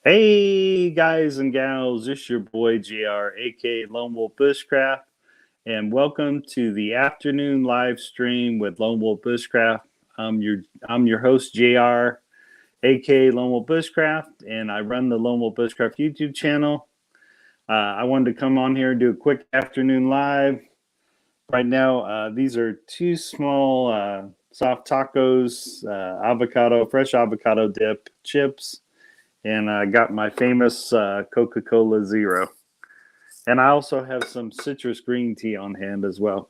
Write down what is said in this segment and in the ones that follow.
Hey guys and gals, it's your boy JR, aka Lone Wolf Bushcraft, and welcome to the afternoon live stream with Lone Wolf Bushcraft. I'm your host JR, aka Lone Wolf Bushcraft, and I run the Lone Wolf Bushcraft YouTube channel. I wanted to come on here and do a quick afternoon live. Right now, these are two small soft tacos, fresh avocado dip, chips, and I got my famous Coca-Cola Zero. And I also have some citrus green tea on hand as well.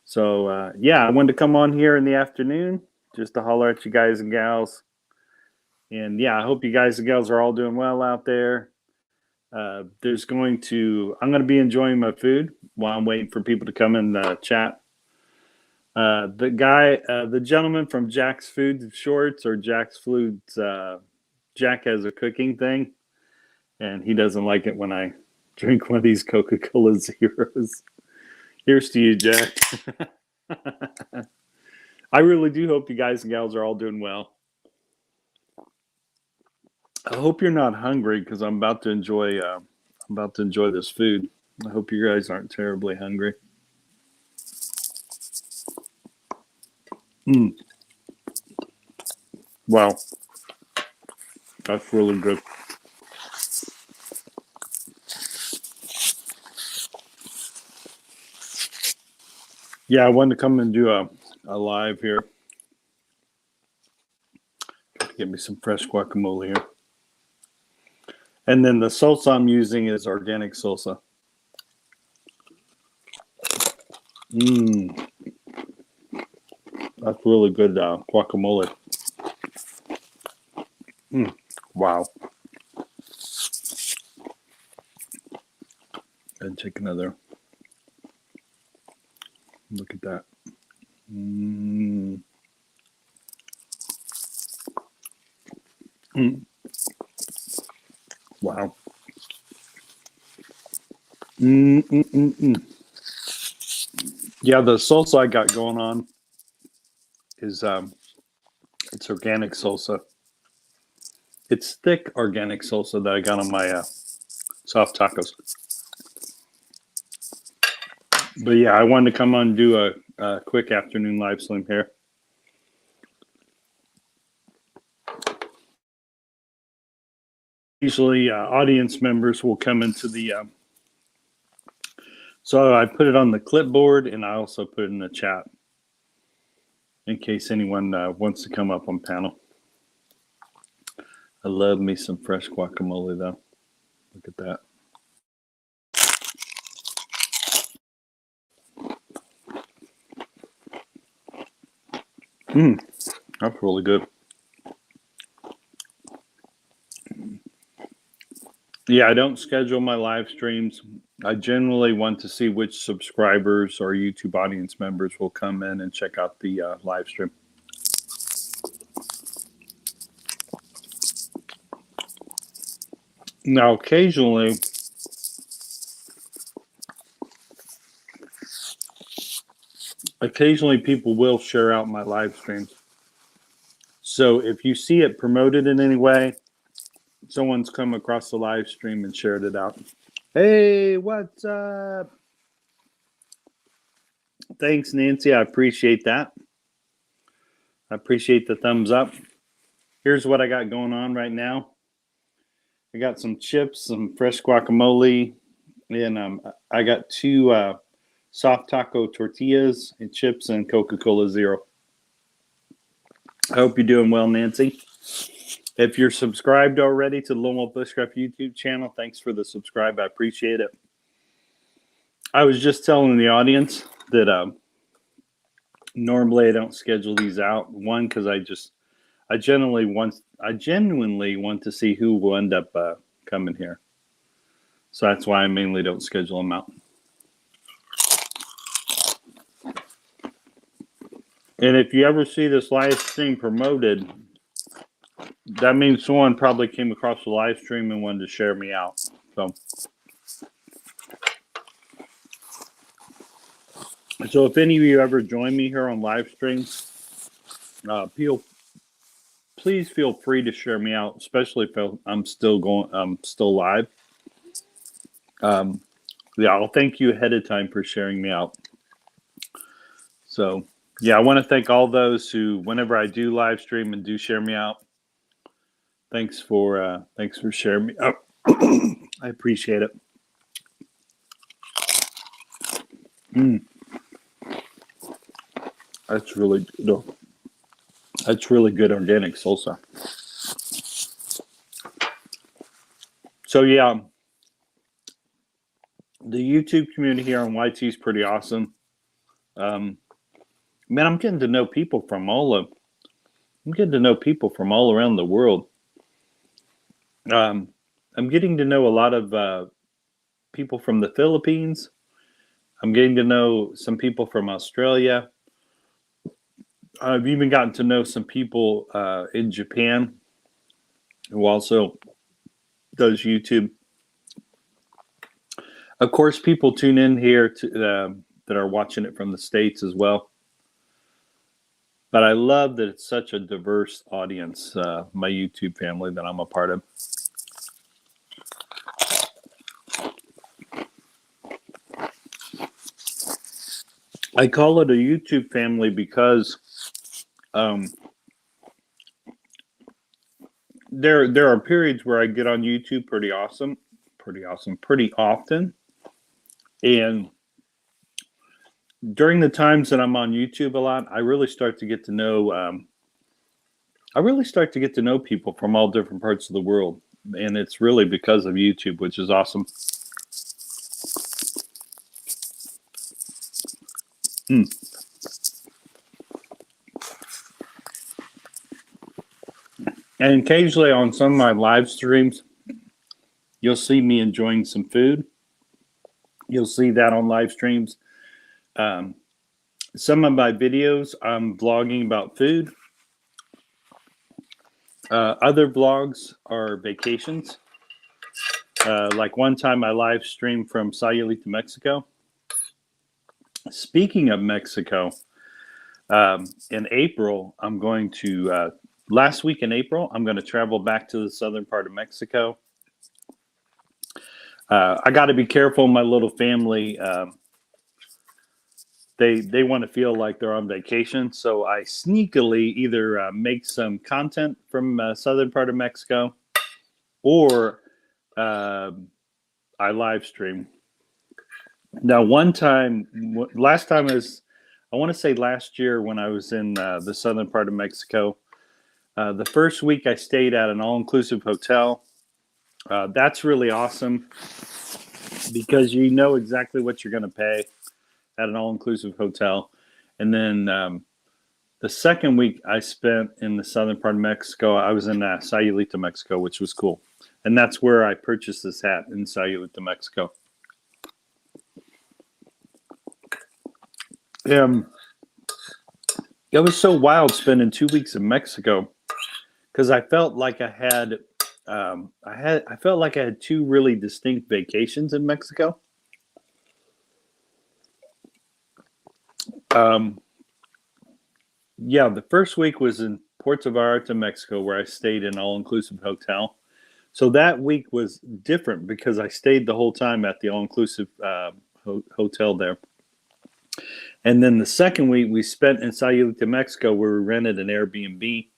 So, I wanted to come on here in the afternoon just to holler at you guys and gals. And yeah, I hope you guys and gals are all doing well out there. I'm going to be enjoying my food while I'm waiting for people to come and chat. The gentleman from Jack's Food Shorts or Jack's Foods, Jack has a cooking thing, and he doesn't like it when I drink one of these Coca-Cola Zeros. Here's to you, Jack. I really do hope you guys and gals are all doing well. I hope you're not hungry because I'm about to enjoy this food. I hope you guys aren't terribly hungry. Wow, that's really good. Yeah, I wanted to come and do a live here. Get me some fresh guacamole here. And then the salsa I'm using is organic salsa. That's really good guacamole. Wow. And take another. Look at that. Wow. Yeah, the salsa I got going on is it's organic salsa. It's thick organic salsa that I got on my soft tacos. But yeah, I wanted to come on and do a quick afternoon live stream here. Usually audience members will come into the so I put it on the clipboard, and I also put it in the chat in case anyone wants to come up on panel. I love me some fresh guacamole though. Look at that. That's really good. Yeah, I don't schedule my live streams. I generally want to see which subscribers or YouTube audience members will come in and check out the live stream. Now, occasionally people will share out my live streams. So if you see it promoted in any way, someone's come across the live stream and shared it out. Hey, what's up? Thanks, Nancy. I appreciate that. I appreciate the thumbs up. Here's what I got going on right now. I got some chips, some fresh guacamole, and I got two soft taco tortillas and chips and Coca-Cola Zero. I hope you're doing well, Nancy. If you're subscribed already to the Lone Wolf Bushcraft YouTube channel, thanks for the subscribe. I appreciate it. I was just telling the audience that normally I don't schedule these out. One, because I genuinely want to see who will end up coming here. So that's why I mainly don't schedule them out. And if you ever see this live stream promoted, that means someone probably came across the live stream and wanted to share me out. So if any of you ever join me here on live streams, please feel free to share me out, especially if I'm still live. Yeah, I'll thank you ahead of time for sharing me out. So, yeah, I want to thank all those who, whenever I do live stream and do share me out, thanks for sharing me out. I appreciate it. That's really good. That's really good organic salsa. So yeah, the YouTube community here on YT is pretty awesome. Man, I'm getting to know people from all around the world. I'm getting to know a lot of people from the Philippines. I'm getting to know some people from Australia. I've even gotten to know some people in Japan who also does YouTube. Of course, people tune in here that are watching it from the States as well. But I love that it's such a diverse audience, my YouTube family that I'm a part of. I call it a YouTube family because there are periods where I get on YouTube pretty often. And during the times that I'm on YouTube a lot, I really start to get to know people from all different parts of the world. And it's really because of YouTube, which is awesome. And occasionally on some of my live streams, you'll see me enjoying some food. You'll see that on live streams. Some of my videos, I'm vlogging about food. Other vlogs are vacations. Like one time I live streamed from Sayulita, Mexico. Speaking of Mexico, in April, last week in April, I'm going to travel back to the southern part of Mexico. I got to be careful. My little family, they want to feel like they're on vacation. So I sneakily either make some content from southern part of Mexico or I live stream. Now, last year when I was in the southern part of Mexico, the first week I stayed at an all-inclusive hotel. That's really awesome because you know exactly what you're going to pay at an all-inclusive hotel. And then the second week I spent in the southern part of Mexico, I was in Sayulita, Mexico, which was cool. And that's where I purchased this hat, in Sayulita, Mexico. It was so wild spending 2 weeks in Mexico because I felt like I had two really distinct vacations in Mexico. Yeah, the first week was in Puerto Vallarta, Mexico, where I stayed in an all-inclusive hotel. So that week was different because I stayed the whole time at the all-inclusive hotel there. And then the second week we spent in Sayulita, Mexico, where we rented an Airbnb.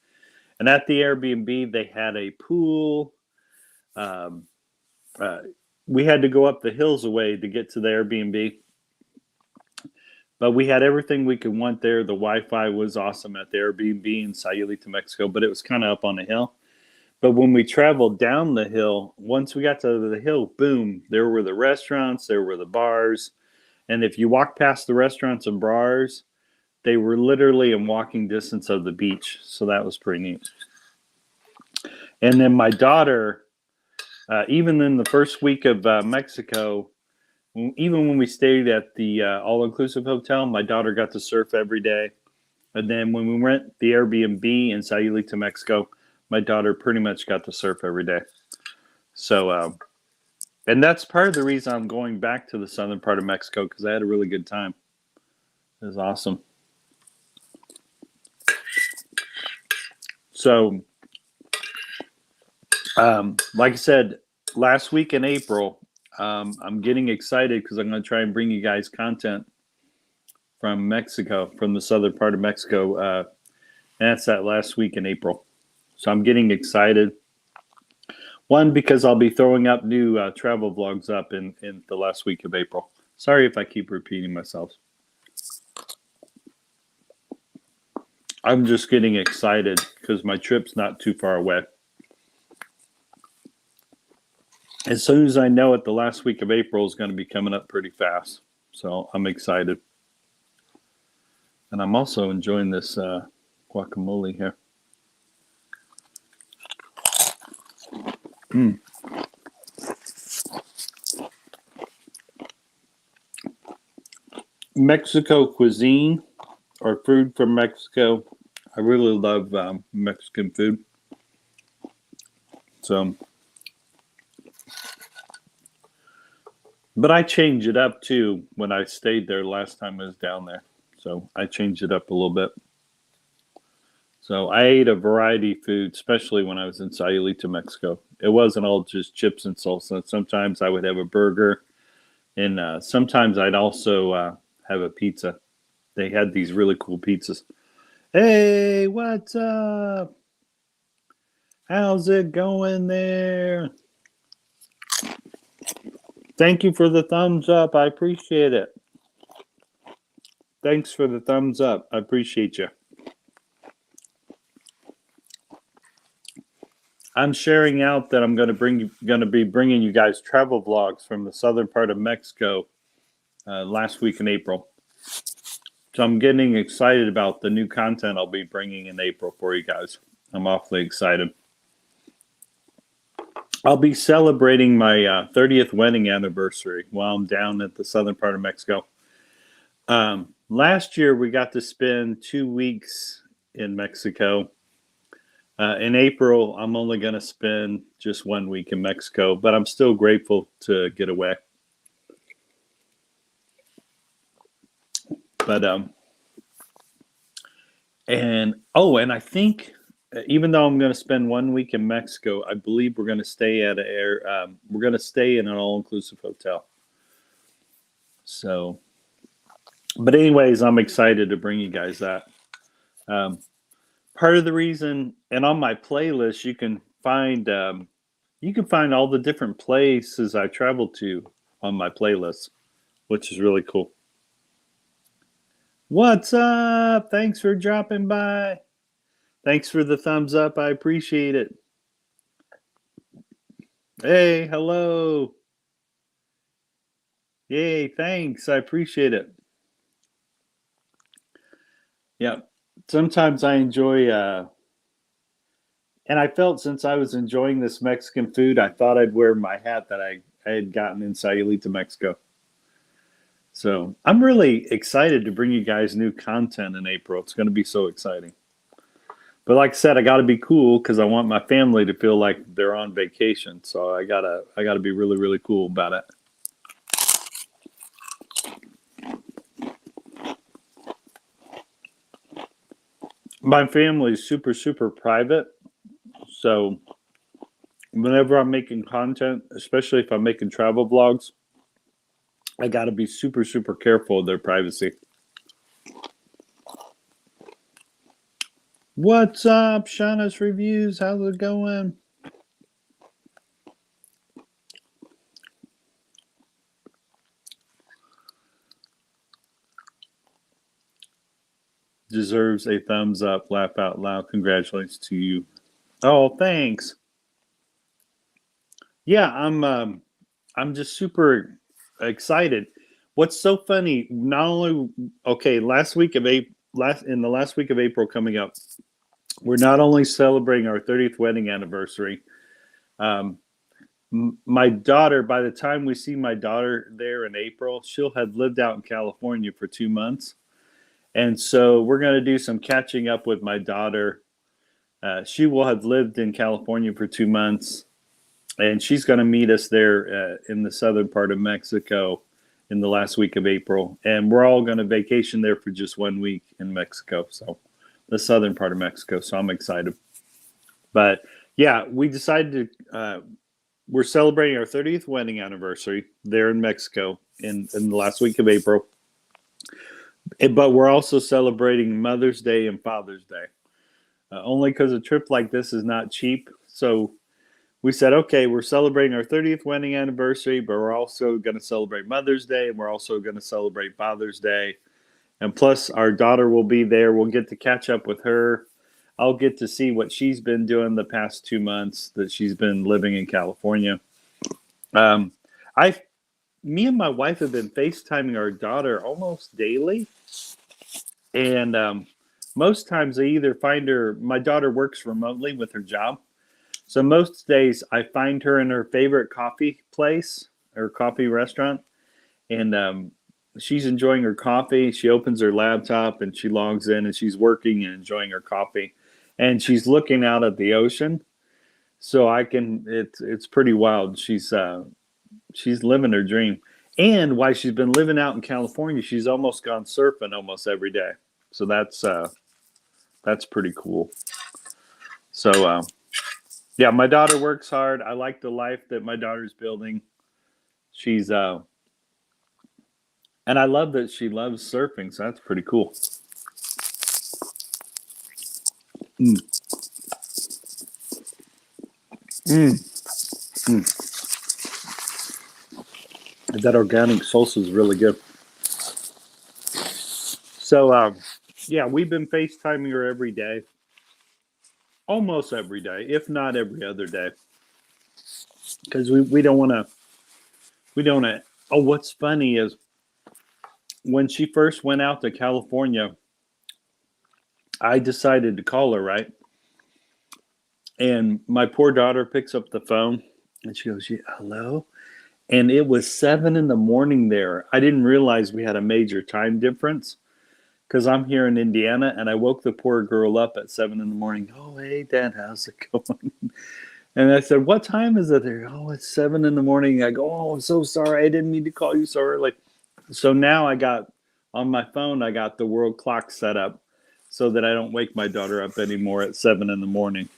And at the Airbnb, they had a pool. We had to go up the hills a way to get to the Airbnb. But we had everything we could want there. The Wi-Fi was awesome at the Airbnb in Sayulita, Mexico, but it was kind of up on a hill. But when we traveled down the hill, once we got to the hill, boom, there were the restaurants, there were the bars. And if you walk past the restaurants and bars, they were literally in walking distance of the beach. So that was pretty neat. And then my daughter, even in the first week of Mexico, even when we stayed at the all-inclusive hotel, my daughter got to surf every day. And then when we went the Airbnb in Sayulita, Mexico, my daughter pretty much got to surf every day. So, and that's part of the reason I'm going back to the southern part of Mexico, because I had a really good time. It was awesome. So Like I said, last week in April, I'm getting excited because I'm going to try and bring you guys content from Mexico, from the southern part of Mexico. And that's that last week in April. So I'm getting excited. One, because I'll be throwing up new travel vlogs up in the last week of April. Sorry if I keep repeating myself. I'm just getting excited because my trip's not too far away. As soon as I know it, the last week of April is going to be coming up pretty fast. So I'm excited. And I'm also enjoying this guacamole here. Mexico cuisine or food from Mexico. I really love Mexican food. So, but I change it up too when I stayed there last time I was down there. So I changed it up a little bit. So I ate a variety of food, especially when I was in Sayulita, Mexico. It wasn't all just chips and salsa. Sometimes I would have a burger, and sometimes I'd also have a pizza. They had these really cool pizzas. Hey, what's up? How's it going there? Thank you for the thumbs up. I appreciate it. Thanks for the thumbs up. I appreciate you. I'm sharing out that I'm going to be bringing you guys travel vlogs from the southern part of Mexico last week in April. So I'm getting excited about the new content I'll be bringing in April for you guys. I'm awfully excited. I'll be celebrating my 30th wedding anniversary while I'm down at the southern part of Mexico. Last year, we got to spend 2 weeks in Mexico. In April, I'm only going to spend just 1 week in Mexico, but I'm still grateful to get away. But, and I think even though I'm going to spend 1 week in Mexico, I believe we're going to stay at we're going to stay in an all-inclusive hotel. So, but anyways, I'm excited to bring you guys that. Part of the reason, and on my playlist, you can find all the different places I traveled to on my playlist, which is really cool. What's up? Thanks for dropping by. Thanks for the thumbs up. I appreciate it. Hey, hello. Yay, thanks. I appreciate it. Yeah, sometimes I enjoy, and I felt since I was enjoying this Mexican food, I thought I'd wear my hat that I had gotten in Sayulita, Mexico. So I'm really excited to bring you guys new content in April. It's going to be so exciting. But like I said, I got to be cool because I want my family to feel like they're on vacation. So I gotta be really, really cool about it. My family is super, super private. So whenever I'm making content, especially if I'm making travel vlogs, I got to be super, super careful of their privacy. What's up, Shauna's Reviews? How's it going? Deserves a thumbs up. Laugh out loud. Congratulations to you. Oh, thanks. Yeah, I'm just super excited. What's so funny? Not only last week of April coming up, we're not only celebrating our 30th wedding anniversary. My daughter, by the time we see my daughter there in April, she'll have lived out in California for 2 months. And so we're going to do some catching up with my daughter. She will have lived in California for 2 months, and she's going to meet us there in the southern part of Mexico in the last week of April. And we're all going to vacation there for just 1 week in Mexico, so the southern part of Mexico. So I'm excited. But Yeah, we decided to. We're celebrating our 30th wedding anniversary there in Mexico in the last week of April. But we're also celebrating Mother's Day and Father's Day. Only because a trip like this is not cheap. So we said, okay, we're celebrating our 30th wedding anniversary, but we're also going to celebrate Mother's Day, and we're also going to celebrate Father's Day. And plus, our daughter will be there. We'll get to catch up with her. I'll get to see what she's been doing the past 2 months that she's been living in California. Um, me and my wife have been FaceTiming our daughter almost daily. And most times I either find her, my daughter works remotely with her job. So most days I find her in her favorite coffee place or coffee restaurant. And she's enjoying her coffee. She opens her laptop and she logs in and she's working and enjoying her coffee. And she's looking out at the ocean. So it's pretty wild. She's living her dream. And while she's been living out in California, she's almost gone surfing almost every day. So that's pretty cool. So yeah, my daughter works hard. I like the life that my daughter's building. She's and I love that she loves surfing. So that's pretty cool. Mm. Mm. Mm. That organic salsa is really good. So yeah, we've been FaceTiming her every day. Almost every day, if not every other day. Because we don't want to. Oh, what's funny is when she first went out to California, I decided to call her, right? And my poor daughter picks up the phone and she goes, yeah, hello? And it was 7 a.m. there. I didn't realize we had a major time difference because I'm here in Indiana and I woke the poor girl up at 7 a.m. Oh, hey, Dad, how's it going? And I said, what time is it there? Oh, it's 7 a.m. I go, oh, I'm so sorry. I didn't mean to call you so early. So now I got on my phone, I got the world clock set up so that I don't wake my daughter up anymore at 7 a.m.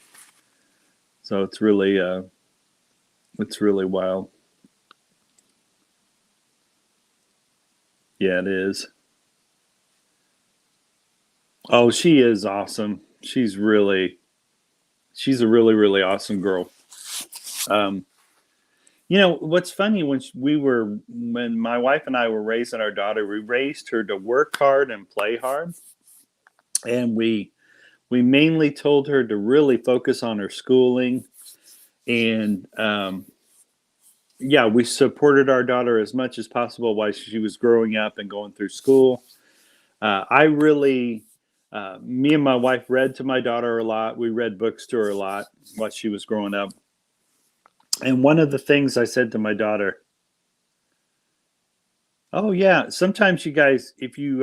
So it's really wild. Yeah, it is. Oh, she is awesome. She's a really, really awesome girl. Um, what's funny when my wife and I were raising our daughter, we raised her to work hard and play hard, and we mainly told her to really focus on her schooling, and yeah, we supported our daughter as much as possible while she was growing up and going through school. Me and my wife read to my daughter a lot. We read books to her a lot while she was growing up. And one of the things I said to my daughter, oh yeah, sometimes you guys, if you,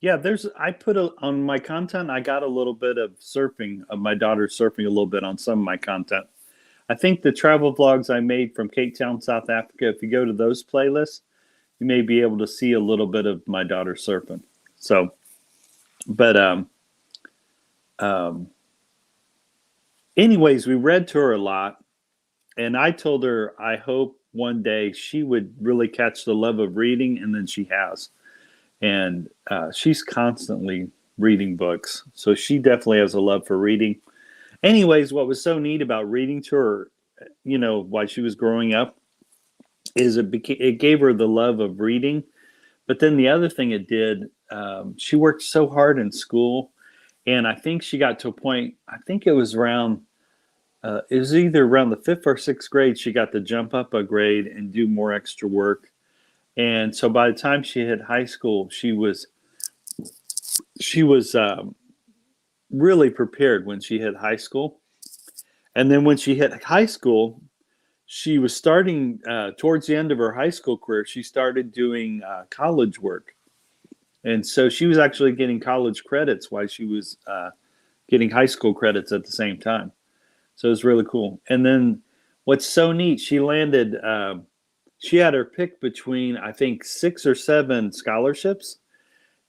yeah, I put on my content, I got a little bit of surfing, of my daughter surfing a little bit on some of my content. I think the travel vlogs I made from Cape Town, South Africa, if you go to those playlists, you may be able to see a little bit of my daughter surfing. So, but anyways, we read to her a lot, and I told her I hope one day she would really catch the love of reading, and then she has. And she's constantly reading books, so she definitely has a love for reading. Anyways, what was so neat about reading to her, while she was growing up, is it gave her the love of reading. But then the other thing it did, she worked so hard in school, and I think she got to a point. I think it was either around the 5th or 6th grade. She got to jump up a grade and do more extra work. And so by the time she hit high school, she was really prepared when she hit high school. And then when she hit high school, she was starting towards the end of her high school career. She started doing college work. And so she was actually getting college credits while she was getting high school credits at the same time. So it was really cool. And then what's so neat, she had her pick between, I think, 6 or 7 scholarships.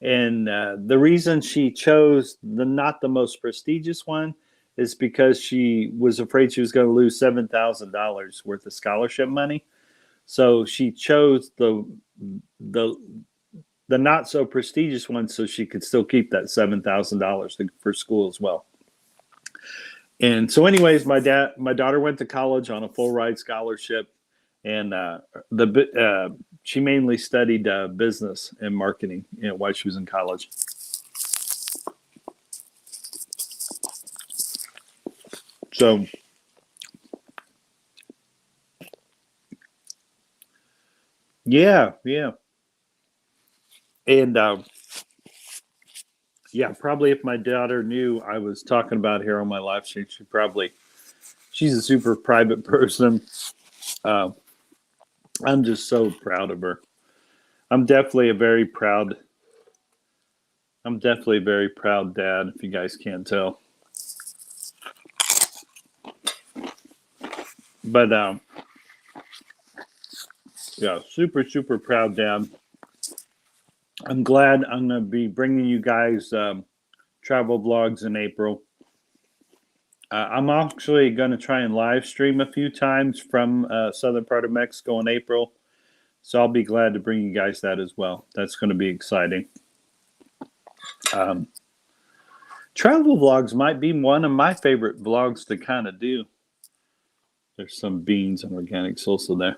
And the reason she chose not the most prestigious one is because she was afraid she was going to lose $7,000 worth of scholarship money. So she chose the the not so prestigious one so she could still keep that $7,000 for school as well. And so, anyways, my daughter went to college on a full ride scholarship, and she mainly studied business and marketing, while she was in college. So, yeah, and probably if my daughter knew I was talking about here on my live stream, she's a super private person. I'm just so proud of her. I'm definitely a very proud dad, if you guys can't tell. But super, super proud dad. I'm glad I'm going to be bringing you guys travel vlogs in April. I'm actually going to try and live stream a few times from southern part of Mexico in April. So I'll be glad to bring you guys that as well. That's going to be exciting. Travel vlogs might be one of my favorite vlogs to kind of do. There's some beans and organic salsa there.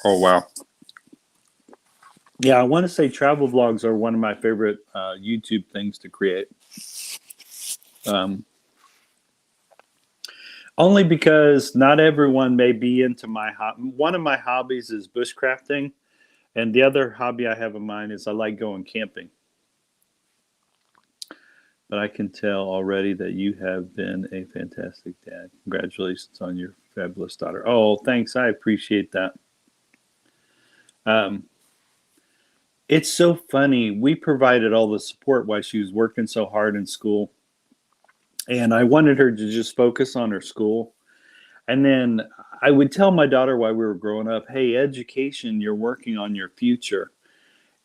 Oh, wow. Yeah, I want to say travel vlogs are one of my favorite YouTube things to create. Only because not everyone may be into my hobby. One of my hobbies is bushcrafting, and the other hobby I have in mind is I like going camping. But I can tell already that you have been a fantastic dad. Congratulations on your fabulous daughter. Oh, thanks. I appreciate that. It's so funny. We provided all the support while she was working so hard in school. And I wanted her to just focus on her school. And then I would tell my daughter while we were growing up, hey, education, you're working on your future.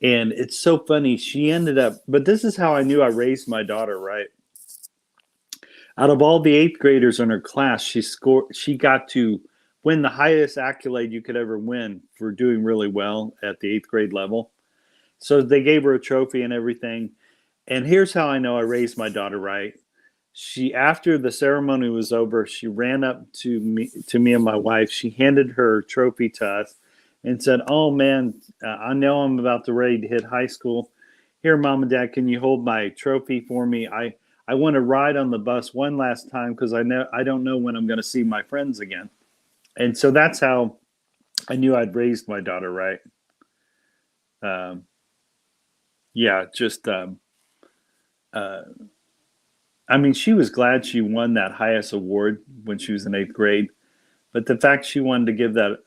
And it's so funny. She ended up, but this is how I knew I raised my daughter right. Out of all the eighth graders in her class, she got to win the highest accolade you could ever win for doing really well at the eighth grade level. So they gave her a trophy and everything. And here's how I know I raised my daughter right. After the ceremony was over, she ran up to me and my wife. She handed her trophy to us and said, "Oh man, I know I'm about to ready to hit high school. Here, Mom and Dad, can you hold my trophy for me? I want to ride on the bus one last time because I don't know when I'm going to see my friends again." And so that's how I knew I'd raised my daughter right. I mean, she was glad she won that highest award when she was in eighth grade. But the fact she wanted to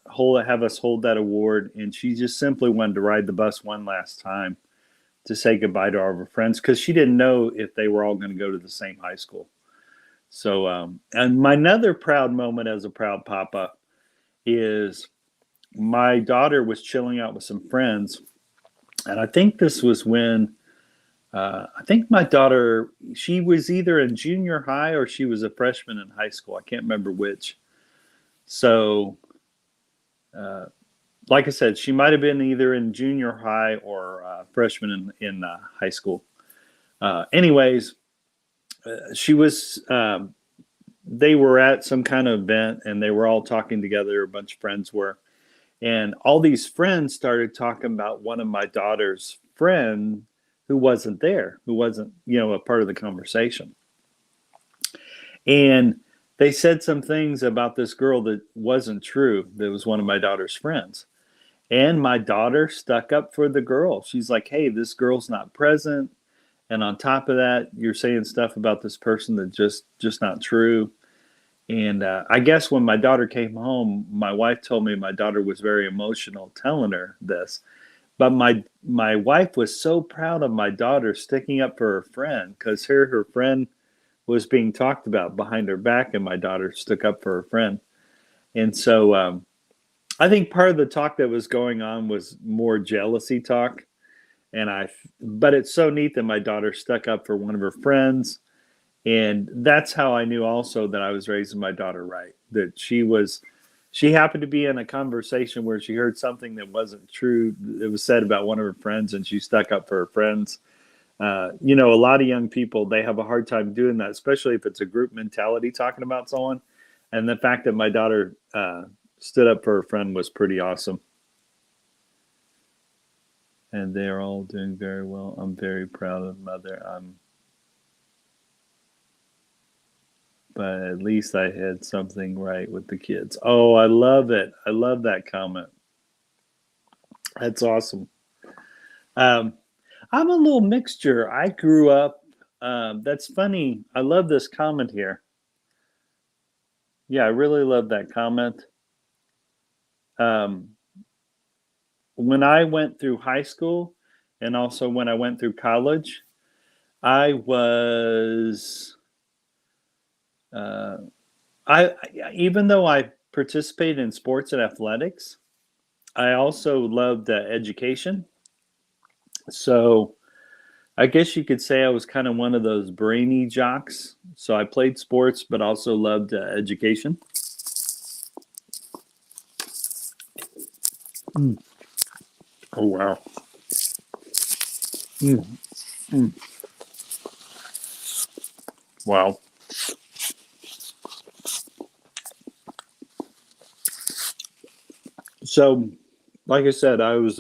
have us hold that award, and she just simply wanted to ride the bus one last time to say goodbye to all of her friends because she didn't know if they were all going to go to the same high school. So, and my another proud moment as a proud papa is my daughter was chilling out with some friends, and I think this was when I think my daughter, she was either in junior high or she was a freshman in high school. I can't remember which. So, like I said, she might have been either in junior high or freshman in high school. Anyways, she was. They were at some kind of event and they were all talking together. A bunch of friends were, and all these friends started talking about one of my daughter's friend who wasn't there, who wasn't, a part of the conversation. And they said some things about this girl that wasn't true. That was one of my daughter's friends. And my daughter stuck up for the girl. She's like, hey, this girl's not present. And on top of that, you're saying stuff about this person that just not true. And I guess when my daughter came home, my wife told me my daughter was very emotional telling her this. But my wife was so proud of my daughter sticking up for her friend because her friend was being talked about behind her back, and my daughter stuck up for her friend. And so I think part of the talk that was going on was more jealousy talk. But it's so neat that my daughter stuck up for one of her friends. And that's how I knew also that I was raising my daughter right. That she happened to be in a conversation where she heard something that wasn't true. It was said about one of her friends, and she stuck up for her friends. A lot of young people, they have a hard time doing that, especially if it's a group mentality talking about someone. And the fact that my daughter stood up for her friend was pretty awesome. And they're all doing very well. I'm very proud of mother. But at least I had something right with the kids. Oh, I love it. I love that comment. That's awesome. I'm a little mixture. I grew up. That's funny. I love this comment here. Yeah, I really love that comment. Um, when I went through high school and also when I went through college, I was I even though I participated in sports and athletics, I also loved education. So I guess you could say I was kind of one of those brainy jocks. So I played sports, but also loved education. Mm. Oh wow! Mm. Mm. Wow. So, like I said, I was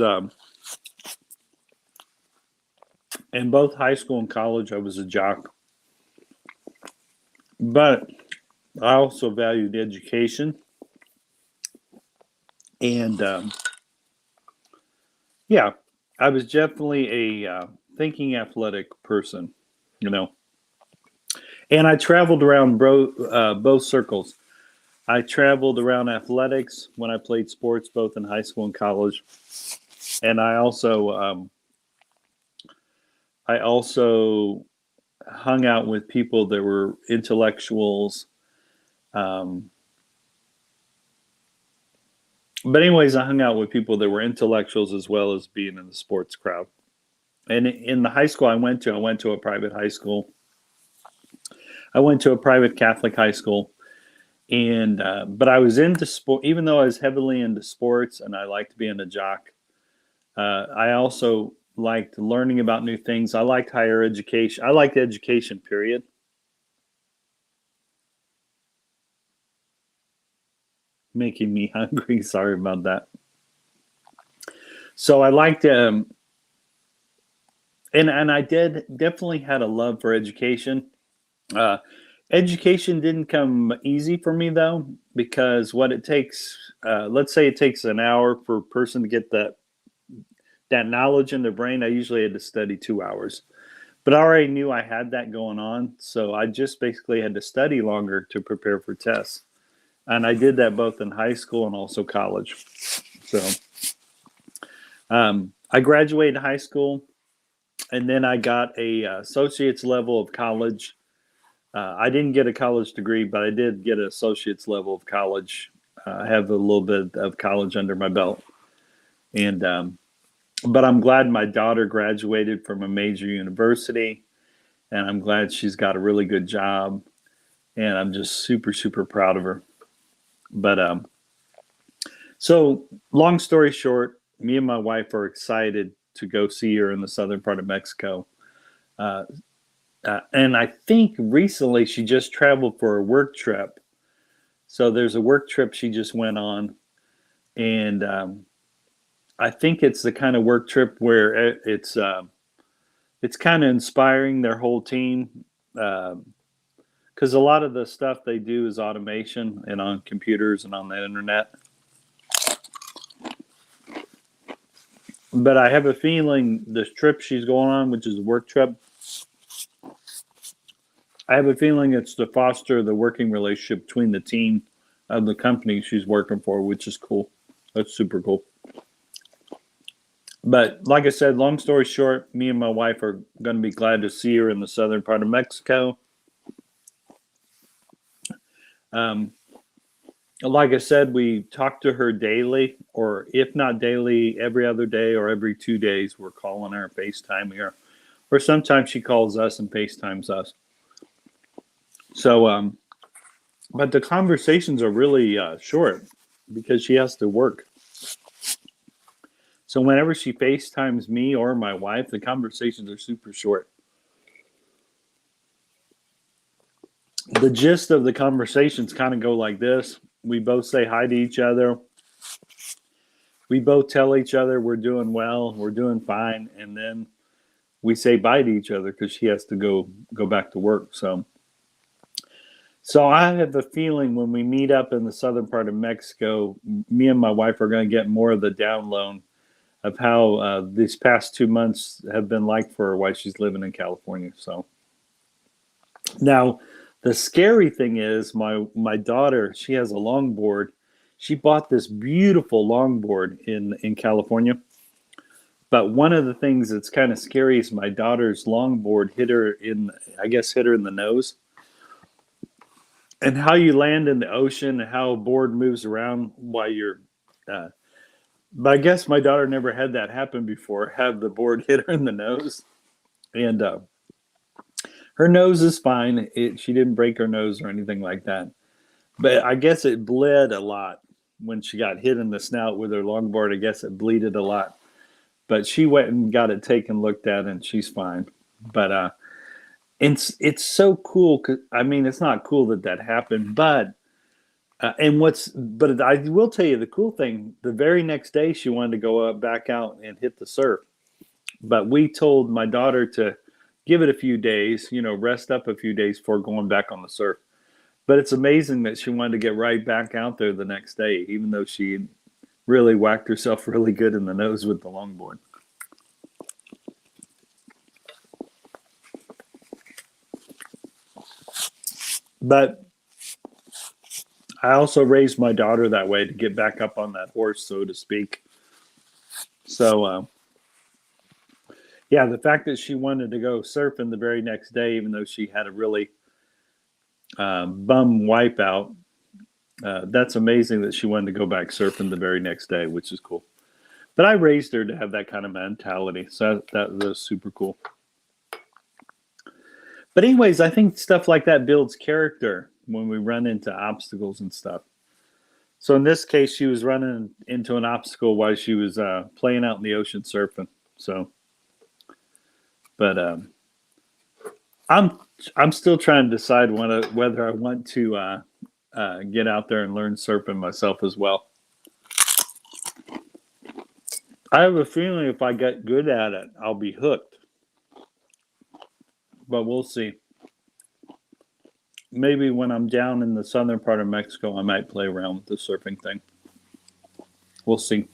in both high school and college. I was a jock, but I also valued education, and yeah, I was definitely a thinking athletic person, you know. And I traveled around both circles. I traveled around athletics when I played sports, both in high school and college, and I also hung out with people that were intellectuals. Um, but anyways, I hung out with people that were intellectuals as well as being in the sports crowd. And in the high school I went to a private high school. I went to a private Catholic high school, and but I was into sport, even though I was heavily into sports, and I liked being a jock. I also liked learning about new things. I liked higher education. I liked education, period. Making me hungry. Sorry about that. So I liked, and I did definitely had a love for education. Uh, Education didn't come easy for me though, because what it takes, let's say it takes an hour for a person to get that knowledge in their brain. I usually had to study 2 hours, but I already knew I had that going on, so I just basically had to study longer to prepare for tests, and I did that both in high school and also college. So I graduated high school, and then I got a associate's level of college. I didn't get a college degree, but I did get an associate's level of college. I have a little bit of college under my belt, and but I'm glad my daughter graduated from a major university, and I'm glad she's got a really good job, and I'm just super super proud of her. But so long story short, me and my wife are excited to go see her in the southern part of Mexico. Uh, and I think recently she just traveled for a work trip. So there's a work trip she just went on, and I think it's the kind of work trip where it's kind of inspiring their whole team, because a lot of the stuff they do is automation and on computers and on the internet. But I have a feeling this trip she's going on, which is a work trip, I have a feeling it's to foster the working relationship between the team of the company she's working for, which is cool. That's super cool. But like I said, long story short, me and my wife are going to be glad to see her in the southern part of Mexico. Um, like I said, we talk to her daily, or if not daily, every other day or every 2 days, we're calling her, FaceTiming her, or sometimes she calls us and FaceTimes us. So, but the conversations are really short because she has to work. So whenever she FaceTimes me or my wife, the conversations are super short. The gist of the conversations kind of go like this. We both say hi to each other. We both tell each other we're doing well, we're doing fine, and then we say bye to each other because she has to go back to work. So I have a feeling when we meet up in the southern part of Mexico, me and my wife are going to get more of the download of how these past 2 months have been like for her while she's living in California. So now the scary thing is my daughter, she has a longboard. She bought this beautiful longboard in California. But one of the things that's kind of scary is my daughter's longboard hit her in the nose. And how you land in the ocean and how a board moves around while you're but I guess my daughter never had that happen before, have the board hit her in the nose. And her nose is fine. She didn't break her nose or anything like that. But I guess it bled a lot when she got hit in the snout with her longboard. I guess it bleeded a lot. But she went and got it taken, looked at, and she's fine. But it's so cool. 'Cause, I mean, it's not cool that happened, but but I will tell you the cool thing. The very next day, she wanted to go back out and hit the surf, but we told my daughter to give it a few days, rest up a few days before going back on the surf. But it's amazing that she wanted to get right back out there the next day, even though she really whacked herself really good in the nose with the longboard. But I also raised my daughter that way to get back up on that horse, so to speak. So, yeah, the fact that she wanted to go surfing the very next day, even though she had a really bum wipeout, that's amazing that she wanted to go back surfing the very next day, which is cool. But I raised her to have that kind of mentality, so that was super cool. But anyways, I think stuff like that builds character when we run into obstacles and stuff. So in this case, she was running into an obstacle while she was playing out in the ocean surfing. So, but I'm still trying to decide whether I want to get out there and learn surfing myself as well. I have a feeling if I get good at it, I'll be hooked. But we'll see. Maybe when I'm down in the southern part of Mexico, I might play around with the surfing thing. We'll see.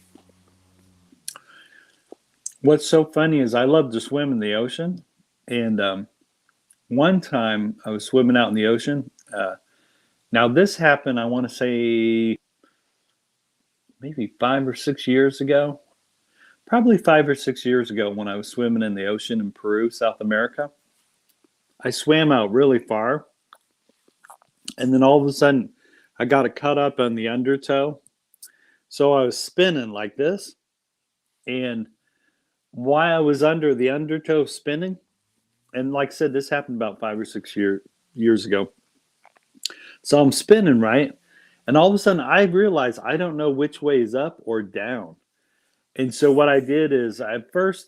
What's so funny is I love to swim in the ocean. And one time I was swimming out in the ocean. Now, this happened, I want to say, maybe 5 or 6 years ago. Probably 5 or 6 years ago when I was swimming in the ocean in Peru, South America. I swam out really far. And then all of a sudden, I got a cut up on the undertow. So I was spinning like this. And while I was under the undertow spinning, and like I said, this happened about 5 or 6 years ago. So I'm spinning, right? And all of a sudden, I realized I don't know which way is up or down. And so what I did is I was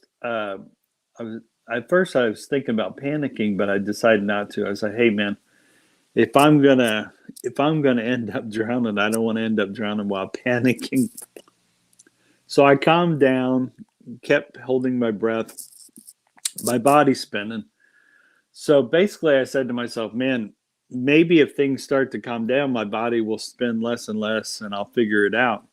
thinking about panicking, but I decided not to. I said, "Hey, man, if I'm gonna end up drowning, I don't want to end up drowning while panicking." So I calmed down, kept holding my breath, my body spinning. So basically, I said to myself, "Man, maybe if things start to calm down, my body will spin less and less, and I'll figure it out."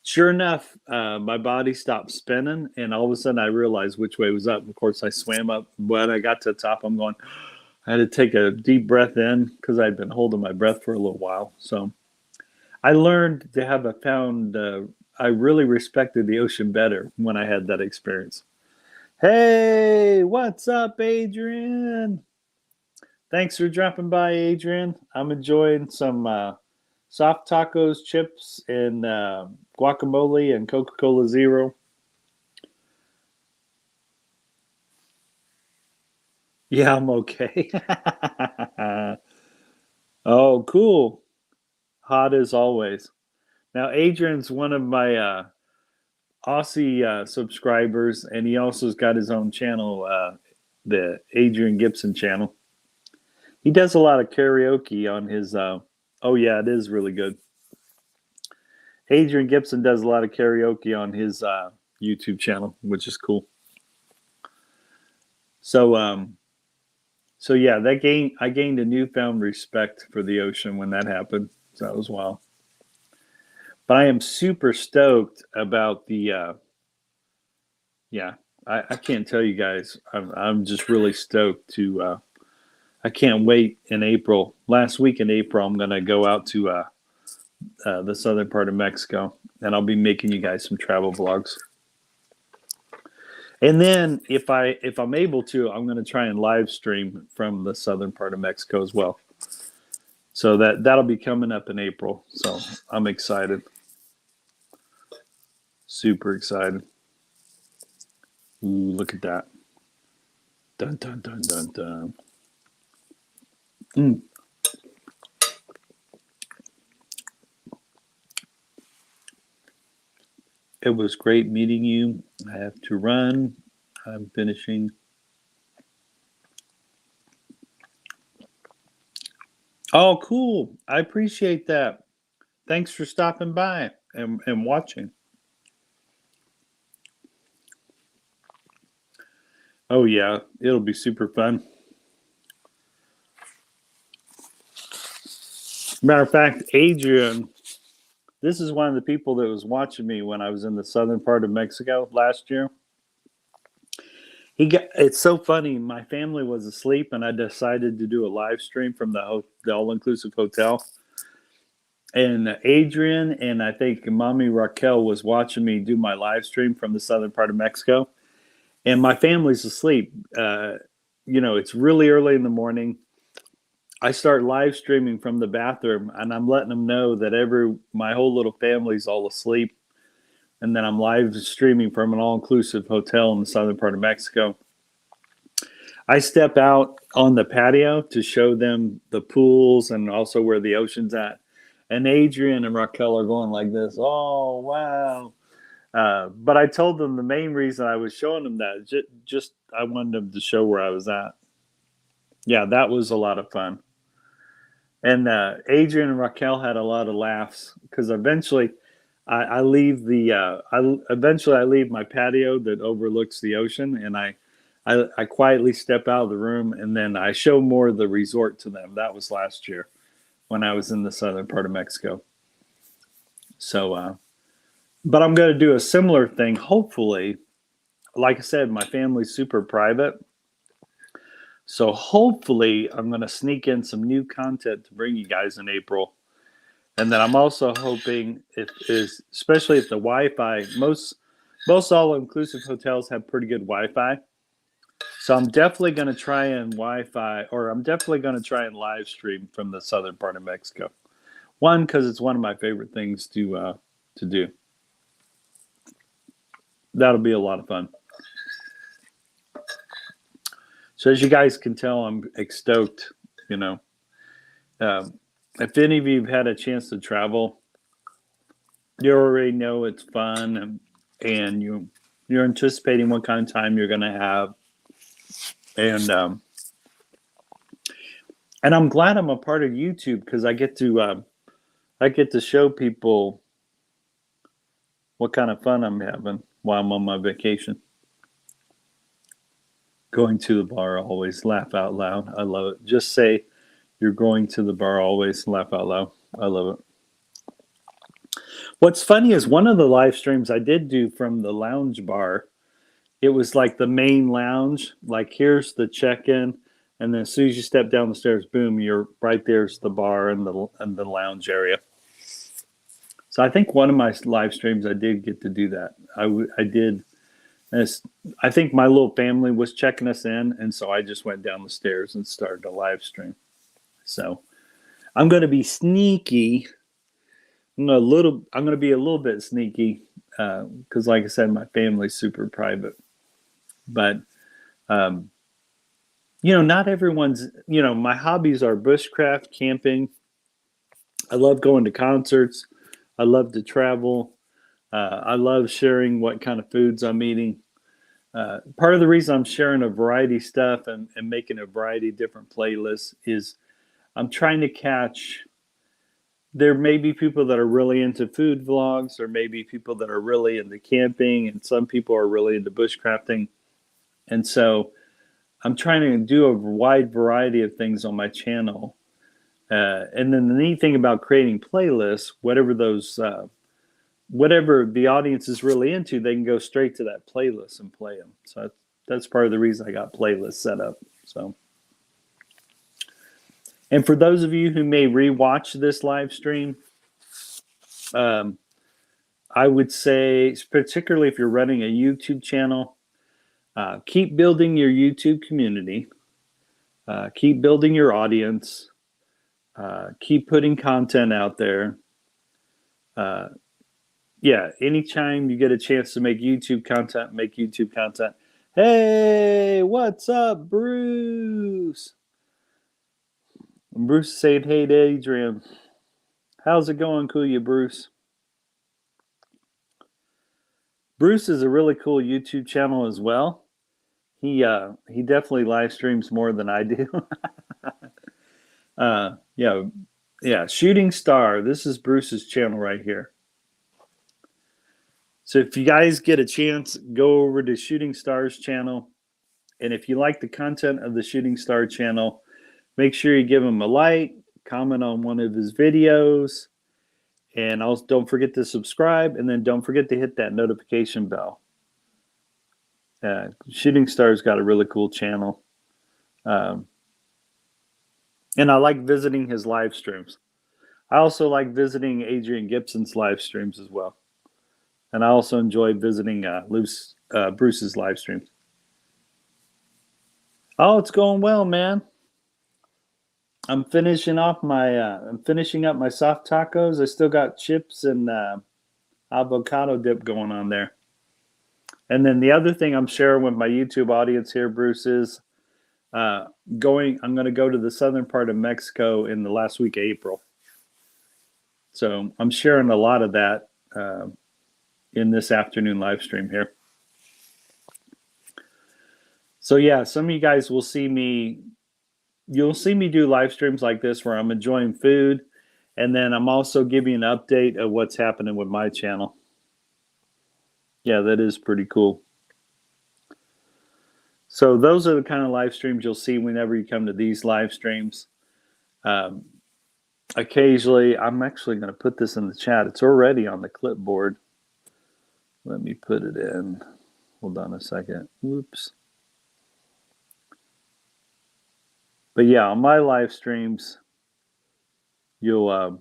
Sure enough, my body stopped spinning, and all of a sudden, I realized which way was up. Of course, I swam up. When I got to the top, I had to take a deep breath in because I'd been holding my breath for a little while. So I learned to have I really respected the ocean better when I had that experience. Hey, what's up, Adrian? Thanks for dropping by, Adrian. I'm enjoying some soft tacos, chips, and guacamole and Coca-Cola Zero. Yeah, I'm okay. Oh, cool. Hot as always. Now, Adrian's one of my Aussie subscribers, and he also's got his own channel, the Adrian Gibson channel. He does a lot of karaoke on his. Oh yeah, it is really good. Adrian Gibson does a lot of karaoke on his YouTube channel, which is cool. So, so yeah, I gained a newfound respect for the ocean when that happened. So that was wild. But I am super stoked about the. Yeah, I can't tell you guys. I'm just really stoked to. I can't wait in April. Last week in April, I'm gonna go out to the southern part of Mexico, and I'll be making you guys some travel vlogs. And then if I'm able to, I'm going to try and live stream from the southern part of Mexico as well. So that'll be coming up in April. So I'm excited. Super excited. Ooh, look at that. Dun dun dun dun dun. Mm. It was great meeting you. I have to run. I'm finishing. Oh, cool. I appreciate that. Thanks for stopping by and watching. Oh, yeah. It'll be super fun. Matter of fact, Adrian, this is one of the people that was watching me when I was in the southern part of Mexico last year. It's so funny. My family was asleep, and I decided to do a live stream from the all-inclusive hotel. And Adrian and I think Mommy Raquel was watching me do my live stream from the southern part of Mexico. And my family's asleep. It's really early in the morning. I start live streaming from the bathroom, and I'm letting them know that my whole little family's all asleep. And then I'm live streaming from an all-inclusive hotel in the southern part of Mexico. I step out on the patio to show them the pools and also where the ocean's at. And Adrian and Raquel are going like this. Oh, wow. But I told them the main reason I was showing them that, just I wanted them to show where I was at. Yeah, that was a lot of fun. And Adrian and Raquel had a lot of laughs because eventually I leave I leave my patio that overlooks the ocean, and I quietly step out of the room, and then I show more of the resort to them. That was last year when I was in the southern part of Mexico. So, but I'm going to do a similar thing, hopefully. Like I said, my family's super private. So hopefully I'm going to sneak in some new content to bring you guys in April. And then I'm also hoping, especially if the Wi-Fi, most all-inclusive hotels have pretty good Wi-Fi. So I'm definitely going to try and live stream from the southern part of Mexico. One, because it's one of my favorite things to do. That'll be a lot of fun. So as you guys can tell, I'm stoked. If any of you have had a chance to travel, you already know it's fun, and you're anticipating what kind of time you're going to have, and I'm glad I'm a part of YouTube because I get to show people what kind of fun I'm having while I'm on my vacation. Going to the bar always, laugh out loud. I love it. Just say you're going to the bar always, laugh out loud. I love it. What's funny is one of the live streams I did do from the lounge bar, it was like the main lounge. Like here's the check-in, and then as soon as you step down the stairs, boom, you're right there's the bar and the lounge area. So I think one of my live streams I did get to do that. I did. I think my little family was checking us in, and so I just went down the stairs and started a live stream. So I'm going to be sneaky I'm gonna be a little bit sneaky because, like I said, my family's super private. But um, not everyone's. My hobbies are bushcraft, camping. I love going to concerts. I love to travel. I love sharing what kind of foods I'm eating. Part of the reason I'm sharing a variety of stuff and making a variety of different playlists is I'm trying to catch. There may be people that are really into food vlogs, or maybe people that are really into camping, and some people are really into bushcrafting. And so I'm trying to do a wide variety of things on my channel. And then the neat thing about creating playlists, whatever the audience is really into, they can go straight to that playlist and play them. So that's part of the reason I got playlists set up. So, and for those of you who may rewatch this live stream, I would say, particularly if you're running a YouTube channel, keep building your YouTube community, keep building your audience, keep putting content out there. Yeah, anytime you get a chance to make YouTube content, make YouTube content. Hey, what's up, Bruce? And Bruce is saying, hey to Adrian. How's it going, Kuya Bruce? Bruce is a really cool YouTube channel as well. He definitely live streams more than I do. Yeah. Shooting Star. This is Bruce's channel right here. So if you guys get a chance, go over to Shooting Star's channel. And if you like the content of the Shooting Star channel, make sure you give him a like, comment on one of his videos, and also don't forget to subscribe, and then don't forget to hit that notification bell. Shooting Star's got a really cool channel. And I like visiting his live streams. I also like visiting Adrian Gibson's live streams as well. And I also enjoy visiting Bruce's live streams. Oh, it's going well, man. I'm finishing up my soft tacos. I still got chips and avocado dip going on there. And then the other thing I'm sharing with my YouTube audience here, Bruce, is I'm going to go to the southern part of Mexico in the last week of April. So I'm sharing a lot of that in this afternoon live stream here. So yeah, some of you guys will see me. You'll see me do live streams like this where I'm enjoying food, and then I'm also giving an update of what's happening with my channel. Yeah, that is pretty cool. So those are the kind of live streams you'll see whenever you come to these live streams. Occasionally, I'm actually going to put this in the chat. It's already on the clipboard. Let me put it in. Hold on a second. Whoops. But yeah, on my live streams, you'll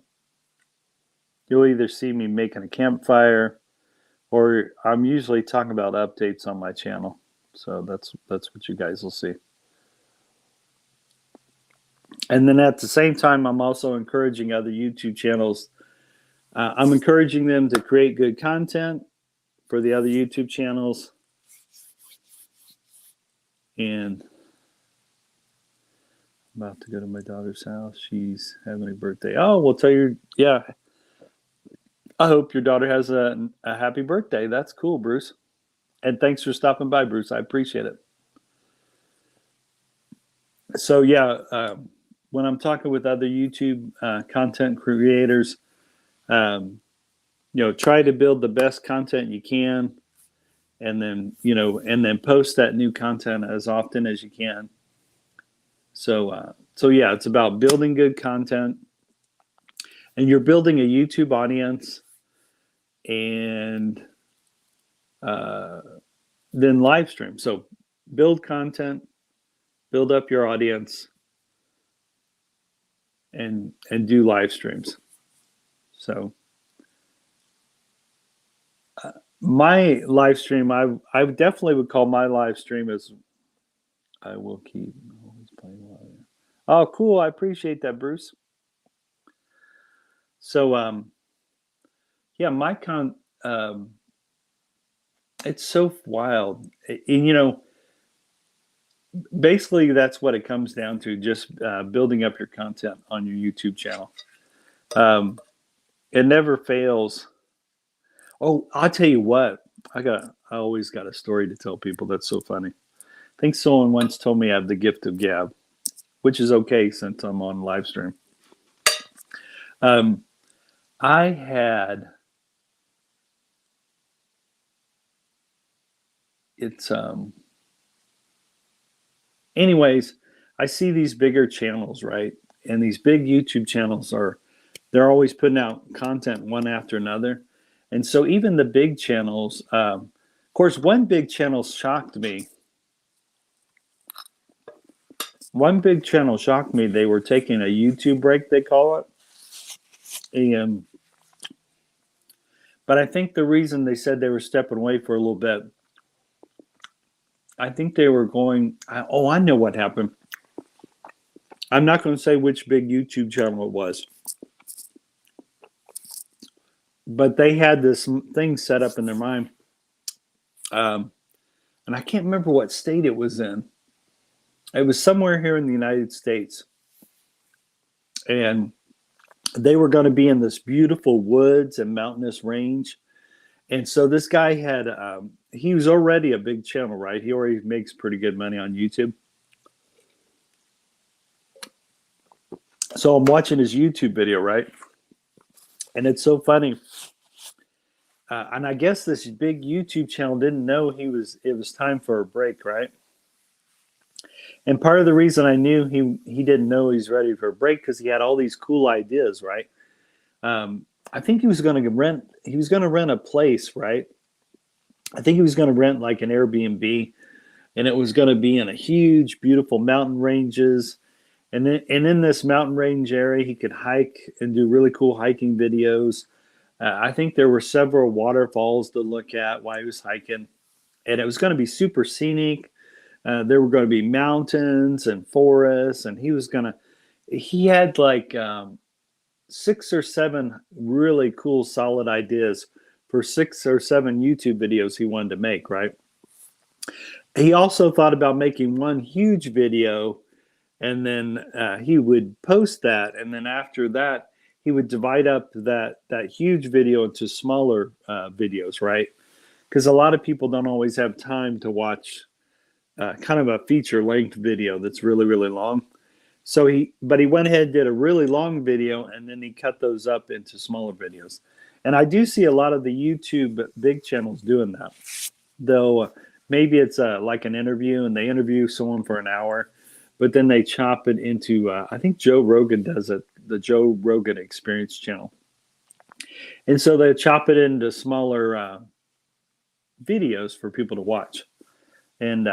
either see me making a campfire, or I'm usually talking about updates on my channel. So that's what you guys will see. And then at the same time, I'm also encouraging other YouTube channels. I'm encouraging them to create good content for the other YouTube channels. And I'm about to go to my daughter's house. She's having a birthday. Oh, we'll tell you. Yeah. I hope your daughter has a happy birthday. That's cool, Bruce. And thanks for stopping by, Bruce. I appreciate it. So yeah, when I'm talking with other YouTube content creators, try to build the best content you can, and then post that new content as often as you can. So yeah, it's about building good content, and you're building a YouTube audience, and then live stream. So build content, build up your audience, and do live streams. So my live stream, I definitely would call my live stream as I will keep always playing while. Oh, cool! I appreciate that, Bruce. So Yeah, it's so wild. And, basically that's what it comes down to, just building up your content on your YouTube channel. It never fails. Oh, I'll tell you what, I always got a story to tell people that's so funny. I think someone once told me I have the gift of gab, which is okay since I'm on live stream. um, I had it's anyways, I see these bigger channels, right? And these big YouTube channels they're always putting out content one after another. And so even the big channels, of course, one big channel shocked me. One big channel shocked me. They were taking a YouTube break, they call it. And but I think the reason they said they were stepping away for a little bit, I think they were going, I know what happened. I'm not going to say which big YouTube channel it was, but they had this thing set up in their mind. And I can't remember what state it was in. It was somewhere here in the United States. And they were going to be in this beautiful woods and mountainous range. And so this guy he was already a big channel, right? He already makes pretty good money on YouTube. So I'm watching his YouTube video, right? And it's so funny. And I guess this big YouTube channel didn't know it was time for a break, right? And part of the reason I knew he didn't know he's ready for a break because he had all these cool ideas, right? I think he was going to rent a place, right? I think he was going to rent like an Airbnb, and it was going to be in a huge, beautiful mountain ranges. And in this mountain range area, he could hike and do really cool hiking videos. I think there were several waterfalls to look at while he was hiking, and it was going to be super scenic. There were going to be mountains and forests, and he had like 6 or 7 really cool, solid ideas for 6 or 7 YouTube videos he wanted to make, right? He also thought about making one huge video, and then he would post that, and then after that, he would divide up that huge video into smaller videos, right? Because a lot of people don't always have time to watch kind of a feature-length video that's really, really long. So he went ahead and did a really long video, and then he cut those up into smaller videos. And I do see a lot of the YouTube big channels doing that. Though maybe it's like an interview, and they interview someone for an hour, but then they chop it into, I think Joe Rogan does it, the Joe Rogan Experience channel. And so they chop it into smaller videos for people to watch. And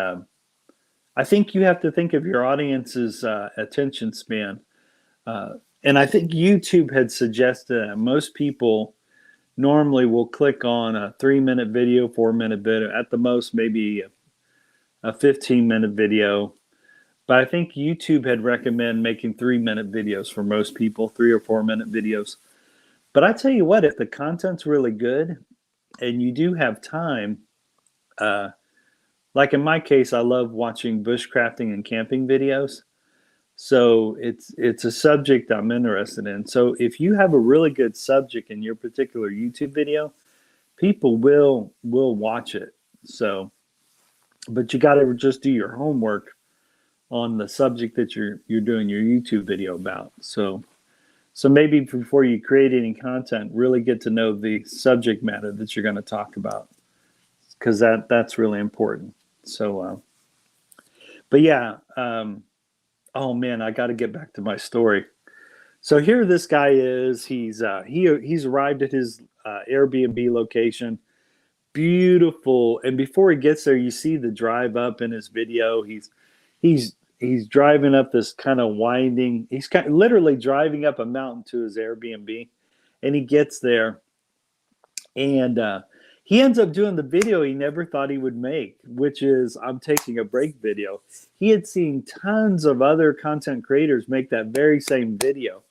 I think you have to think of your audience's attention span. And I think YouTube had suggested that most people normally will click on a 3-minute video, 4-minute video, at the most maybe a 15-minute video. But I think YouTube had recommended making 3-minute videos for most people, 3 or 4-minute videos. But I tell you what, if the content's really good and you do have time, like in my case, I love watching bushcrafting and camping videos. So it's a subject I'm interested in. So if you have a really good subject in your particular YouTube video, people will watch it. So, but you got to just do your homework on the subject that you're doing your YouTube video about. So maybe before you create any content, really get to know the subject matter that you're going to talk about, because that's really important. So, but yeah, oh man, I got to get back to my story. So here this guy is. He's arrived at his Airbnb location. Beautiful. And before he gets there, you see the drive up in his video. He's driving up this kind of winding. He's literally driving up a mountain to his Airbnb, and he gets there, and he ends up doing the video he never thought he would make, which is I'm taking a break video. He had seen tons of other content creators make that very same video.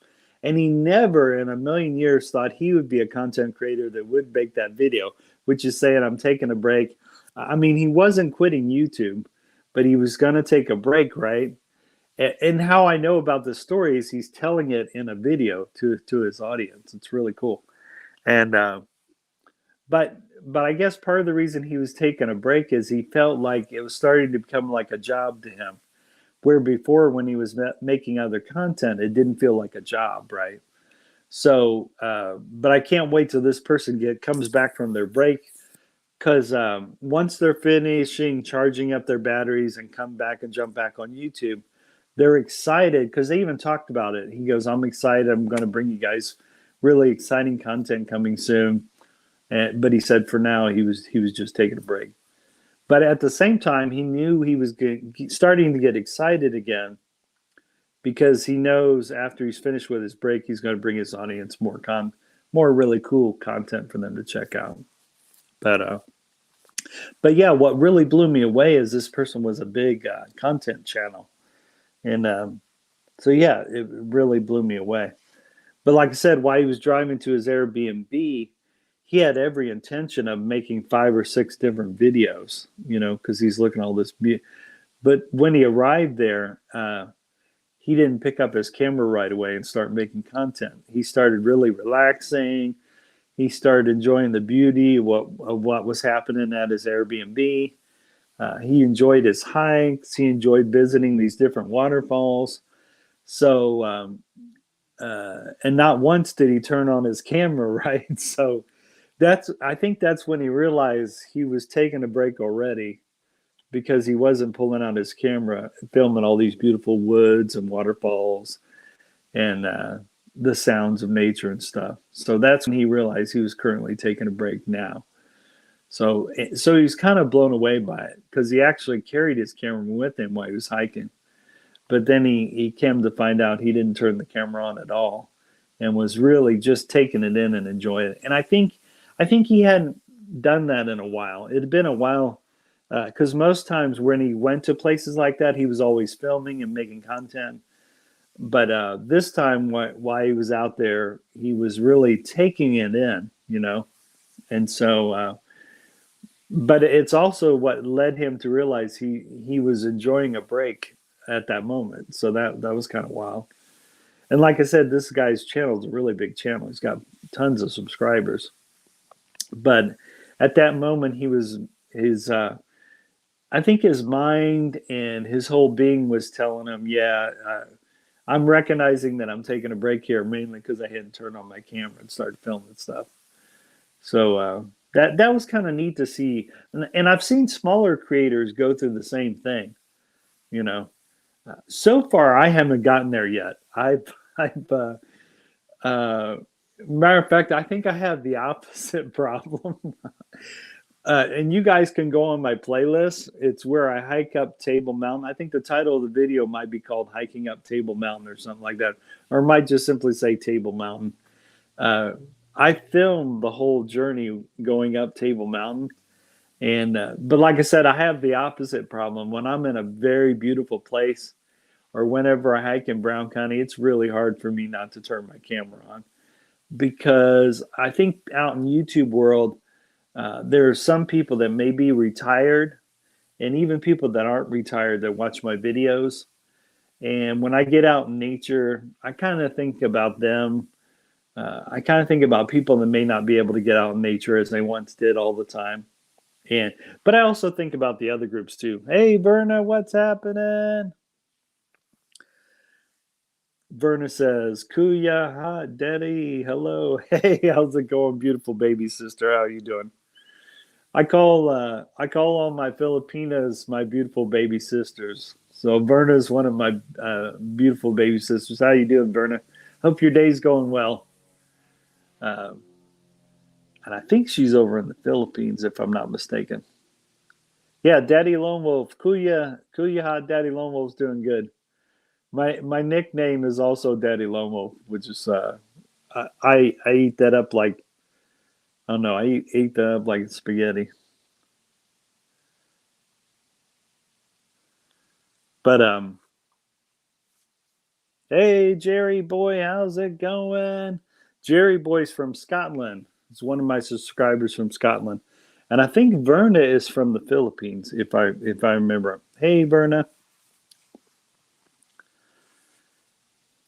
And he never in a million years thought he would be a content creator that would make that video, which is saying, I'm taking a break. I mean, he wasn't quitting YouTube, but he was going to take a break, right? And how I know about this story is he's telling it in a video to his audience. It's really cool. And but I guess part of the reason he was taking a break is he felt like it was starting to become like a job to him, where before when he was making other content, it didn't feel like a job, right? So, but I can't wait till this person comes back from their break, because once they're finishing charging up their batteries and come back and jump back on YouTube, they're excited because they even talked about it. He goes, I'm excited. I'm going to bring you guys really exciting content coming soon. But he said for now he was just taking a break. But at the same time, he knew he was starting to get excited again, because he knows after he's finished with his break, he's going to bring his audience more really cool content for them to check out. But yeah, what really blew me away is this person was a big content channel, and so yeah, it really blew me away. But like I said, while he was driving to his Airbnb, he had every intention of making 5 or 6 different videos, because he's looking at all this. But when he arrived there, he didn't pick up his camera right away and start making content. He started really relaxing. He started enjoying the beauty of what was happening at his Airbnb. He enjoyed his hikes. He enjoyed visiting these different waterfalls. So, and not once did he turn on his camera, right? So I think that's when he realized he was taking a break already, because he wasn't pulling out his camera, filming all these beautiful woods and waterfalls and the sounds of nature and stuff. So that's when he realized he was currently taking a break now. So he was kind of blown away by it, because he actually carried his camera with him while he was hiking. But then he came to find out he didn't turn the camera on at all, and was really just taking it in and enjoying it. And I think he hadn't done that in a while. It had been a while, because most times when he went to places like that, he was always filming and making content. But this time, while he was out there, he was really taking it in, And so, but it's also what led him to realize he was enjoying a break at that moment. So that was kind of wild. And like I said, this guy's channel is a really big channel. He's got tons of subscribers. But at that moment, I think his mind and his whole being was telling him, yeah, I'm recognizing that I'm taking a break here, mainly because I hadn't turned on my camera and started filming stuff. So that was kind of neat to see. And I've seen smaller creators go through the same thing, So far, I haven't gotten there yet. Matter of fact, I think I have the opposite problem. And you guys can go on my playlist. It's where I hike up Table Mountain. I think the title of the video might be called Hiking Up Table Mountain or something like that. Or it might just simply say Table Mountain. I filmed the whole journey going up Table Mountain. But like I said, I have the opposite problem. When I'm in a very beautiful place, or whenever I hike in Brown County, it's really hard for me not to turn my camera on. Because I think out in YouTube world, there are some people that may be retired, and even people that aren't retired that watch my videos. And when I get out in nature, I kind of think about them. I kind of think about people that may not be able to get out in nature as they once did all the time. But I also think about the other groups too. Hey, Verna, what's happening? Verna says, Kuya, hi, Daddy, hello. Hey, how's it going, beautiful baby sister? How are you doing? I call all my Filipinas my beautiful baby sisters. So Verna's one of my beautiful baby sisters. How you doing, Verna? Hope your day's going well. And I think she's over in the Philippines, if I'm not mistaken. Yeah, Daddy Lone Wolf, Kuya, Daddy Lone Wolf's doing good. My nickname is also Daddy Lone Wolf, which is I eat that up like, I don't know, I eat that up like spaghetti. But Hey, Jerry boy, how's it going? Jerry boy's from Scotland. He's one of my subscribers from Scotland, and I think Verna is from the Philippines, if I remember. Hey, Verna.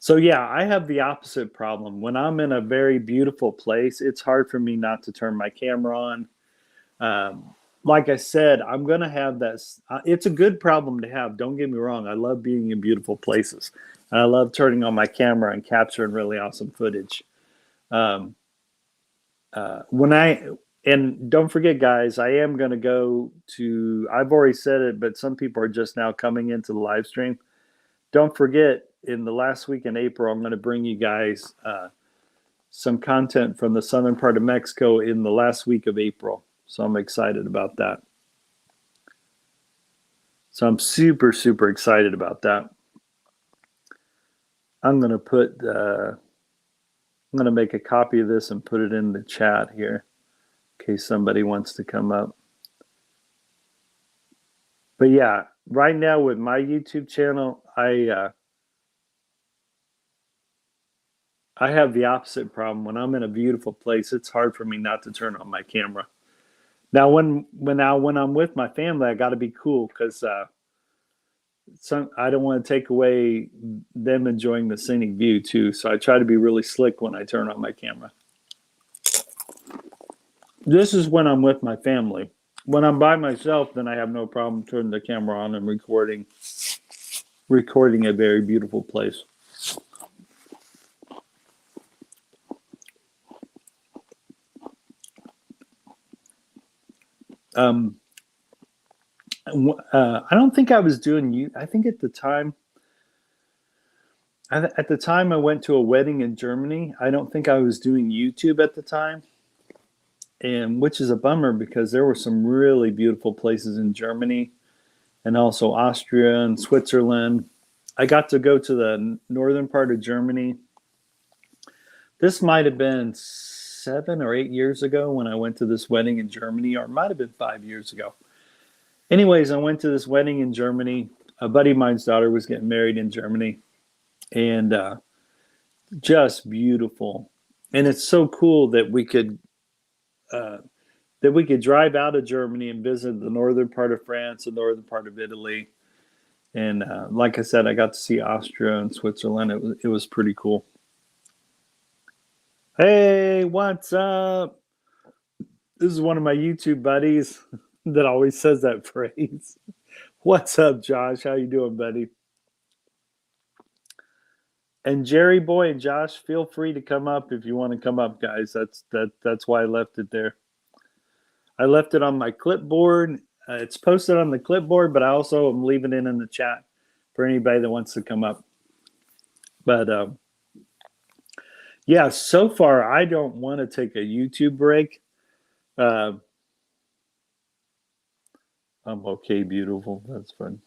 So yeah, I have the opposite problem. When I'm in a very beautiful place, it's hard for me not to turn my camera on. Like I said, I'm gonna have that. It's a good problem to have. Don't get me wrong. I love being in beautiful places, and I love turning on my camera and capturing really awesome footage. Um, when I and don't forget, guys, I am gonna go to. I've already said it, but some people are just now coming into the live stream. Don't forget, in the last week in April, I'm going to bring you guys some content from the southern part of Mexico in the last week of April. So I'm excited about that. So I'm super, super excited about that. I'm going to I'm going to make a copy of this and put it in the chat here in case somebody wants to come up. But yeah, right now with my YouTube channel, I have the opposite problem. When I'm in a beautiful place, it's hard for me not to turn on my camera. Now, when I'm with my family, I got to be cool because I don't want to take away them enjoying the scenic view too. So I try to be really slick when I turn on my camera. This is when I'm with my family. When I'm by myself, then I have no problem turning the camera on and recording a very beautiful place. I don't think I was doing you. I think at the time I went to a wedding in Germany. I don't think I was doing YouTube at the time, and which is a bummer because there were some really beautiful places in Germany and also Austria and Switzerland. I got to go to the northern part of Germany. This might have been 7 or 8 years ago when I went to this wedding in Germany, or it might have been 5 years ago. Anyways, I went to this wedding in Germany. A buddy of mine's daughter was getting married in Germany, and just beautiful. And it's so cool uh, that we could drive out of Germany and visit the northern part of France, the northern part of Italy, and like I said, I got to see Austria and Switzerland. It was pretty cool. Hey, what's up? This is one of my YouTube buddies that always says that phrase. What's up, Josh? How you doing, buddy? And Jerry boy and Josh, feel free to come up if you want to come up, guys. That's why I left it there. I left it on my clipboard. It's posted on the clipboard, but I also am leaving it in the chat for anybody that wants to come up. But yeah, so far I don't want to take a YouTube break. I'm okay, beautiful. That's fun.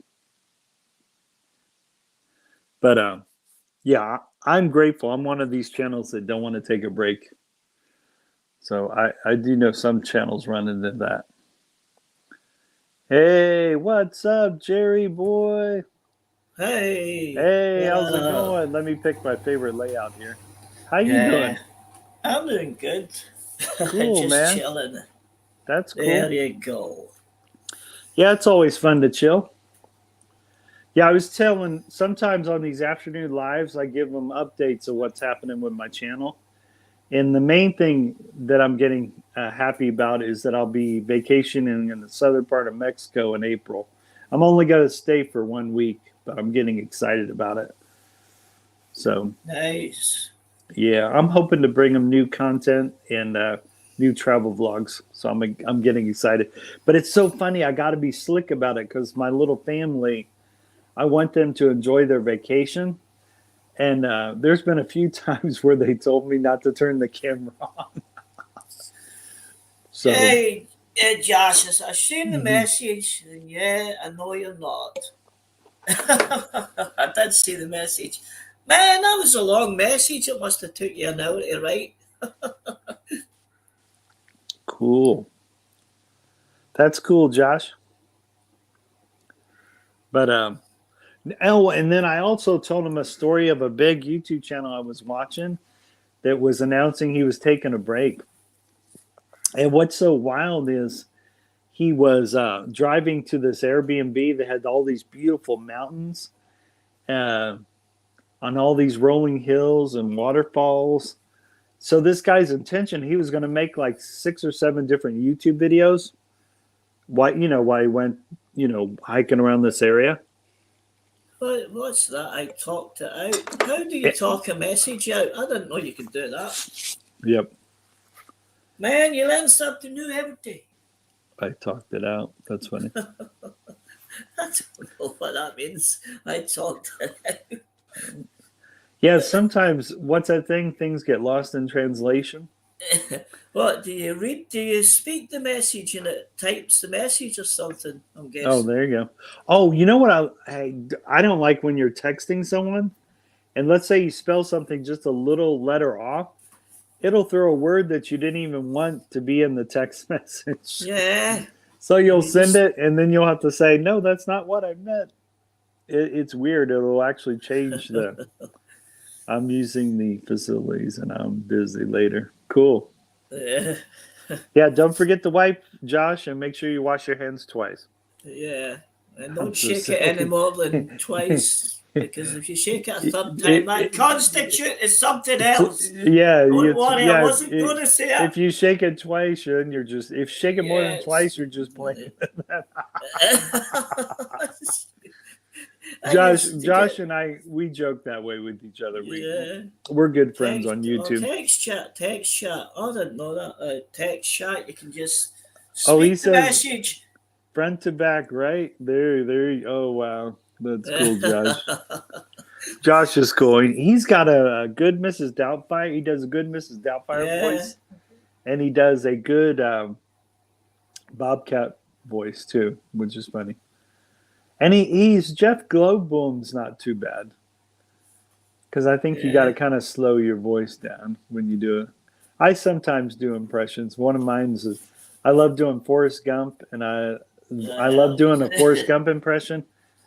But yeah, I'm grateful. I'm one of these channels that don't want to take a break. So I do know some channels run into that. Hey, what's up, Jerry boy? Hey, how's it going? Let me pick my favorite layout here. How you doing? I'm doing good. Cool, Just man. chilling. That's There cool. you go. Yeah, it's always fun to chill. Yeah, I was telling sometimes on these afternoon lives, I give them updates of what's happening with my channel. And the main thing that I'm getting happy about is that I'll be vacationing in the southern part of Mexico in April. I'm only going to stay for 1 week, but I'm getting excited about it. So, Nice. yeah, I'm hoping to bring them new content and new travel vlogs. So I'm getting excited. But it's so funny. I got to be slick about it because my little family, I want them to enjoy their vacation. And there's been a few times where they told me not to turn the camera on. So, Hey, Josh, I seen the mhm. message, and yeah, I know you're not. I did see the message. Man, that was a long message. It must have took you an hour to write. Cool. That's cool, Josh. But Oh, and then I also told him a story of a big YouTube channel I was watching that was announcing he was taking a break. And what's so wild is he was driving to this Airbnb that had all these beautiful mountains uh, on all these rolling hills and waterfalls. So this guy's intention, he was going to make like 6 or 7 different YouTube videos. Why he went hiking around this area. What's that? I talked it out. How do you talk a message out? I didn't know you could do that. Yep. Man, you learn something new every day. I talked it out. That's funny. I don't know what that means. I talked it out. Yeah, sometimes what's that thing? Things get lost in translation. What do you read? Do you speak the message and it types the message or something? I'm guessing. Oh, there you go. Oh, you know what? I don't like when you're texting someone, and let's say you spell something just a little letter off, it'll throw a word that you didn't even want to be in the text message. Yeah. So you'll send it, and then you'll have to say, "No, that's not what I meant." It's weird. It'll actually change the. I'm using the facilities, and I'm busy later. Cool. Yeah. Yeah, don't forget to wipe, Josh, and make sure you wash your hands twice. Yeah. And don't so shake it sorry. any more than twice. Because if you shake it a third time, that constitutes something else. Yeah, Don't worry, I wasn't going to say it. if you shake it twice, then you're just. If you shake it more than twice, you're just playing. Josh and I, we joke that way with each other. We're good friends on YouTube. Text chat. I didn't know that. Text chat, you can just he speak the says message. Front to back, right? There. Oh, wow. That's cool, Josh. Josh is cool. He's got a good Mrs. Doubtfire. He does a good Mrs. Doubtfire voice. And he does a good Bobcat voice, too, which is funny. And he's Jeff Glowboom's not too bad. Because I think you got to kind of slow your voice down when you do it. I sometimes do impressions. One of mine is I love doing Forrest Gump, and I love doing a Forrest Gump impression.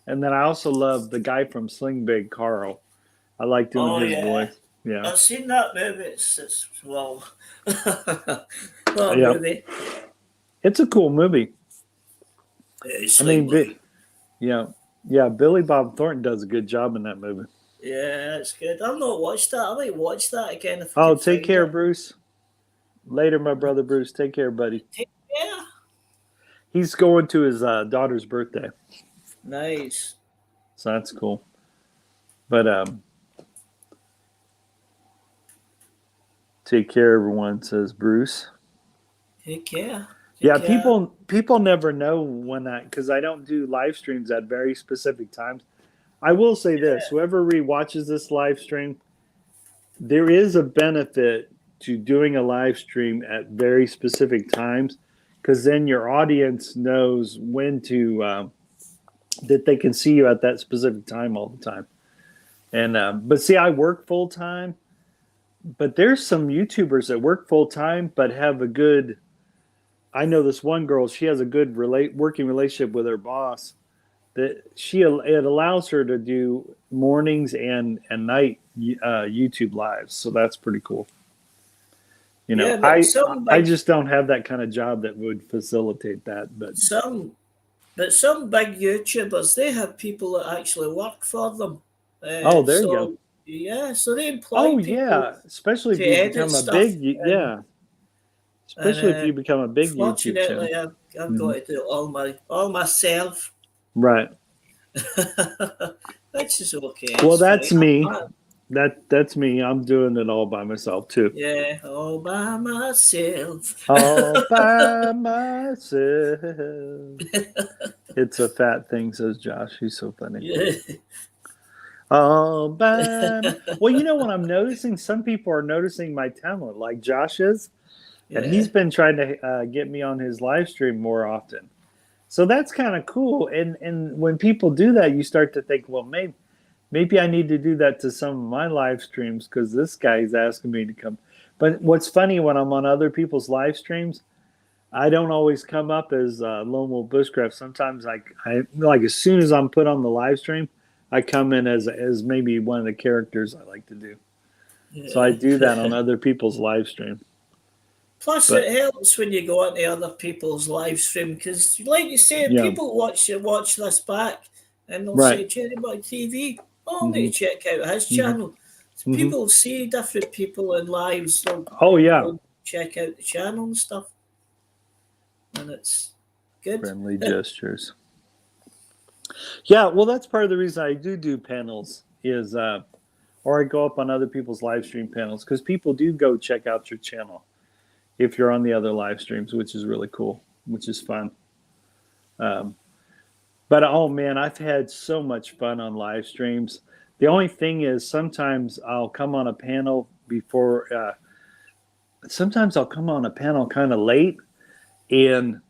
And then I also love the guy from Sling Big, Carl. I like doing his voice. Yeah, I've seen that movie. It's movie. It's a cool movie. Yeah, Billy Bob Thornton does a good job in that movie. Yeah, it's good. I've not watched that. I might watch that again. Take care, Bruce. Later, my brother Bruce. Take care, buddy. Yeah. He's going to his daughter's birthday. Nice. So that's cool. But take care, everyone, says Bruce. Take care. People never know when because I don't do live streams at very specific times. I will say this: whoever rewatches this live stream, there is a benefit to doing a live stream at very specific times, because then your audience knows when to that they can see you at that specific time all the time. And but see, I work full time, but there's some YouTubers that work full time but have a good. I know this one girl, she has a good working relationship with her boss that it allows her to do mornings and night YouTube lives. So that's pretty cool. I just don't have that kind of job that would facilitate that. But some big YouTubers, they have people that actually work for them. There you go. Yeah, so they employ people. Especially if you become a big Especially if you become a big YouTube channel. Fortunately, I've got to do it all myself. Right. Which is okay. Well, that's me. That's me. I'm doing it all by myself too. Yeah, all by myself. All by myself. It's a fat thing, says Josh. He's so funny. Yeah. All by Well, you know what I'm noticing? Some people are noticing my talent, like Josh is. And he's been trying to get me on his live stream more often. So that's kind of cool. And when people do that, you start to think, well, maybe I need to do that to some of my live streams, because this guy's asking me to come. But what's funny, when I'm on other people's live streams, I don't always come up as Lone Wolf Bushcraft. Sometimes I like as soon as I'm put on the live stream, I come in as maybe one of the characters I like to do. So I Yeah. do that on other people's live stream. Plus, But it helps when you go into other people's live stream because, like you say, yeah, people watch this back and they'll right. say, Jerry Boy TV, oh, I Hmm. need to check out his Hmm. channel. So Hmm. people see different people in lives, they'll Oh maybe yeah, go check out the channel and stuff, and it's good. friendly gestures. Yeah, well, that's part of the reason I do panels is, or I go up on other people's live stream panels because people do go check out your channel if you're on the other live streams, which is really cool, which is fun. Um, but oh man, I've had so much fun on live streams. The only thing is sometimes I'll come on a panel before. Sometimes I'll come on a panel kind of late, and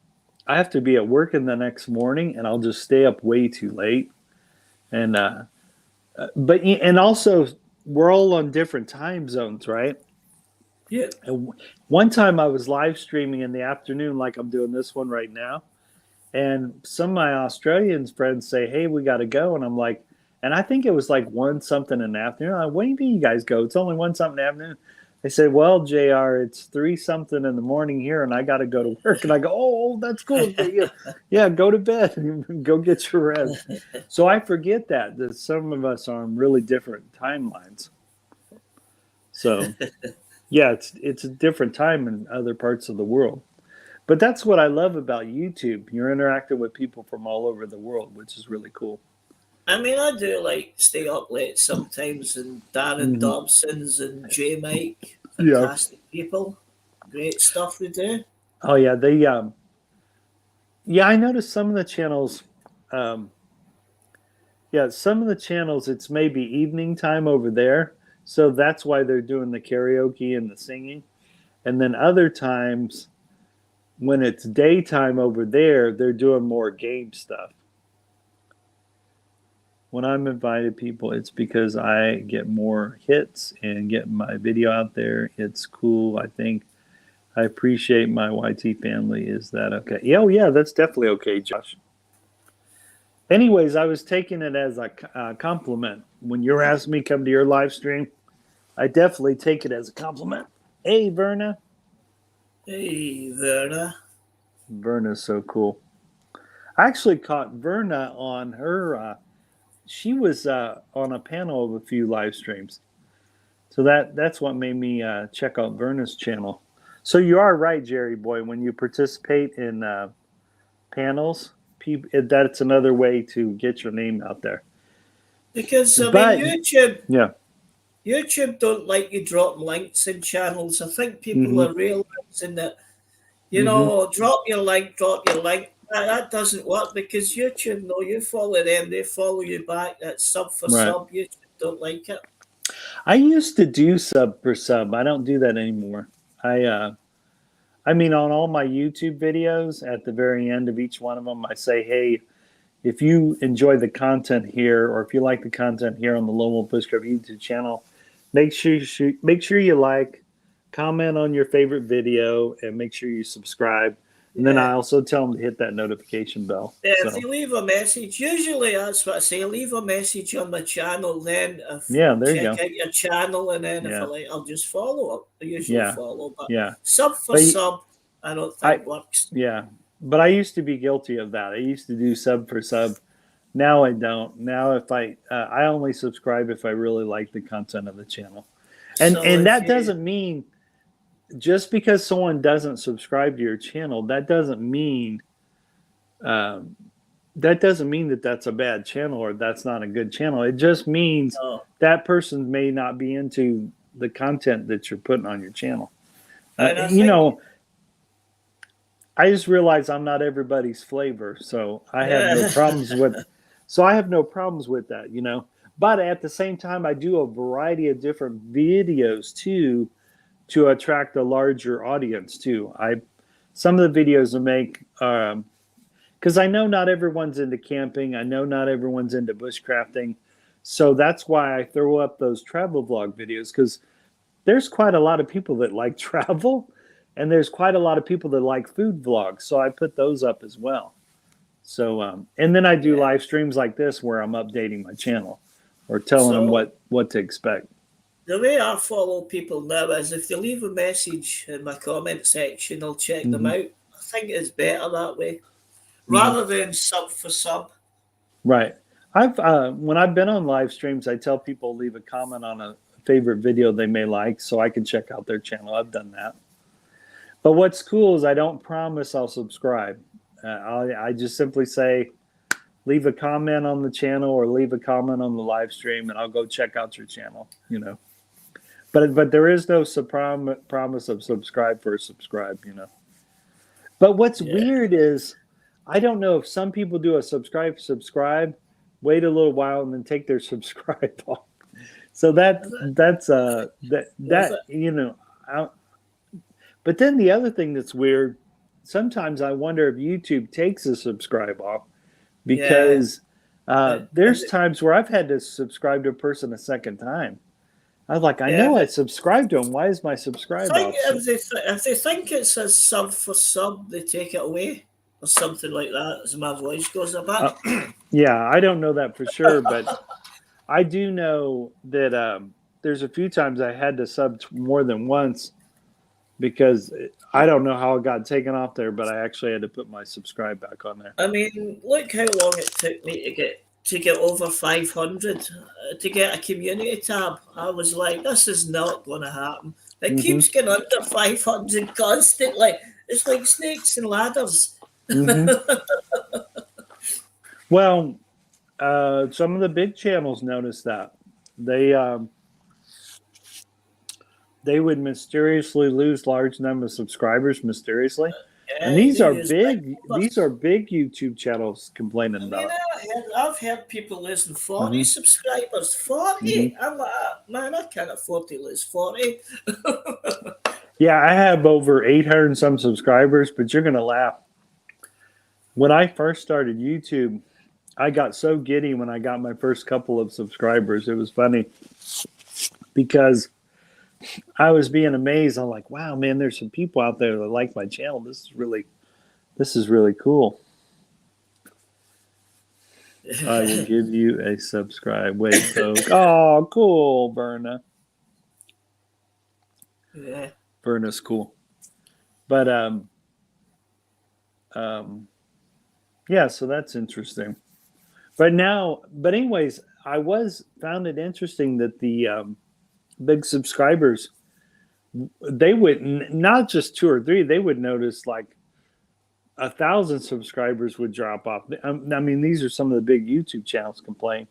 I have to be at work in the next morning, and I'll just stay up way too late. And but and also we're all on different time zones, right? Yeah, And one time I was live streaming in the afternoon, like I'm doing this one right now, and some of my Australian friends say, "Hey, we got to go," and I'm like, and I think it was like one something in the afternoon. I'm like, what do you mean you guys go? It's only one something in the afternoon. They said, "Well, Jr., it's three something in the morning here, and I got to go to work." And I go, "Oh, that's cool. Yeah, yeah, go to bed, go get your rest." So I forget that some of us are on really different timelines. So yeah, it's a different time in other parts of the world. But that's what I love about YouTube. You're interacting with people from all over the world, which is really cool. I mean, I do like stay up late sometimes, and Darren Hmm. Dobson's and J Mike, Yeah. fantastic people, great stuff they do. Oh yeah, they yeah, I noticed some of the channels um yeah, some of the channels it's maybe evening time over there. So that's why they're doing the karaoke and the singing. And then other times when it's daytime over there, they're doing more game stuff. When I'm invited people, it's because I get more hits and get my video out there. It's cool. I think I appreciate my YT family. Is that okay? Yeah, oh, yeah, that's definitely okay, Josh. Anyways, I was taking it as a compliment. When you're asking me to come to your live stream, I definitely take it as a compliment. Hey, Verna. Hey, Verna. Verna's so cool. I actually caught Verna on her. She was on a panel of a few live streams. So that's what made me check out Verna's channel. So you are right, Jerry boy. When you participate in panels, that's another way to get your name out there. Because I mean, But yeah, YouTube don't like you dropping links in channels. I think people mm-hmm, are realizing that mm-hmm, drop your link, drop your link. That doesn't work because YouTube know you follow them, they follow you back. That's sub for right. sub. YouTube don't like it. I used to do sub per sub. I don't do that anymore. I mean, on all my YouTube videos, at the very end of each one of them, I say, hey, if you enjoy the content here, or if you like the content here on the Lone Wolf Bushcraft YouTube channel, make sure you like, comment on your favorite video, and make sure you subscribe. And then Yeah. I also tell them to hit that notification bell. Yeah, if So you leave a message, usually that's what I say. Leave a message on my channel, then if yeah, I'll there you check go. out your channel, and then if I Yeah, like, I'll just follow. I usually yeah, follow, but yeah. sub for But sub, I don't I think works. yeah, but I used to be guilty of that. I used to do sub for sub. Now I don't. Now if I only subscribe if I really like the content of the channel, So and if that you doesn't mean just because someone doesn't subscribe to your channel, um, that doesn't mean that that's a bad channel or that's not a good channel. It just means know, that person may not be into the content that you're putting on your channel. and I You think know, I just realize I'm not everybody's flavor, so I have no yeah, problems with. So I have no problems with that, you know. But at the same time, I do a variety of different videos too to attract a larger audience too. I some of the videos I make because I know not everyone's into camping. I know not everyone's into bushcrafting, so that's why I throw up those travel vlog videos because there's quite a lot of people that like travel, and there's quite a lot of people that like food vlogs. So I put those up as well. So, and then I do Yeah. live streams like this where I'm updating my channel or telling them So what to expect. the way I follow people now is if they leave a message in my comment section, I'll check them Mm-hmm. out. I think it's better that way Mm-hmm. rather than sub for sub. Right. I've when I've been on live streams, I tell people leave a comment on a favorite video they may like, so I can check out their channel. I've done that. But what's cool is I don't promise I'll subscribe. I just simply say, leave a comment on the channel or leave a comment on the live stream, and I'll go check out your channel. You know, but there is no promise of subscribe for a subscribe. You know. But what's Yeah. weird is I don't know if some people do a subscribe, wait a little while, and then take their subscribe off. So that's you know. But then the other thing that's weird, sometimes I wonder if YouTube takes a subscribe off because there's times where I've had to subscribe to a person a second time. I was like, I know I subscribed to them. Why is my subscribe off? If they think it says sub for sub, they take it away or something like that. As my voice goes a bit. Yeah, I don't know that for sure, but I do know that there's a few times I had to sub more than once because I don't know how it got taken off there, but I actually had to put my subscribe back on there. I mean, look how long it took me to get over 500 to get a community tab. I was like, this is not going to happen. It keeps getting under 500 constantly. It's like snakes and ladders. Well, some of the big channels noticed that they would mysteriously lose large number of subscribers mysteriously. And these are big YouTube channels complaining about it. I've heard people losing 40 subscribers. 40? I'm like, man, I can't afford to lose 40. Yeah, I have over 800 and some subscribers, but you're going to laugh. When I first started YouTube, I got so giddy when I got my first couple of subscribers. It was funny because I was being amazed. I'm like, wow, man, there's some people out there that like my channel. This is really cool. I will give you a subscribe. Wait, folks. Oh, cool, Berna. Yeah. Berna's cool. But yeah, so that's interesting. But anyways, I found it interesting that the big subscribers, they would not just 2 or 3, they would notice like 1,000 subscribers would drop off. I mean, these are some of the big YouTube channels complain.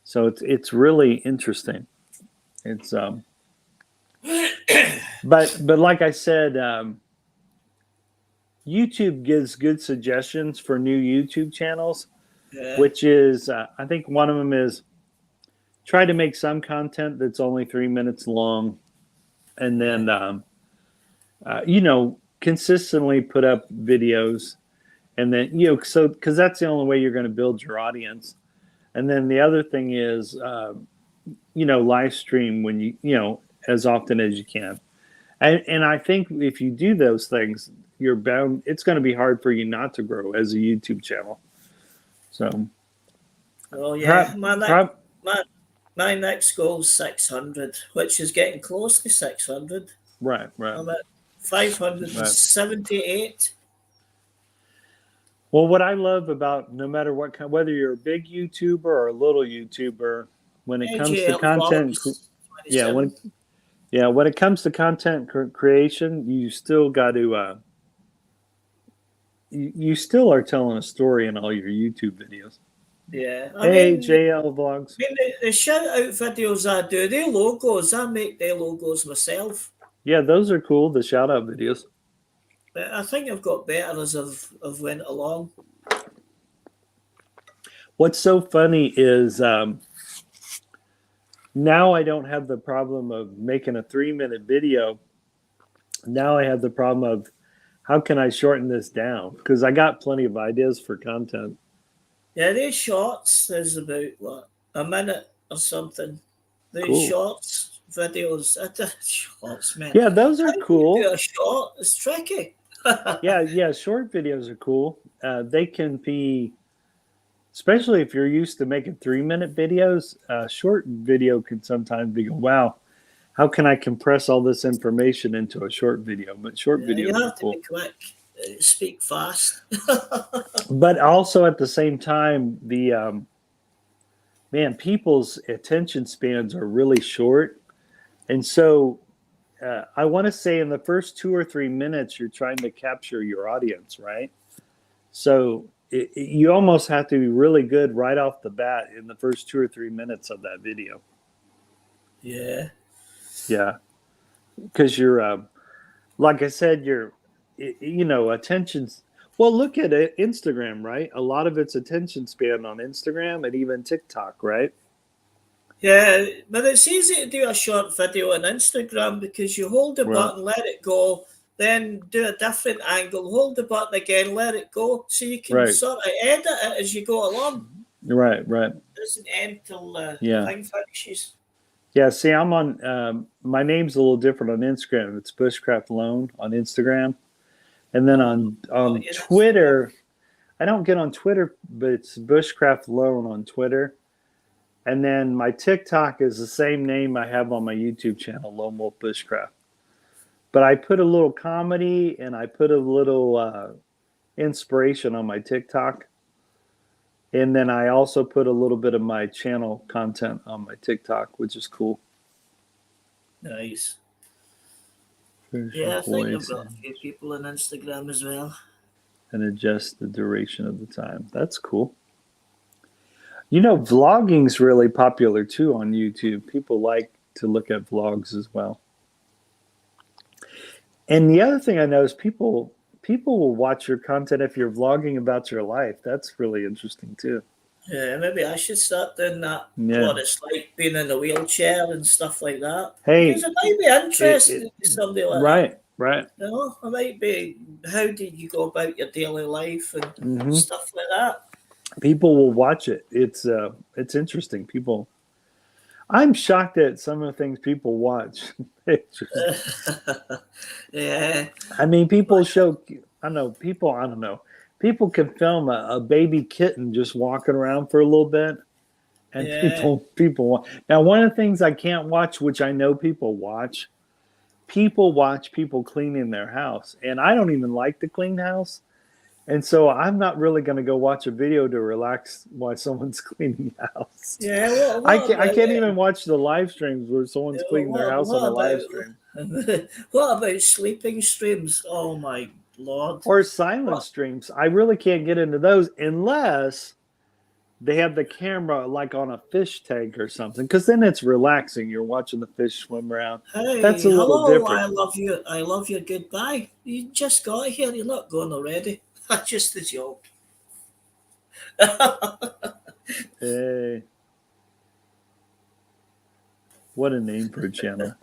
So it's really interesting. It's but like I said, YouTube gives good suggestions for new YouTube channels, which is I think one of them is try to make some content that's only 3 minutes long, and then consistently put up videos, and then so because that's the only way you're going to build your audience. And then the other thing is live stream when you as often as you can, and I think if you do those things, you're bound. It's going to be hard for you not to grow as a YouTube channel. So, my next goal is 600, which is getting close to 600. Right. I'm at 578. Well, what I love about no matter whether you're a big YouTuber or a little YouTuber, when it comes to content, when it comes to content creation, you still got to you still are telling a story in all your YouTube videos. Yeah. JL Vlogs. I mean, the shout out videos I do, their logos, I make their logos myself. Yeah, those are cool, the shout out videos. But I think I've got better as I've went along. What's so funny is now I don't have the problem of making a 3-minute video. Now I have the problem of how can I shorten this down? Because I got plenty of ideas for content. Yeah, these shorts is about a minute or something. These shorts videos, shorts, man. Yeah, those are cool. Do a short, it's tricky. Yeah. Short videos are cool. They can be, especially if you're used to making 3-minute videos. Short video can sometimes be, wow, how can I compress all this information into a short video? But short Yeah, you videos are have to be cool. quick, speak fast. But also at the same time, the man, people's attention spans are really short, and so I want to say in the first 2 or 3 minutes, you're trying to capture your audience, right? So you almost have to be really good right off the bat in the first 2 or 3 minutes of that video. Yeah. Yeah, because you're, like I said, attention's. Well, look at it, Instagram, right? A lot of its attention span on Instagram and even TikTok, right? Yeah, but it's easy to do a short video on Instagram because you hold the Right, button, let it go, then do a different angle, hold the button again, let it go. So you can right, sort of edit it as you go along. right. It doesn't end till the Yeah. thing finishes. Yeah, see, I'm on. My name's a little different on Instagram. It's Bushcraft Loan on Instagram, and then Oh, on your Instagram. Twitter, I don't get on Twitter, but it's Bushcraft Loan on Twitter, and then my TikTok is the same name I have on my YouTube channel, Lone Wolf Bushcraft. But I put a little comedy and I put a little inspiration on my TikTok, and then I also put a little bit of my channel content on my TikTok, which is cool. Nice. There's your Yeah, I think I've voice. got a few people on Instagram as well. And adjust the duration of the time. That's cool. Vlogging's really popular too on YouTube. People like to look at vlogs as well. And the other thing I know is people will watch your content if you're vlogging about your life. That's really interesting too. Yeah, maybe I should start doing that. Yeah. What it's like being in a wheelchair and stuff like that. Because Hey, it might be interesting to somebody like that. right. You know, it might be how did you go about your daily life and Hmm. stuff like that. People will watch it. It's interesting. I'm shocked at some of the things people watch. Yeah. I mean, people show. I don't know. People can film a baby kitten just walking around for a little bit, and Yeah. people want. Now, one of the things I can't watch, which I know people watch people cleaning their house, and I don't even like to clean house, and so I'm not really going to go watch a video to relax while someone's cleaning the house. Yeah. I can't even watch the live streams where someone's cleaning their house on a live stream. What about sleeping streams? Oh my lord. Or silent streams. I really can't get into those unless they have the camera like on a fish tank or something, because then it's relaxing. You're watching the fish swim around. That's Hey, a little hello, different. I love you. I love you. Goodbye. You just got here. You're not going already. That's just a joke. Hey, what a name for a channel.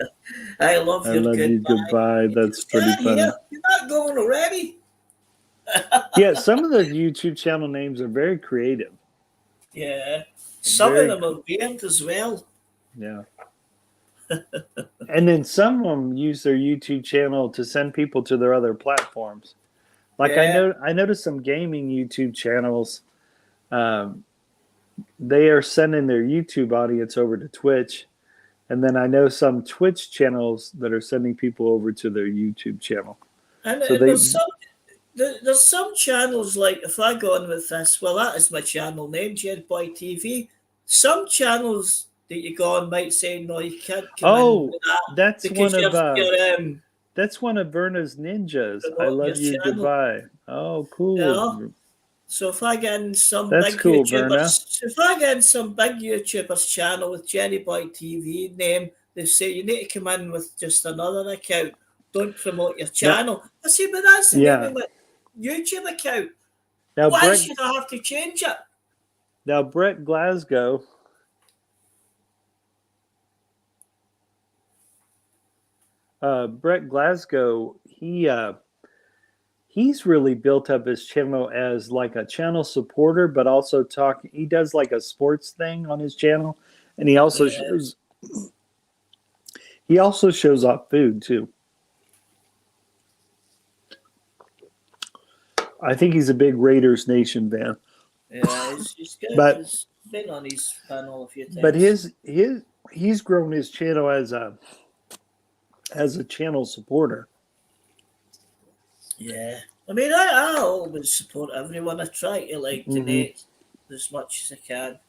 I love I your love you. Goodbye. You That's just pretty got funny. here. You're not going already. Yeah, some of the YouTube channel names are very creative. Yeah. Some of them are weird as well. Yeah. And then some of them use their YouTube channel to send people to their other platforms. Like Yeah. I noticed some gaming YouTube channels. They are sending their YouTube audience over to Twitch, and then I know some Twitch channels that are sending people over to their YouTube channel. And So there's some channels like if I go on with this, well, that is my channel name, Jed Boy TV. Some channels that you go on might say no, you can't come in with that that's because that's one of Verna's ninjas. I promoting your love you. channel. Goodbye. Oh, cool. You know? So if I get in some That's big cool, Verna. YouTuber's channel with Jenny Boy TV name, they say you need to come in with just another account. Don't promote your channel. I say, but that's the name of my YouTube account. Now, Why should I have to change it? Now, Brett Glasgow. Brett Glasgow, he's really built up his channel as like a channel supporter, but also he does like a sports thing on his channel, and he also shows off food too. I think he's a big Raiders Nation fan. Yeah, he's good. But He's been on his panel a few but times. he's grown his channel as a channel supporter. Yeah. I mean, I always support everyone. I try to donate as much as I can,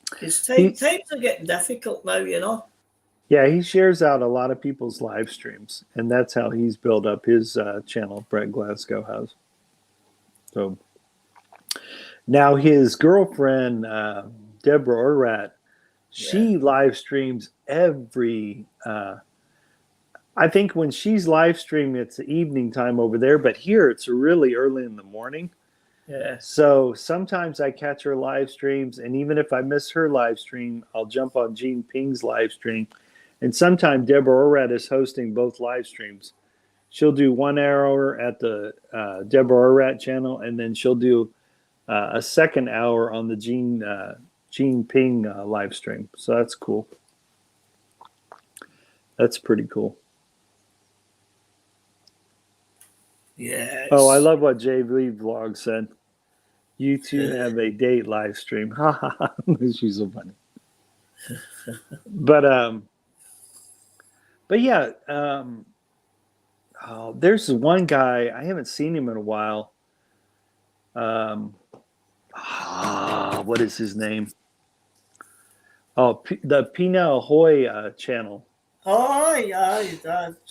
because times are getting difficult now, Yeah, he shares out a lot of people's live streams, and that's how he's built up his channel. Brett Glasgow has. So now his girlfriend Deborah Orat, she live streams every. I think when she's live streaming, it's the evening time over there, but here it's really early in the morning. Yeah. So sometimes I catch her live streams, and even if I miss her live stream, I'll jump on Gene Ping's live stream. And sometimes Deborah Orat is hosting both live streams. She'll do 1 hour at the Deborah Orat channel, and then she'll do a second hour on the Gene Ping live stream. So that's cool. That's pretty cool. Yes. Oh, I love what JV Vlog said. You two have a date live stream. Ha ha ha. She's so funny. But yeah, there's one guy, I haven't seen him in a while. What is his name? Oh, the Pina Ahoy channel. Oh, yeah,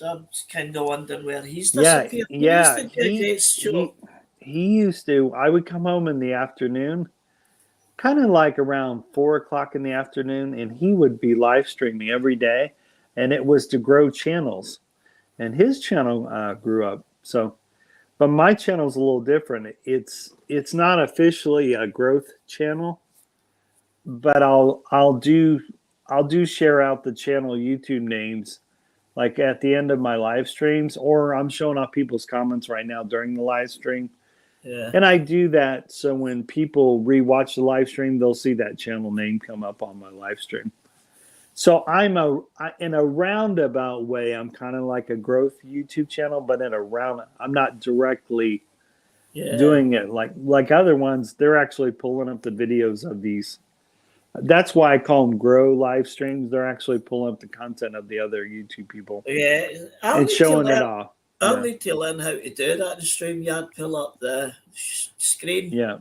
I'm kind of wondering where he's disappeared. Yeah. He used to, I would come home in the afternoon, kind of like around 4 o'clock in the afternoon, and he would be live streaming every day, and it was to grow channels. And his channel grew up. So, but my channel is a little different. It's not officially a growth channel, but I'll do share out the channel YouTube names like at the end of my live streams, or I'm showing off people's comments right now during the live stream. Yeah. And I do that so when people rewatch the live stream, they'll see that channel name come up on my live stream. So in a roundabout way, I'm kind of like a growth YouTube channel, but I'm not directly doing it like other ones. They're actually pulling up the videos of these. That's why I call them grow live streams. They're actually pulling up the content of the other YouTube people. Yeah. And showing it off. I'll need to learn how to do that in StreamYard. Pull up the screen. Yeah.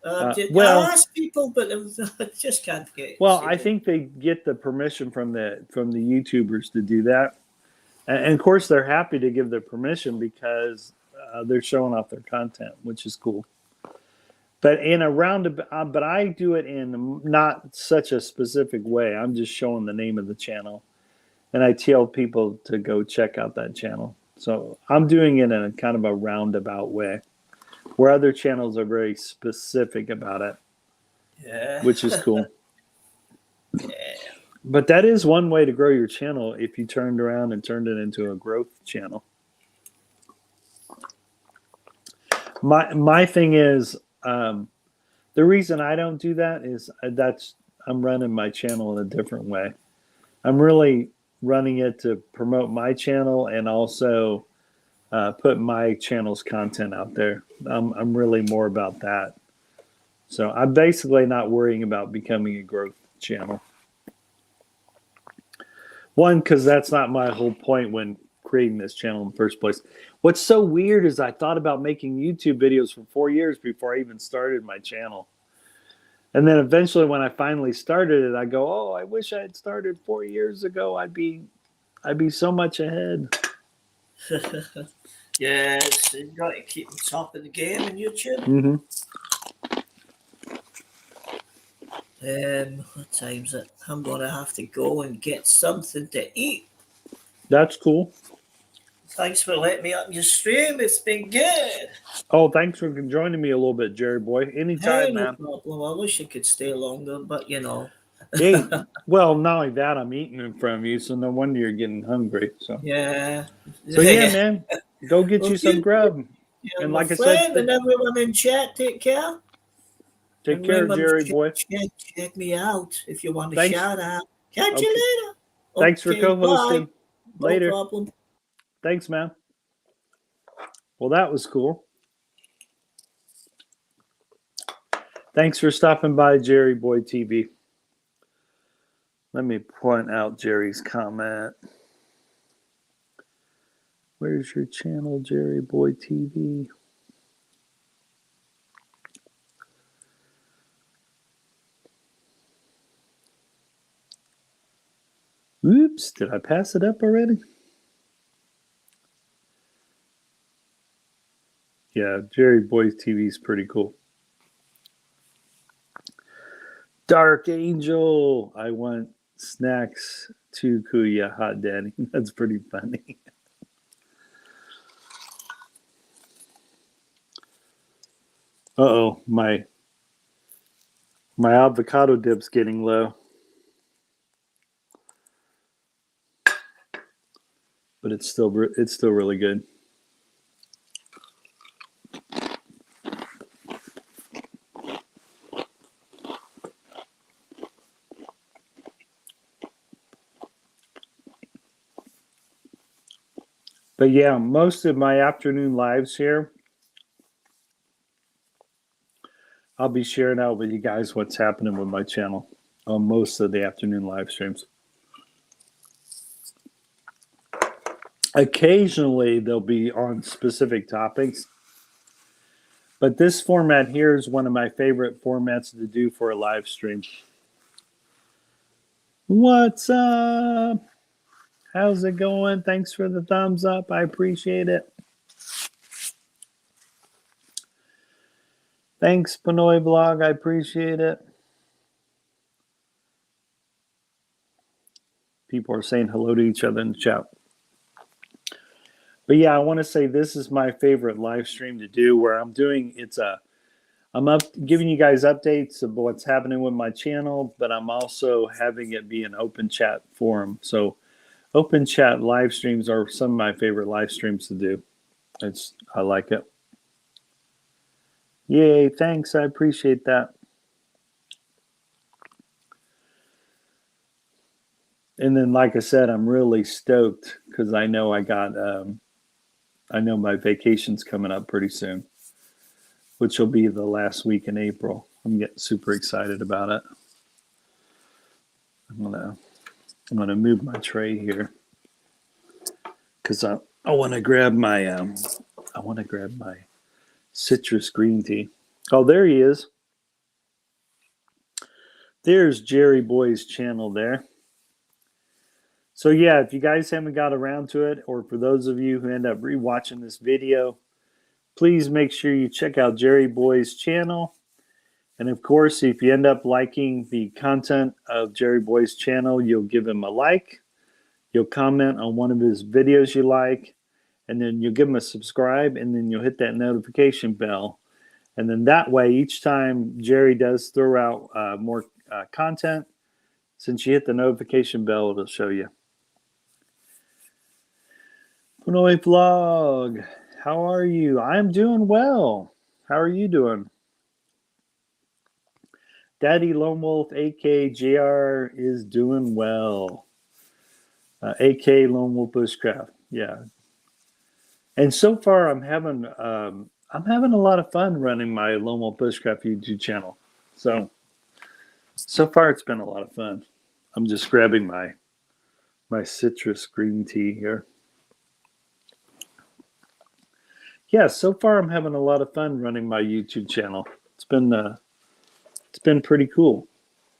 I ask people, but I just can't get it. Well, I think they get the permission from the YouTubers to do that. And of course, they're happy to give their permission because they're showing off their content, which is cool. But but I do it in not such a specific way. I'm just showing the name of the channel, and I tell people to go check out that channel. So I'm doing it in a kind of a roundabout way, where other channels are very specific about it. Yeah, which is cool. Yeah. But that is one way to grow your channel if you turned around and turned it into a growth channel. My thing is, the reason I don't do that is I'm running my channel in a different way. I'm really running it to promote my channel and also put my channel's content out there. I'm really more about that. So I'm basically not worrying about becoming a growth channel. One, because that's not my whole point when creating this channel in the first place. What's so weird is I thought about making YouTube videos for 4 years before I even started my channel. And then eventually when I finally started it, I go, oh, I wish I had started 4 years ago. I'd be so much ahead. Yes, you've got to keep on top of the game on YouTube. Mm-hmm. What time's it? I'm going to have to go and get something to eat. That's cool. Thanks for letting me up your stream. It's been good. Oh, thanks for joining me a little bit, Jerry boy. Anytime, no man. problem. I wish I could stay longer, but Hey, well, not only that, I'm eating in front of you, so no wonder you're getting hungry. So yeah. So yeah, man, go get you some grub. Yeah, and like I said, and everyone in chat, take care. Take care, Jerry boy. Check me out if you want to shout out. Catch you later. Thanks for co-hosting. Bye. Later. No problem. Thanks, man. Well, that was cool. Thanks for stopping by, Jerry Boy TV. Let me point out Jerry's comment. Where's your channel, Jerry Boy TV? Oops, did I pass it up already? Yeah, Jerry Boy TV is pretty cool. Dark Angel, I want snacks too, Kuya Hot Daddy. That's pretty funny. Uh-oh, my avocado dip's getting low. But it's still really good. But yeah, most of my afternoon lives here, I'll be sharing out with you guys what's happening with my channel on most of the afternoon live streams. Occasionally, they'll be on specific topics. But this format here is one of my favorite formats to do for a live stream. What's up? How's it going? Thanks for the thumbs up. I appreciate it. Thanks, Pinoy Vlog. I appreciate it. People are saying hello to each other in the chat. But yeah, I want to say this is my favorite live stream to do, where I'm giving you guys updates of what's happening with my channel, but I'm also having it be an open chat forum. So open chat live streams are some of my favorite live streams to do. I like it. Yay, thanks. I appreciate that. And then, like I said, I'm really stoked because I know I know my vacation's coming up pretty soon, which will be the last week in April. I'm getting super excited about it. I'm gonna move my tray here because I want to grab my citrus green tea. Oh, there he is. There's Jerry Boy's channel there. So yeah, if you guys haven't got around to it, or for those of you who end up rewatching this video, please make sure you check out Jerry Boy's channel. And of course, if you end up liking the content of Jerry Boy's channel, you'll give him a like, you'll comment on one of his videos you like, and then you'll give him a subscribe, and then you'll hit that notification bell. And then that way, each time Jerry does throw out more content, since you hit the notification bell, it'll show you. Pinoy Vlog, how are you? I'm doing well. How are you doing? Daddy Lone Wolf, AKJR, is doing well. AK Lone Wolf Bushcraft, yeah. And so far, I'm having a lot of fun running my Lone Wolf Bushcraft YouTube channel. So far, it's been a lot of fun. I'm just grabbing my citrus green tea here. Yeah, so far I'm having a lot of fun running my YouTube channel. It's been pretty cool.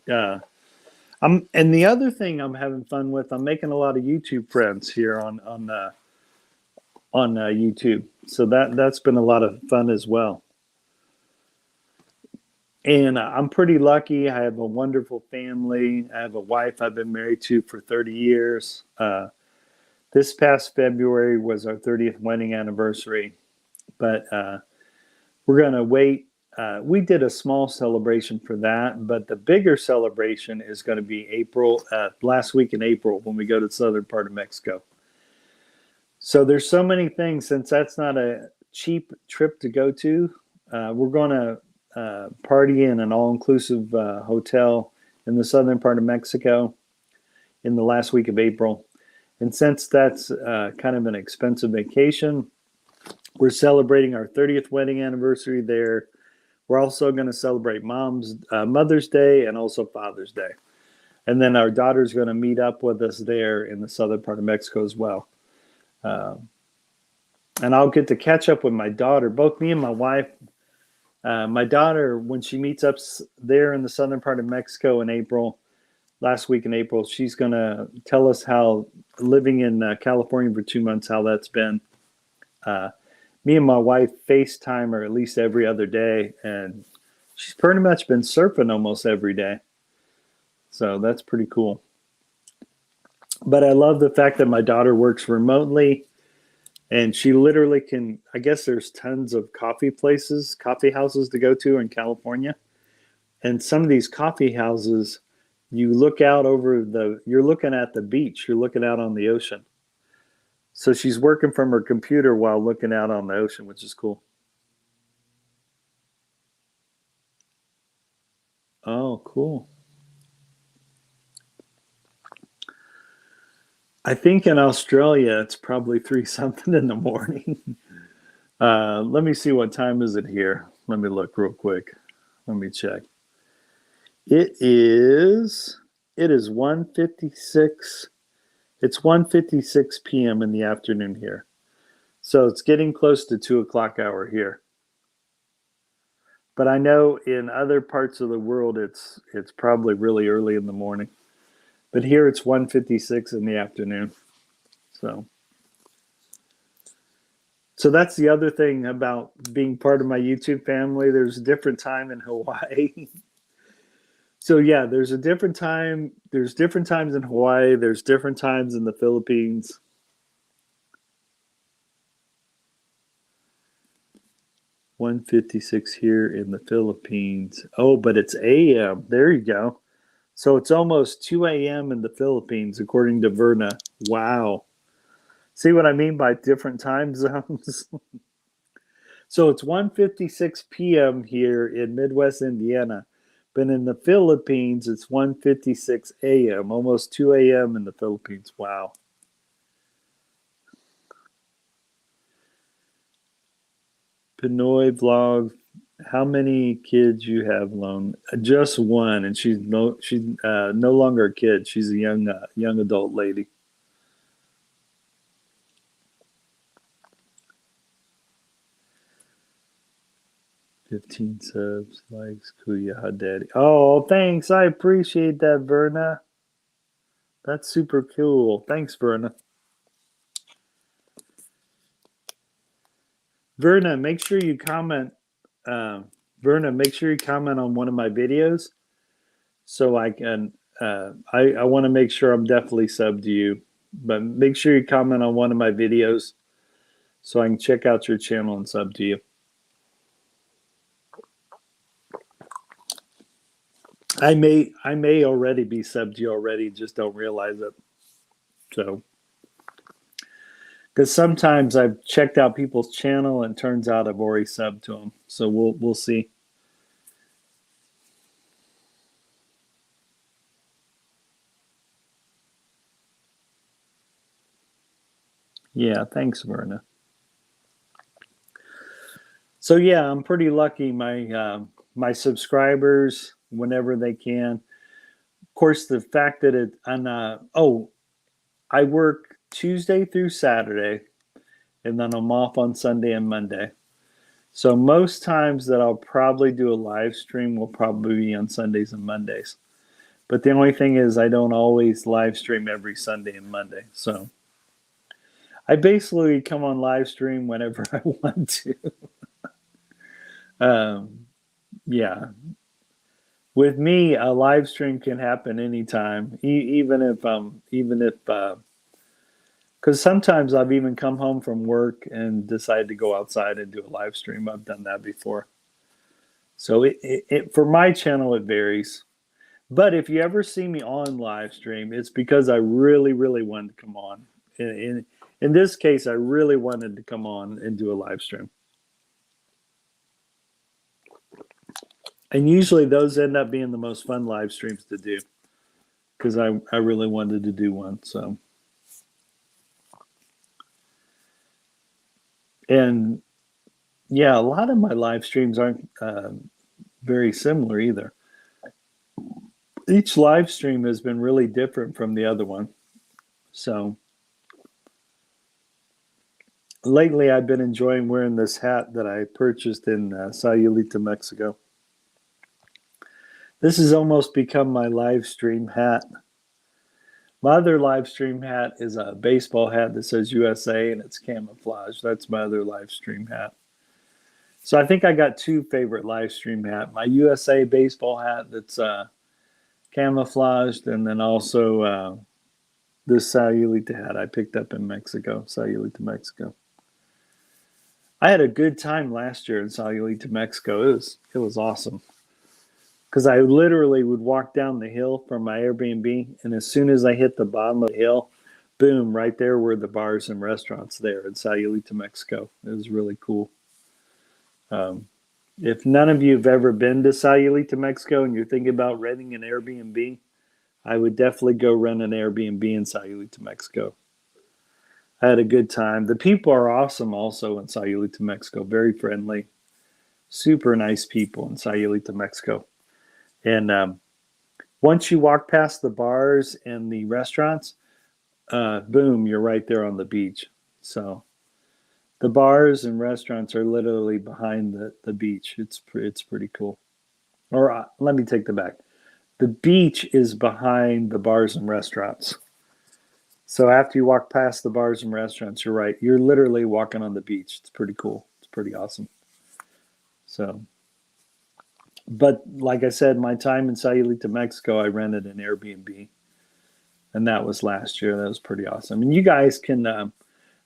And the other thing I'm having fun with, I'm making a lot of YouTube friends here on YouTube. So that's been a lot of fun as well. And I'm pretty lucky. I have a wonderful family. I have a wife I've been married to for 30 years. This past February was our 30th wedding anniversary. But we're going to wait. We did a small celebration for that, but the bigger celebration is going to be last week in April when we go to the southern part of Mexico. So there's so many things, since that's not a cheap trip to go to. We're going to party in an all-inclusive hotel in the southern part of Mexico in the last week of April. And since that's kind of an expensive vacation, we're celebrating our 30th wedding anniversary there. We're also going to celebrate Mother's Day and also Father's Day. And then our daughter's going to meet up with us there in the southern part of Mexico as well. And I'll get to catch up with my daughter, both me and my wife. My daughter, when she meets up there in the southern part of Mexico in April, last week in April, she's going to tell us how living in California for 2 months, how that's been. Me and my wife FaceTime her at least every other day, and she's pretty much been surfing almost every day. So that's pretty cool. But I love the fact that my daughter works remotely, and she literally can, I guess there's tons of coffee houses to go to in California. And some of these coffee houses, you look out you're looking at the beach, you're looking out on the ocean. So she's working from her computer while looking out on the ocean, which is cool. Oh, cool. I think in Australia, it's probably 3 something in the morning. Let me see, what time is it here? Let me look real quick. Let me check. It is 1:56. It's 1:56 p.m. in the afternoon here. So it's getting close to 2 o'clock hour here. But I know in other parts of the world, it's probably really early in the morning. But here it's 1:56 in the afternoon. So that's the other thing about being part of my YouTube family. There's a different time in Hawaii. So yeah, there's a different time. There's different times in Hawaii. There's different times in the Philippines. $1:56 here in the Philippines. Oh, but it's AM. There you go. So it's almost 2 a.m. in the Philippines, according to Verna. Wow. See what I mean by different time zones? So it's 1:56 p.m. here in Midwest Indiana. But in the Philippines, it's 1:56 a.m., almost 2 a.m. in the Philippines. Wow. Pinoy vlog. How many kids you have, Lone? Just one, and she's no longer a kid. She's a young adult lady. $15 subs, likes, Kuya Daddy. Oh, thanks. I appreciate that, Verna. That's super cool. Thanks, Verna. Verna, make sure you comment. Verna, make sure you comment on one of my videos, so I can. I want to make sure I'm definitely subbed to you, but make sure you comment on one of my videos, so I can check out your channel and sub to you. I may already be subbed to you already, just don't realize it. So, because sometimes I've checked out people's channel and turns out I've already subbed to them. So we'll see. Yeah, thanks, Verna. So yeah, I'm pretty lucky. My subscribers, whenever they can. Of course, the fact that I work Tuesday through Saturday, and then I'm off on Sunday and Monday. So most times that I'll probably do a live stream will probably be on Sundays and Mondays. But the only thing is I don't always live stream every Sunday and Monday. So I basically come on live stream whenever I want to. Yeah. With me, a live stream can happen anytime, even if because sometimes I've even come home from work and decided to go outside and do a live stream. I've done that before. So it for my channel, it varies. But if you ever see me on live stream, it's because I really, really wanted to come on. In this case, I really wanted to come on and do a live stream. And usually those end up being the most fun live streams to do because I really wanted to do one. So, and yeah, a lot of my live streams aren't very similar either. Each live stream has been really different from the other one. So lately I've been enjoying wearing this hat that I purchased in Sayulita, Mexico. This has almost become my live stream hat. My other live stream hat is a baseball hat that says USA and it's camouflage. That's my other live stream hat. So I think I got two favorite live stream hat. My USA baseball hat that's camouflaged, and then also this Sayulita hat I picked up in Mexico, Sayulita, Mexico. I had a good time last year in Sayulita, Mexico. It was awesome. Because I literally would walk down the hill from my Airbnb, and as soon as I hit the bottom of the hill, boom, right there were the bars and restaurants there in Sayulita, Mexico. It was really cool. If none of you have ever been to Sayulita, Mexico, and you're thinking about renting an Airbnb, I would definitely go rent an Airbnb in Sayulita, Mexico. I had a good time. The people are awesome also in Sayulita, Mexico. Very friendly. Super nice people in Sayulita, Mexico. And once you walk past the bars and the restaurants, boom, you're right there on the beach. So the bars and restaurants are literally behind the beach. It's pretty cool. Or let me take that back. The beach is behind the bars and restaurants. So after you walk past the bars and restaurants, you're right. You're literally walking on the beach. It's pretty cool. It's pretty awesome. So, but like I said, my time in Sayulita, Mexico, I rented an Airbnb, and that was last year. That was pretty awesome. And you guys can,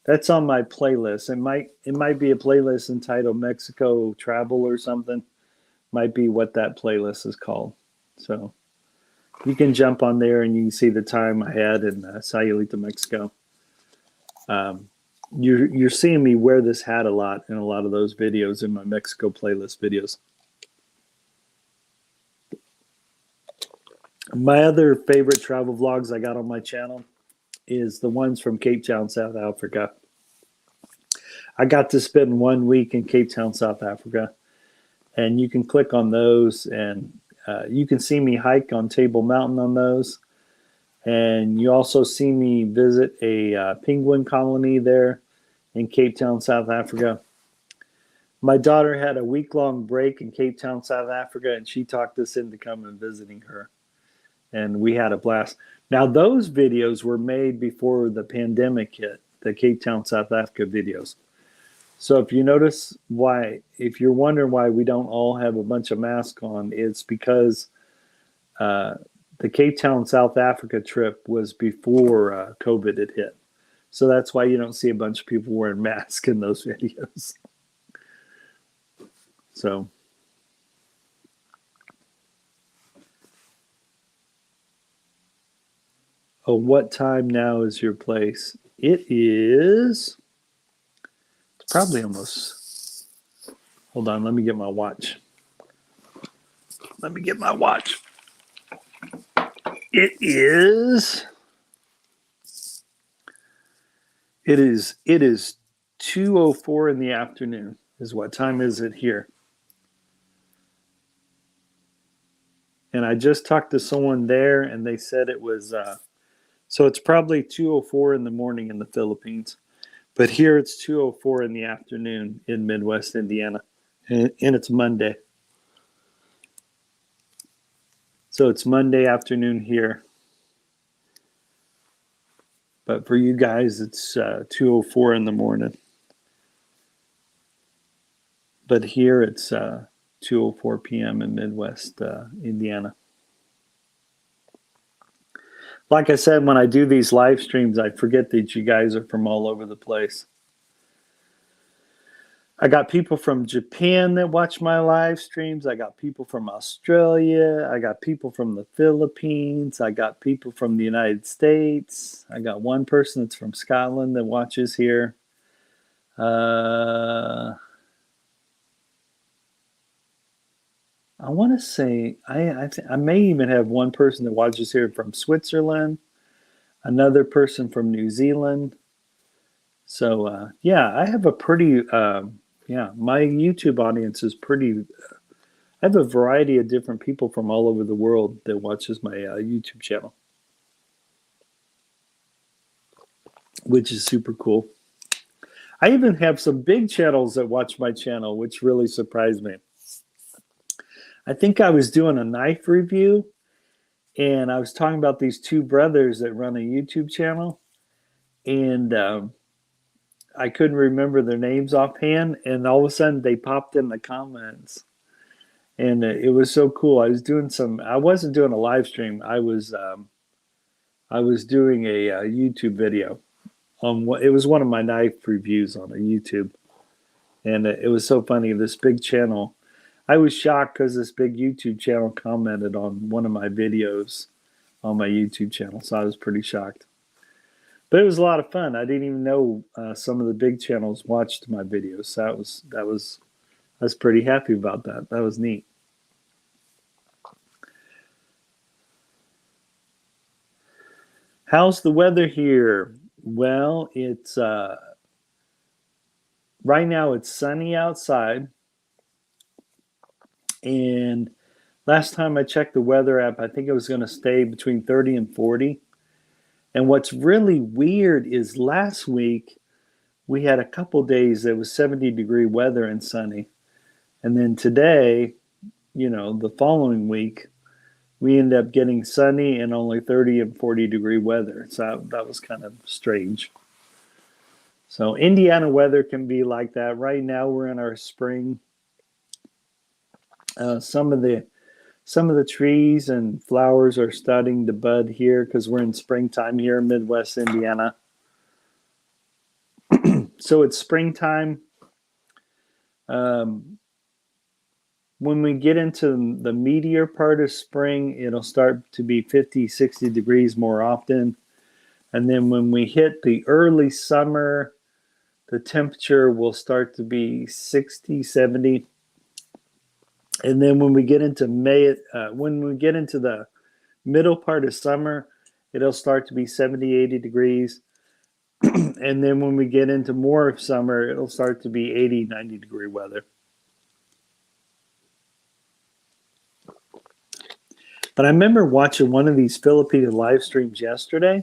that's on my playlist. It might be a playlist entitled Mexico Travel or something. Might be what that playlist is called. So you can jump on there and you can see the time I had in Sayulita, Mexico. You're seeing me wear this hat a lot in a lot of those videos in my Mexico playlist videos. My other favorite travel vlogs I got on my channel is the ones from Cape Town, South Africa. I got to spend 1 week in Cape Town, South Africa, and you can click on those and you can see me hike on Table Mountain on those. And you also see me visit a penguin colony there in Cape Town, South Africa. My daughter had a week-long break in Cape Town, South Africa, and she talked us into coming and visiting her. And we had a blast. Now, those videos were made before the pandemic hit, the Cape Town, South Africa videos. So if you notice if you're wondering why we don't all have a bunch of masks on, it's because the Cape Town, South Africa trip was before COVID had hit. So that's why you don't see a bunch of people wearing masks in those videos. So. Oh, what time now is your place? It's probably almost, hold on, let me get my watch. It is 2:04 in the afternoon is what time is it here. And I just talked to someone there and they said it was, so it's probably 2:04 in the morning in the Philippines. But here it's 2:04 in the afternoon in Midwest Indiana. And it's Monday. So it's Monday afternoon here. But for you guys, it's 2:04 in the morning. But here it's 2:04 p.m. in Midwest Indiana. Like I said, when I do these live streams, I forget that you guys are from all over the place. I got people from Japan that watch my live streams. I got people from Australia. I got people from the Philippines. I got people from the United States. I got one person that's from Scotland that watches here. I want to say I may even have one person that watches here from Switzerland, another person from New Zealand. So yeah, I have a pretty my YouTube audience is pretty. I have a variety of different people from all over the world that watches my YouTube channel, which is super cool. I even have some big channels that watch my channel, which really surprised me. I think I was doing a knife review, and I was talking about these two brothers that run a YouTube channel, and I couldn't remember their names offhand, and all of a sudden they popped in the comments, and it was so cool. I wasn't doing a live stream. I was doing a YouTube video on it was one of my knife reviews on a YouTube, and it was so funny. This big channel, I was shocked because this big YouTube channel commented on one of my videos on my YouTube channel, so I was pretty shocked. But it was a lot of fun. I didn't even know some of the big channels watched my videos. So I was pretty happy about that. That was neat. How's the weather here? Well, it's right now it's sunny outside, and last time I checked the weather app, I think it was going to stay between 30 and 40. And what's really weird is last week we had a couple days that was 70-degree weather and sunny. And then today, the following week, we ended up getting sunny and only 30 and 40-degree weather. So that was kind of strange. So Indiana weather can be like that. Right now we're in our spring. Some of the trees and flowers are starting to bud here because we're in springtime here in Midwest Indiana. So it's springtime. When we get into the meatier part of spring, it'll start to be 50, 60 degrees more often. And then when we hit the early summer, the temperature will start to be 60, 70. And then when we get into the middle part of summer, it'll start to be 70, 80 degrees. And then when we get into more of summer, it'll start to be 80, 90 degree weather. But I remember watching one of these Filipino live streams yesterday,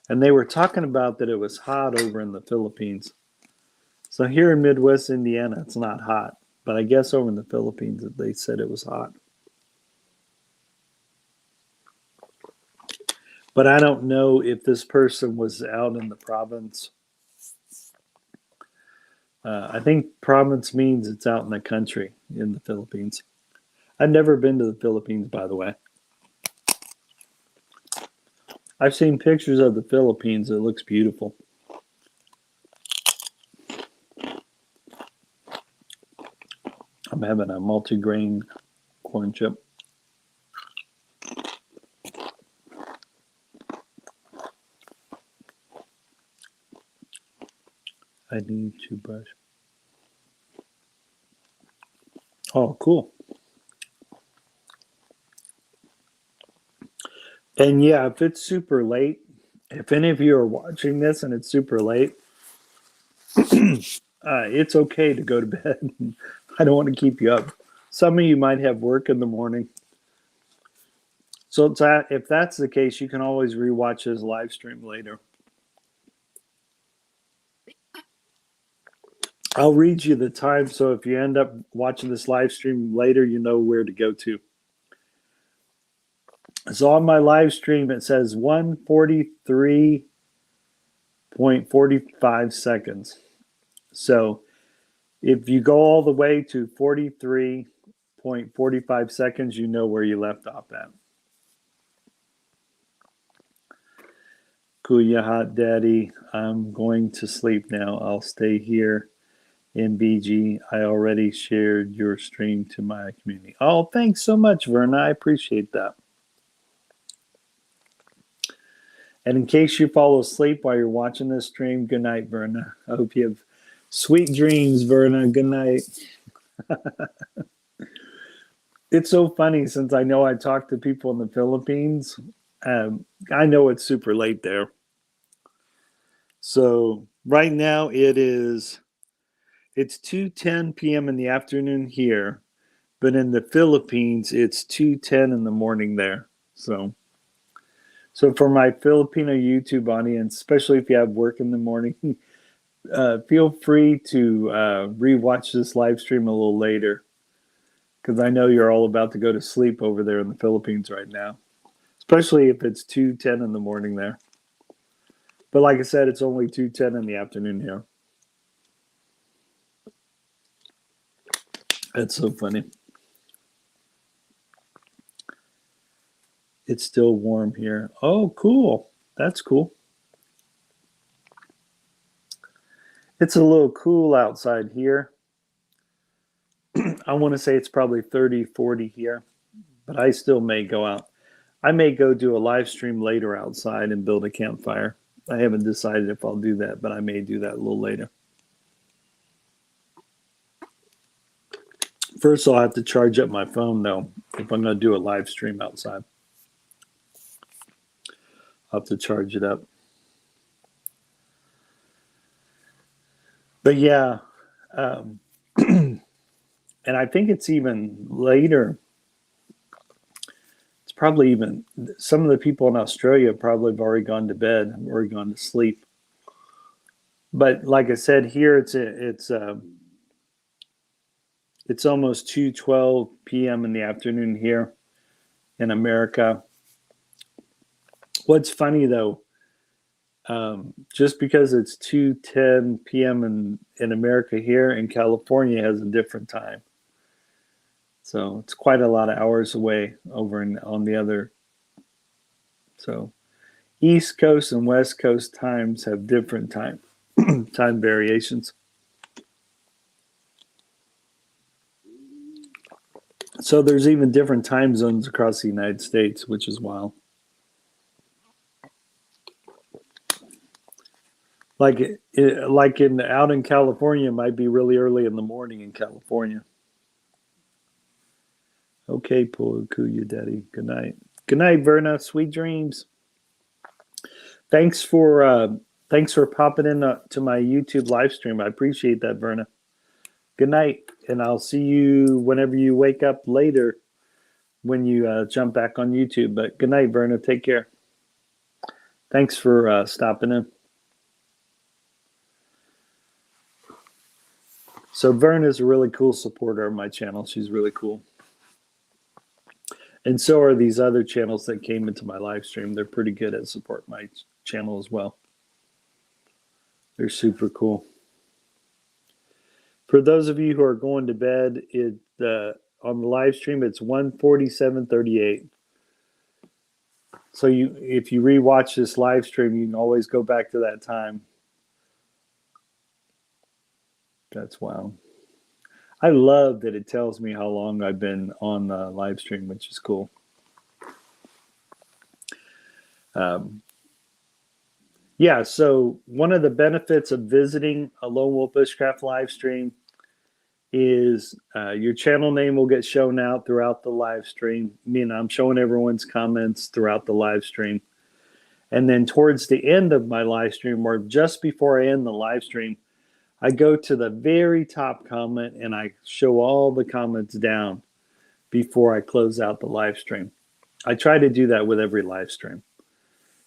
and they were talking about that it was hot over in the Philippines. So here in Midwest Indiana, it's not hot. But I guess over in the Philippines, they said it was hot. But I don't know if this person was out in the province. I think province means it's out in the country in the Philippines. I've never been to the Philippines, by the way. I've seen pictures of the Philippines. It looks beautiful. I'm having a multi-grain corn chip. I need to brush. Oh, cool. And yeah, if it's super late, if any of you are watching this and it's super late, it's okay to go to bed. I don't want to keep you up. Some of you might have work in the morning. So if that's the case, you can always rewatch his live stream later. I'll read you the time, so if you end up watching this live stream later, you know where to go to. So on my live stream, it says 1:43.45 seconds. So if you go all the way to 43.45 seconds, you know where you left off at. Kuya Hot Daddy, I'm going to sleep now. I'll stay here in BG. I already shared your stream to my community. Oh, thanks so much, Verna. I appreciate that. And in case you fall asleep while you're watching this stream, good night, Verna. I hope you have sweet dreams, Verna. Good night. It's so funny since I know I talk to people in the Philippines. I know it's super late there. So right now it's 2:10 p.m. in the afternoon here, but in the Philippines, it's 2:10 in the morning there. So for my Filipino YouTube audience, especially if you have work in the morning, feel free to rewatch this live stream a little later, because I know you're all about to go to sleep over there in the Philippines right now, especially if it's 2:10 in the morning there. But like I said, it's only 2:10 in the afternoon here. That's so funny. It's still warm here. Oh, cool. That's cool. It's a little cool outside here. I want to say it's probably 30, 40 here, but I still may go out. I may go do a live stream later outside and build a campfire. I haven't decided if I'll do that, but I may do that a little later. First, I'll have to charge up my phone, though, if I'm going to do a live stream outside. I'll have to charge it up. But yeah, and I think it's even later. It's probably even, some of the people in Australia probably have already gone to bed, already gone to sleep. But like I said, here it's almost 2:12 p.m. in the afternoon here in America. What's funny though, just because it's 2:10 p.m. in America, here in California has a different time. So it's quite a lot of hours away over on the other. So East Coast and West Coast times have different time variations. So there's even different time zones across the United States, which is wild. Like out in California, it might be really early in the morning in California. Okay, Pukuya Daddy. Good night. Good night, Verna. Sweet dreams. Thanks for popping in to my YouTube live stream. I appreciate that, Verna. Good night, and I'll see you whenever you wake up later when you jump back on YouTube. But good night, Verna. Take care. Thanks for stopping in. So Verna's a really cool supporter of my channel. She's really cool. And so are these other channels that came into my live stream. They're pretty good at supporting my channel as well. They're super cool. For those of you who are going to bed, on the live stream, it's 1:47:38. So if you rewatch this live stream, you can always go back to that time. That's wild. I love that it tells me how long I've been on the live stream, which is cool. Yeah, so one of the benefits of visiting a Lone Wolf Bushcraft live stream is your channel name will get shown out throughout the live stream. I'm showing everyone's comments throughout the live stream. And then towards the end of my live stream, or just before I end the live stream, I go to the very top comment and I show all the comments down before I close out the live stream. I try to do that with every live stream.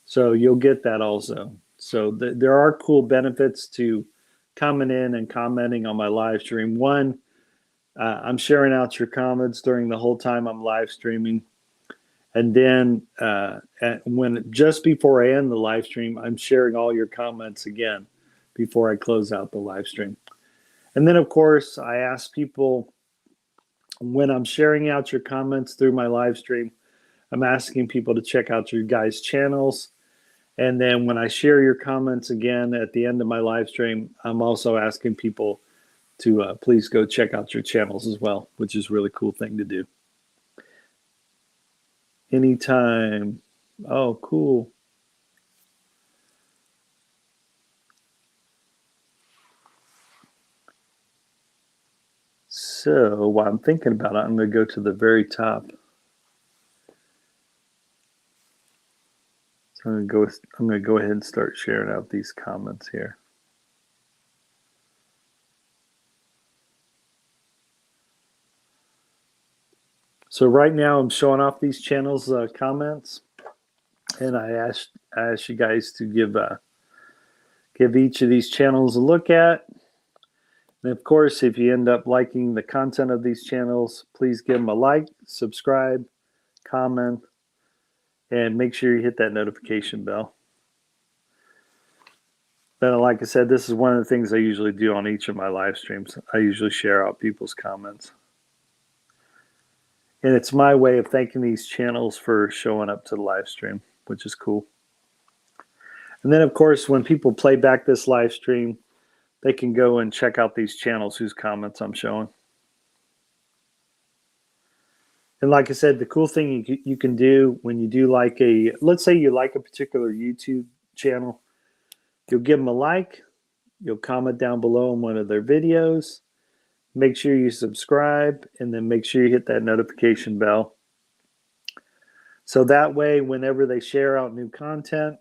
So you'll get that also. So there are cool benefits to coming in and commenting on my live stream. One, I'm sharing out your comments during the whole time I'm live streaming. And then just before I end the live stream, I'm sharing all your comments again before I close out the live stream. And then, of course, I ask people, when I'm sharing out your comments through my live stream, I'm asking people to check out your guys' channels. And then when I share your comments again at the end of my live stream, I'm also asking people to please go check out your channels as well, which is a really cool thing to do. Anytime. Oh, cool. So while I'm thinking about it, I'm going to go to the very top. So I'm going to go ahead and start sharing out these comments here. So right now I'm showing off these channels comments, and I asked you guys to give each of these channels a look at. And of course, if you end up liking the content of these channels, please give them a like, subscribe, comment, and make sure you hit that notification bell. But like I said, this is one of the things I usually do on each of my live streams. I usually share out people's comments. And it's my way of thanking these channels for showing up to the live stream, which is cool. And then, of course, when people play back this live stream, they can go and check out these channels whose comments I'm showing. And like I said, the cool thing you can do when you do like let's say you like a particular YouTube channel, you'll give them a like, you'll comment down below on one of their videos, make sure you subscribe, and then make sure you hit that notification bell. So that way, whenever they share out new content,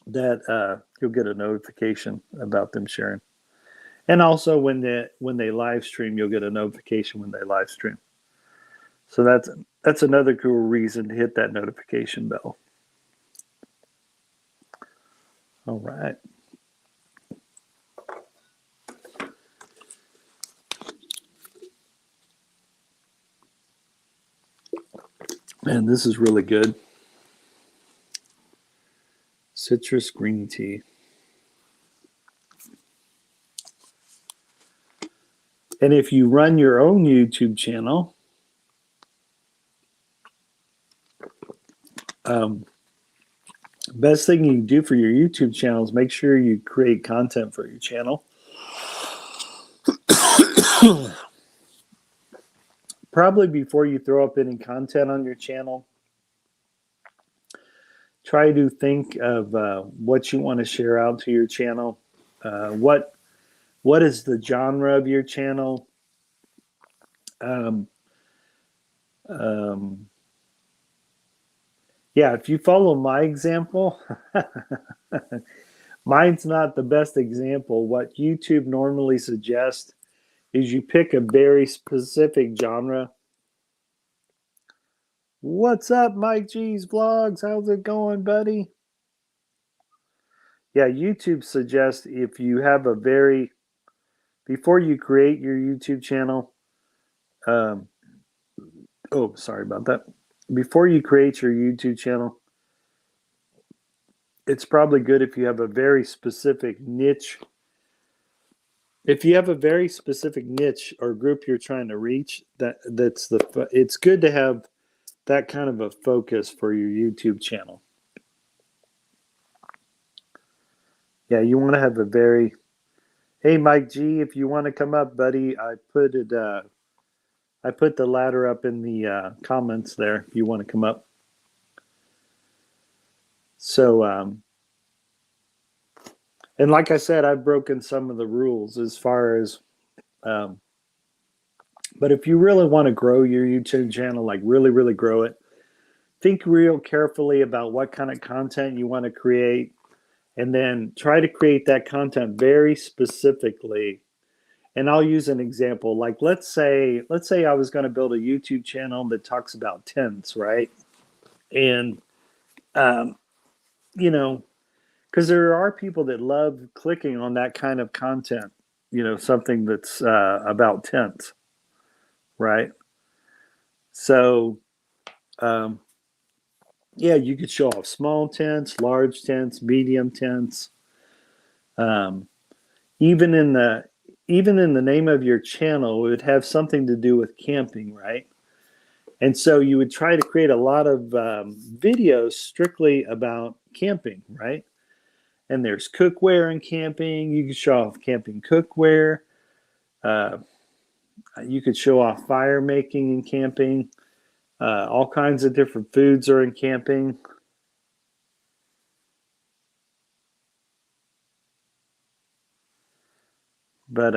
that you'll get a notification about them sharing. And also when they live stream, you'll get a notification when they live stream. So that's another cool reason to hit that notification bell. All right. Man, this is really good. Citrus green tea. And if you run your own YouTube channel, best thing you can do for your YouTube channel is make sure you create content for your channel. Probably before you throw up any content on your channel, try to think of what you want to share out to your channel. What is the genre of your channel? Yeah, if you follow my example, mine's not the best example. What YouTube normally suggests is you pick a very specific genre. What's up, Mike G's Vlogs? How's it going, buddy? Yeah, YouTube suggests if you have before you create your YouTube channel, oh, sorry about that. Before you create your YouTube channel, it's probably good if you have a very specific niche. If you have a very specific niche or group you're trying to reach, it's good to have that kind of a focus for your YouTube channel. Yeah, you want to have hey, Mike G, if you want to come up, buddy, I put the ladder up in the comments there if you want to come up. So, and like I said, I've broken some of the rules as far as, but if you really want to grow your YouTube channel, like really, really grow it, think real carefully about what kind of content you want to create, and then try to create that content very specifically. And I'll use an example. Like let's say I was going to build a YouTube channel that talks about tents, right? And you know, because there are people that love clicking on that kind of content, something that's about tents, right? So yeah, you could show off small tents, large tents, medium tents. Even in the name of your channel, it would have something to do with camping, right? And so you would try to create a lot of videos strictly about camping, right? And there's cookware in camping. You can show off camping cookware. You could show off fire making in camping. All kinds of different foods are in camping. But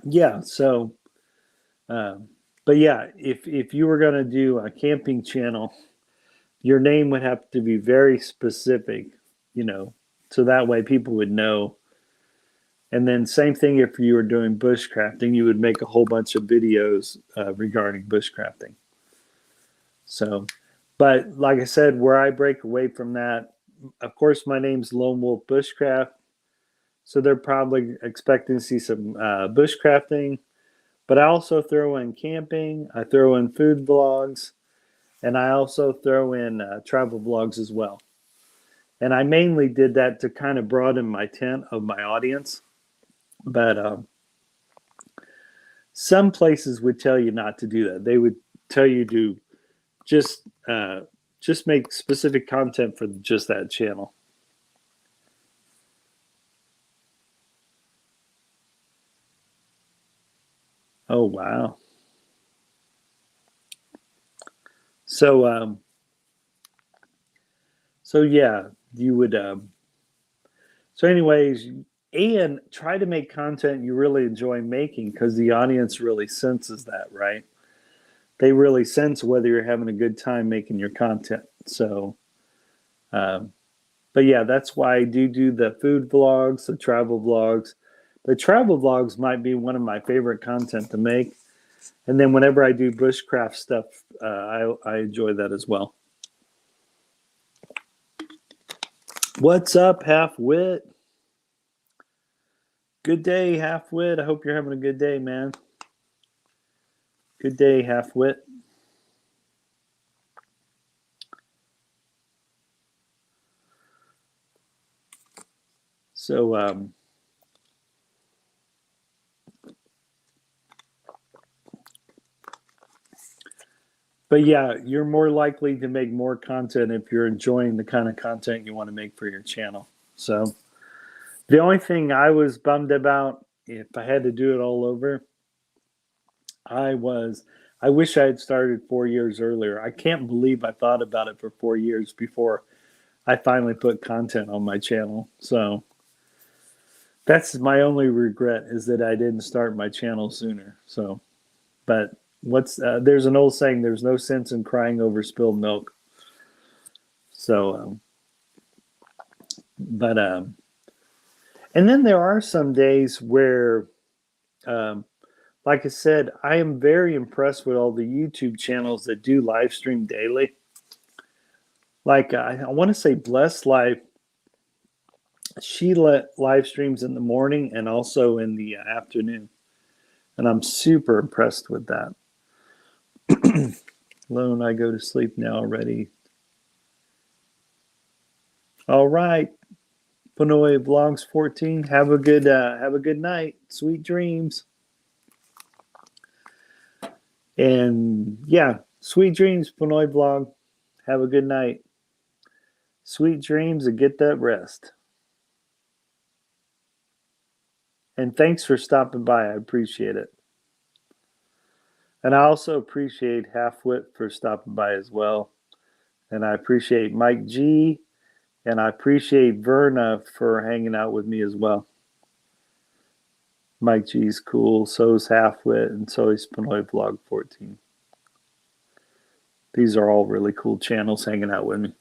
yeah, so but yeah, if you were going to do a camping channel, your name would have to be very specific, so that way people would know And then same thing if you were doing bushcrafting, you would make a whole bunch of videos regarding bushcrafting. So, but like I said, where I break away from that, of course, my name's Lone Wolf Bushcraft. So they're probably expecting to see some bushcrafting. But I also throw in camping, I throw in food vlogs, and I also throw in travel vlogs as well. And I mainly did that to kind of broaden my tent of my audience. But some places would tell you not to do that. They would tell you to just make specific content for just that channel. Oh wow! So so yeah, you would. So anyways, and try to make content you really enjoy making because the audience really senses that, right? They really sense whether you're having a good time making your content. So, but yeah, that's why I do the food vlogs, the travel vlogs. The travel vlogs might be one of my favorite content to make. And then whenever I do bushcraft stuff, I enjoy that as well. What's up, Half-Wit? Good day, Half-Wit. I hope you're having a good day, man. Good day, Half-Wit. So, but yeah, you're more likely to make more content if you're enjoying the kind of content you want to make for your channel. So the only thing I was bummed about, if I had to do it all over, I wish I had started 4 years earlier. I can't believe I thought about it for 4 years before I finally put content on my channel. So that's my only regret, is that I didn't start my channel sooner. So, but there's an old saying, there's no sense in crying over spilled milk. So, and then there are some days where, like I said, I am very impressed with all the YouTube channels that do live stream daily. Like I want to say Blessed Life, she live streams in the morning and also in the afternoon. And I'm super impressed with that. Lone, I go to sleep now already. All right. Panoy Vlogs 14. Have a good night. Sweet dreams. And yeah, sweet dreams, Panoy Vlog. Have a good night. Sweet dreams and get that rest. And thanks for stopping by. I appreciate it. And I also appreciate Half-Wit for stopping by as well. And I appreciate Mike G. And I appreciate Verna for hanging out with me as well. Mike G's cool. So is Half-Wit. And so is Panoy Vlog 14. These are all really cool channels hanging out with me.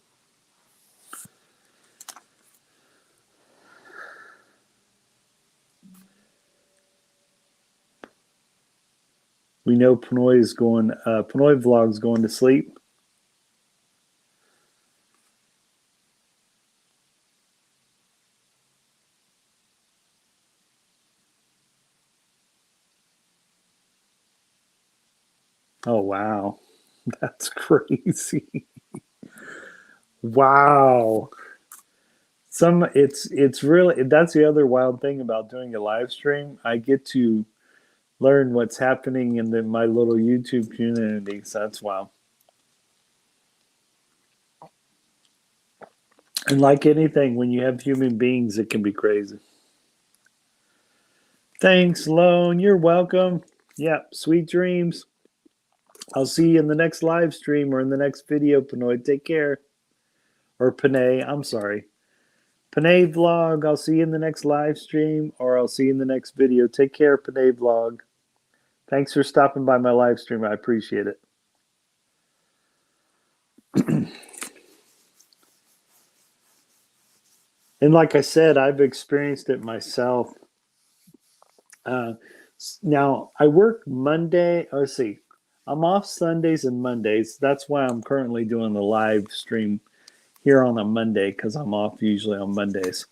We know Panoy Vlog's going to sleep. Oh wow, that's crazy! Wow, it's really, that's the other wild thing about doing a live stream. I get to learn what's happening in my little YouTube community. So that's wow. And like anything, when you have human beings, it can be crazy. Thanks, Lone. You're welcome. Yeah, sweet dreams. I'll see you in the next live stream or in the next video, Panoy. Take care. Or Panay, I'm sorry. Panay Vlog, I'll see you in the next live stream or I'll see you in the next video. Take care, Panay Vlog. Thanks for stopping by my live stream. I appreciate it. And like I said, I've experienced it myself. Now I work Monday. Let's see. I'm off Sundays and Mondays. That's why I'm currently doing the live stream here on a Monday because I'm off usually on Mondays.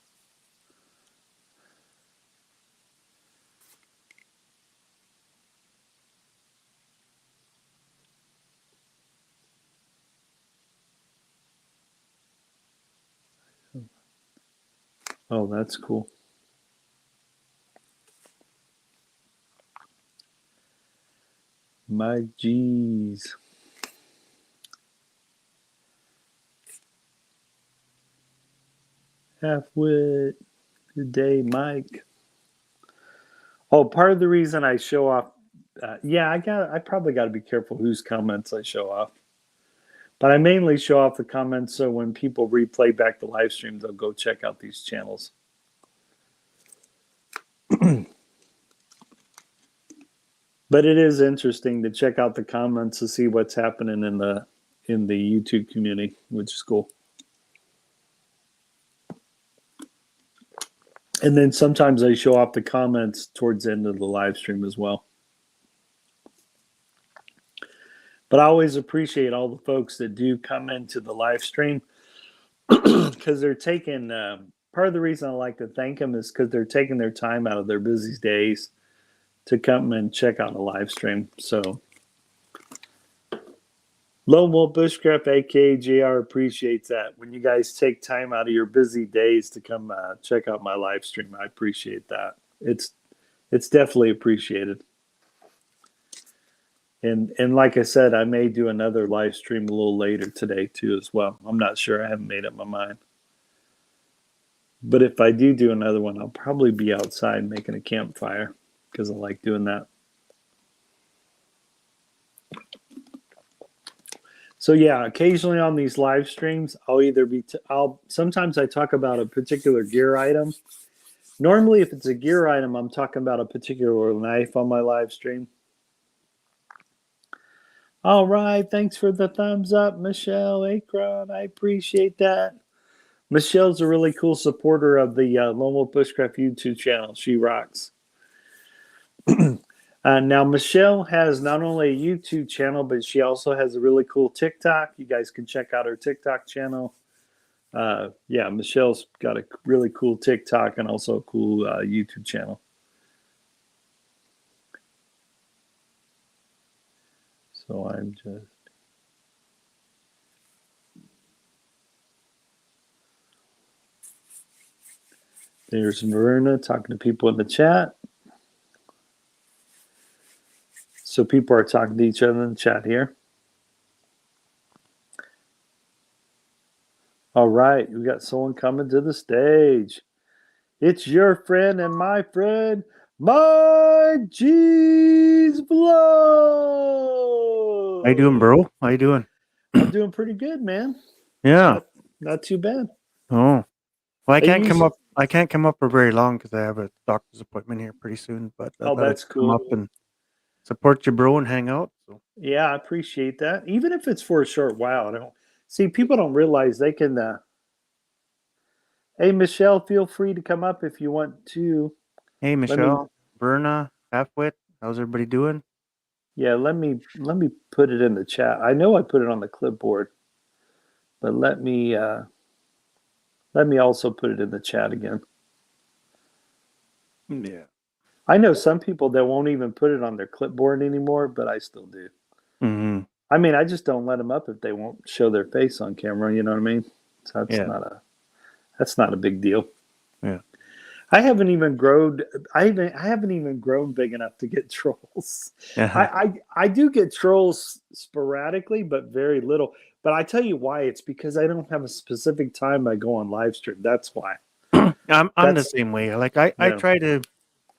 Oh, that's cool. My geez. Halfwit. Good day, Mike. Oh, part of the reason I show off, I probably got to be careful whose comments I show off. But I mainly show off the comments so when people replay back the live stream, they'll go check out these channels. But it is interesting to check out the comments to see what's happening in the YouTube community, which is cool. And then sometimes I show off the comments towards the end of the live stream as well. But I always appreciate all the folks that do come into the live stream because they're taking, part of the reason I like to thank them is because they're taking their time out of their busy days to come and check out a live stream. So Lone Wolf Bushcraft, aka JR, appreciates that. When you guys take time out of your busy days to come check out my live stream, I appreciate that. It's definitely appreciated. And like I said, I may do another live stream a little later today too as well. I'm not sure. I haven't made up my mind. But if I do another one, I'll probably be outside making a campfire because I like doing that. So yeah, occasionally on these live streams, I'll either be, sometimes I talk about a particular gear item. Normally, if it's a gear item, I'm talking about a particular knife on my live stream. All right, thanks for the thumbs up, Michelle Akron. I appreciate that. Michelle's a really cool supporter of the Lone Wolf Bushcraft YouTube channel. She rocks. Now, Michelle has not only a YouTube channel, but she also has a really cool TikTok. You guys can check out her TikTok channel. Yeah, Michelle's got a really cool TikTok and also a cool YouTube channel. So I'm just... There's Marina talking to people in the chat. So people are talking to each other in the chat here. All right, we got someone coming to the stage. It's your friend and my friend, Mike G's Blow. How you doing, bro? How you doing? I'm doing pretty good, man. Yeah. Not too bad. Oh. Well, I can't come up. I can't come up for very long because I have a doctor's appointment here pretty soon. But that's cool. Come up and support you, bro, and hang out. So. Yeah, I appreciate that. Even if it's for a short while. People don't realize they can. Hey, Michelle, feel free to come up if you want to. Hey, Michelle, Berna, Halfwit, how's everybody doing? Yeah, let me put it in the chat. I know I put it on the clipboard, but let me also put it in the chat again. Yeah. I know some people that won't even put it on their clipboard anymore, but I still do. Mm-hmm. I mean, I just don't let them up if they won't show their face on camera. You know what I mean? So that's not a big deal. Yeah. I haven't even grown. I haven't even grown big enough to get trolls. Uh-huh. I do get trolls sporadically, but very little. But I tell you why. It's because I don't have a specific time I go on live stream. That's why. I'm the same way. Like I try to,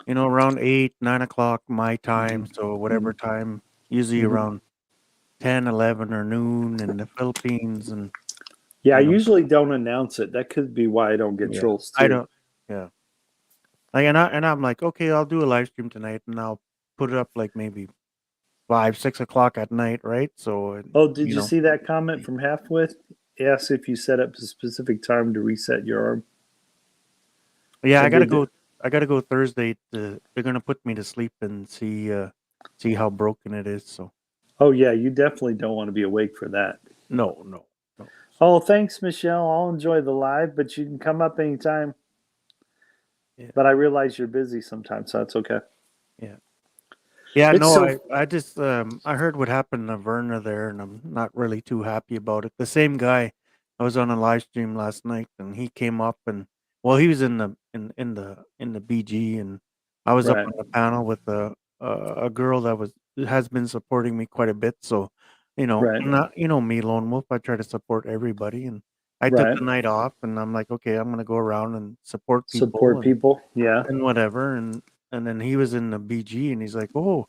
around 8, 9 o'clock my time. Mm-hmm. So whatever time, usually around 10, 11 or noon in the Philippines. And yeah, I usually don't announce it. That could be why I don't get trolls too. I don't. Yeah. Like and I'm like, okay, I'll do a live stream tonight, and I'll put it up like maybe 5, 6 o'clock at night, right? So. Oh, did you see that comment from Halfwit? Ask if you set up a specific time to reset your arm. Yeah, I gotta go. I got to go Thursday. They're gonna put me to sleep and see how broken it is. So Oh yeah, you definitely don't want to be awake for that. no, no, no. Oh, thanks, Michelle. I'll enjoy the live, but you can come up anytime. Yeah, But I realize you're busy sometimes, so that's okay. yeah. Yeah, It's no, so I just I heard what happened to Verna there, and I'm not really too happy about it. The same guy, I was on a live stream last night, and he came up and well, he was in the BG, and I was up right, on the panel with a girl that has been supporting me quite a bit. So, right, not me, Lone Wolf. I try to support everybody, and I took right. the night off, and I'm like, okay, I'm gonna go around and support people Support people. Yeah. and whatever, and then he was in the BG, and he's like, oh.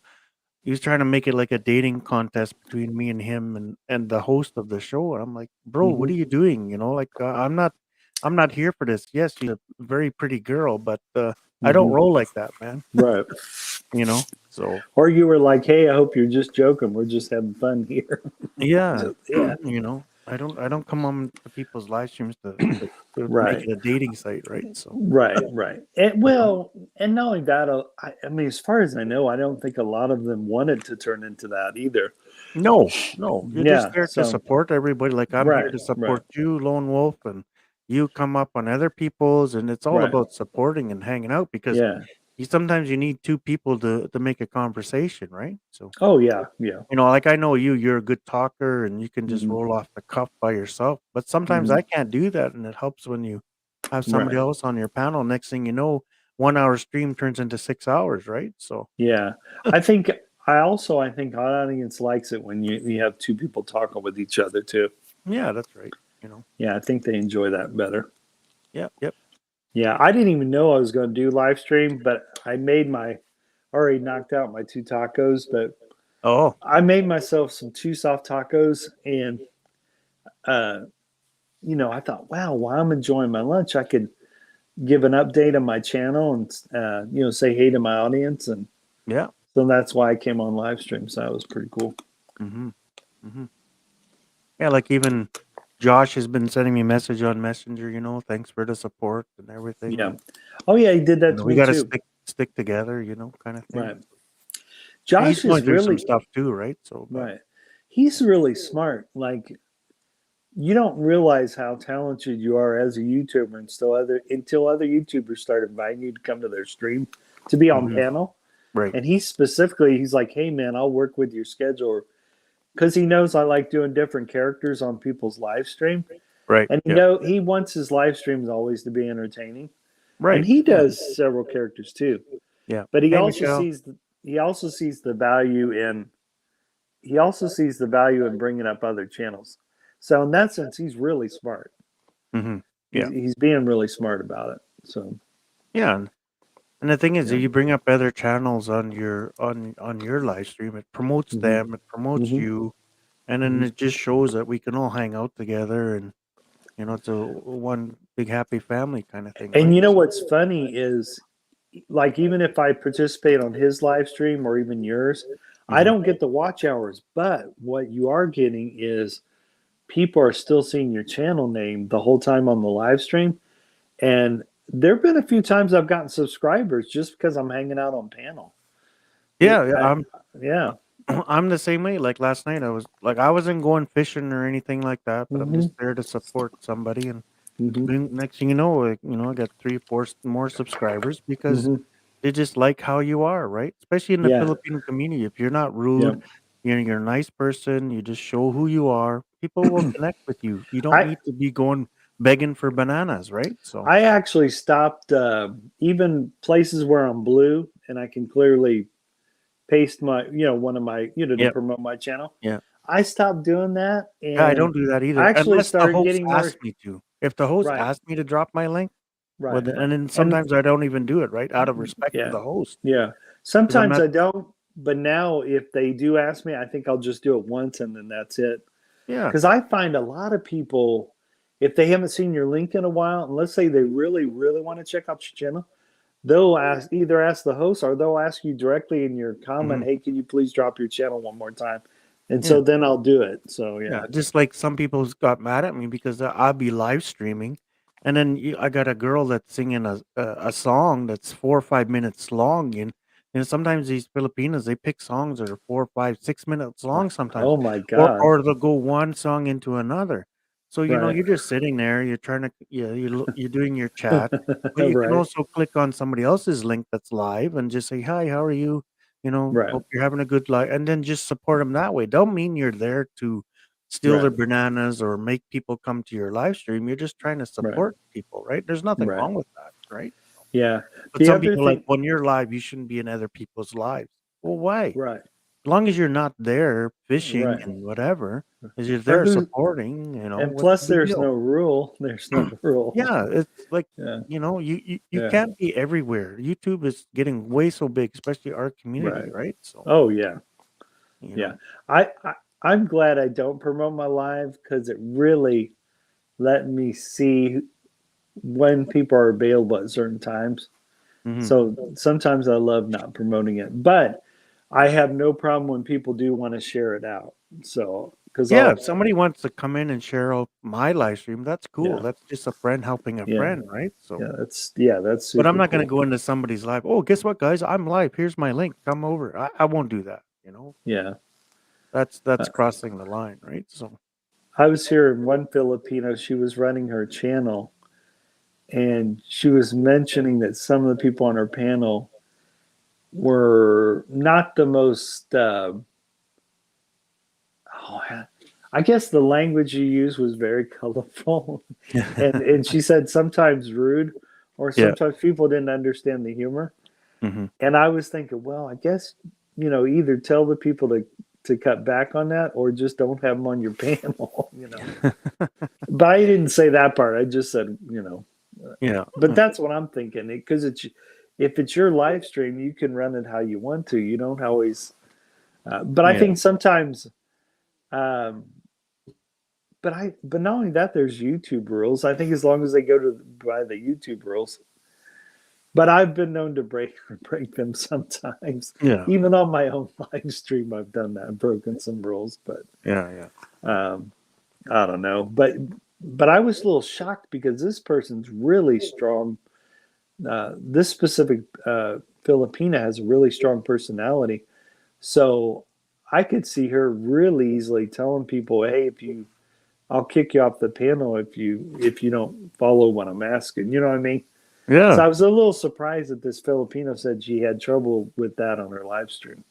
He was trying to make it like a dating contest between me and him and the host of the show, and I'm like, "Bro, what Hmm. are you doing?" Like, I'm not here for this. Yes, she's a very pretty girl, but, I don't Hmm. roll like that, man, Right. So, Or you were like, "Hey, I hope you're just joking. We're just having fun here." yeah, Yeah. I don't come on to people's live streams to make Right. it a dating site, right? So, Right. Right. And you know? well, and not only that, I mean, as far as I know, I don't think a lot of them wanted to turn into that either. No, no, you're just Yeah. there to So support everybody, like, I'm here right. to Right. support you, Lone Wolf, and you come up on other people's, and it's all Right. about supporting and hanging out because Yeah. sometimes you need 2 people to make a conversation, right? So, Oh yeah. Yeah. like, I know you're a good talker, and you can just Hmm. roll off the cuff by yourself, but sometimes I Hmm. can't do that, and it helps when you have somebody Right. else on your panel. Next thing you know, 1-hour stream turns into 6 hours, right? So Yeah. I think our audience likes it when you have two people talking with each other too. yeah, that's right. Yeah, I think they enjoy that better. Yeah, yep. Yeah, I didn't even know I was going to do live stream, but I made my already knocked out my two tacos, but Oh, I made myself some two soft tacos, and uh, I thought, wow, while I'm enjoying my lunch, I could give an update on my channel and say hey to my audience, and yeah. so that's why I came on live stream. So that was pretty cool. Mhm, mhm. Yeah, like even Josh has been sending me message on Messenger, thanks for the support and everything. Yeah. And Oh yeah, he did that to we me got to too. stick together, kind of thing. Right. And he's Josh going is through some really stuff too, right? So, but right. He's really smart. Like you don't realize how talented you are as a YouTuber until other YouTubers start inviting you to come to their stream to be on mhm, panel. right, And he's like, hey man, I'll work with your schedule because he knows I like doing different characters on people's live stream. right, And yeah, he wants his live streams always to be entertaining. And right, he yeah, does several characters too. yeah. But Hey, Michelle. he also sees the value in he also sees the value in bringing up other channels. So in that sense, he's really smart. Hmm. He's Yeah, he's being really smart about it. So yeah. And the thing is, yeah. if you bring up other channels on your live stream, it promotes Hmm. them, it promotes Hmm. you, and then Hmm. it just shows that we can all hang out together, and it's a one big happy family kind of thing, And right? you know what's funny is like even if I participate on his live stream or even yours, I Hmm. don't get the watch hours. But what you are getting is people are still seeing your channel name the whole time on the live stream. And there have been a few times I've gotten subscribers just because I'm hanging out on panel. Yeah, yeah. I, yeah. I'm the same way. Like last night, I wasn't going fishing or anything like that, but I'm Hmm. just there to support somebody. And Hmm. then next thing you know, I got 3, 4 more subscribers because Hmm. they just like how you are, right? Especially in the Yeah. Filipino community. If you're not Yeah. rude, you're a nice person. You just show who you are. People will connect with you. You don't I need to be going begging for bananas, right? So I actually stopped even places where I'm blue and I can clearly paste my one of my to yeah, promote my channel. yeah. I stopped doing that Yeah, I and don't do that I either, actually unless the started host getting more asks me to. If the host right, asks me to drop my link, well, right. and then And sometimes I don't even do it, right, out of respect for yeah, the host, yeah. because 'cause I'm Sometimes not. I don't, but now if they do ask me, I think I'll just do it once and then that's it. Yeah, Because I find a lot of people, if they haven't seen your link in a while, and let's say they really, really want to check out your channel, they'll either ask the host or they'll ask you directly in your comment, mhm, "Hey, can you please drop your channel one more time?" And yeah, so then I'll do it. So yeah, yeah, just like some people's got mad at me because I'll be live streaming, And then I got a girl that's singing a song that's 4 or 5 minutes long, and sometimes these Filipinas they pick songs that are 4, 5, 6 minutes long sometimes, Oh my or God. or they'll go one song into another. So Right. you're just sitting there, you're trying to you're doing your chat, but you can Right. also click on somebody else's link that's live and just say hi, how are you? Right. Hope you're having a good life, and then just support them that way. Don't mean you're there to steal their Right. bananas or make people come to your live stream. You're just trying to Right. support people, right? There's nothing Right. wrong with that, right? Yeah. But The some other people are like, thing, when you're live, you shouldn't be in other people's lives. Well, why? right. As long as you're not there fishing Right. and whatever, as you're Or there who supporting, and what's plus the big there's deal? no rule. There's no rule. Yeah, it's like, Yeah. you Yeah. can't be everywhere. YouTube is getting way so big, especially our community, Right. right? So, Oh yeah. you Yeah. know, I'm glad I don't promote my live because it really let me see when people are available at certain times. mhm. So sometimes I love not promoting it, but I have no problem when people do want to share it out. So because Yeah, I'll, if somebody wants to come in and share out my live stream, that's cool. yeah, That's just a friend helping a yeah, friend, right? So, that's but I'm super not gonna cool. go into somebody's live. Oh, guess what, guys? I'm live. Here's my link. Come over. I won't do that. Yeah. That's Uh, crossing the line, right? So, I was hearing one Filipino, she was running her channel and she was mentioning that some of the people on her panel were not the most, I guess the language you used was very colorful. And she said sometimes rude or yeah. sometimes people didn't understand the humor. Hmm. And I was thinking, well, I guess, either tell the people to cut back on that or just don't have them on your panel. But I didn't say that part. I just said. Yeah. But that's what I'm thinking because if it's your live stream, you can run it how you want to. You don't always. But I Yeah. think sometimes. Um, but not only that, there's YouTube rules. I think as long as they go by the YouTube rules. But I've been known to break them sometimes. Yeah. Even on my own live stream, I've done that, broken some rules. But Yeah. Yeah. um, I don't know. But I was a little shocked because this person's really strong. This specific Filipina has a really strong personality, so I could see her really easily telling people, "Hey, I'll kick you off the panel if you don't follow what I'm asking." You know what I mean? So Yeah. I was a little surprised that this Filipino said she had trouble with that on her live stream.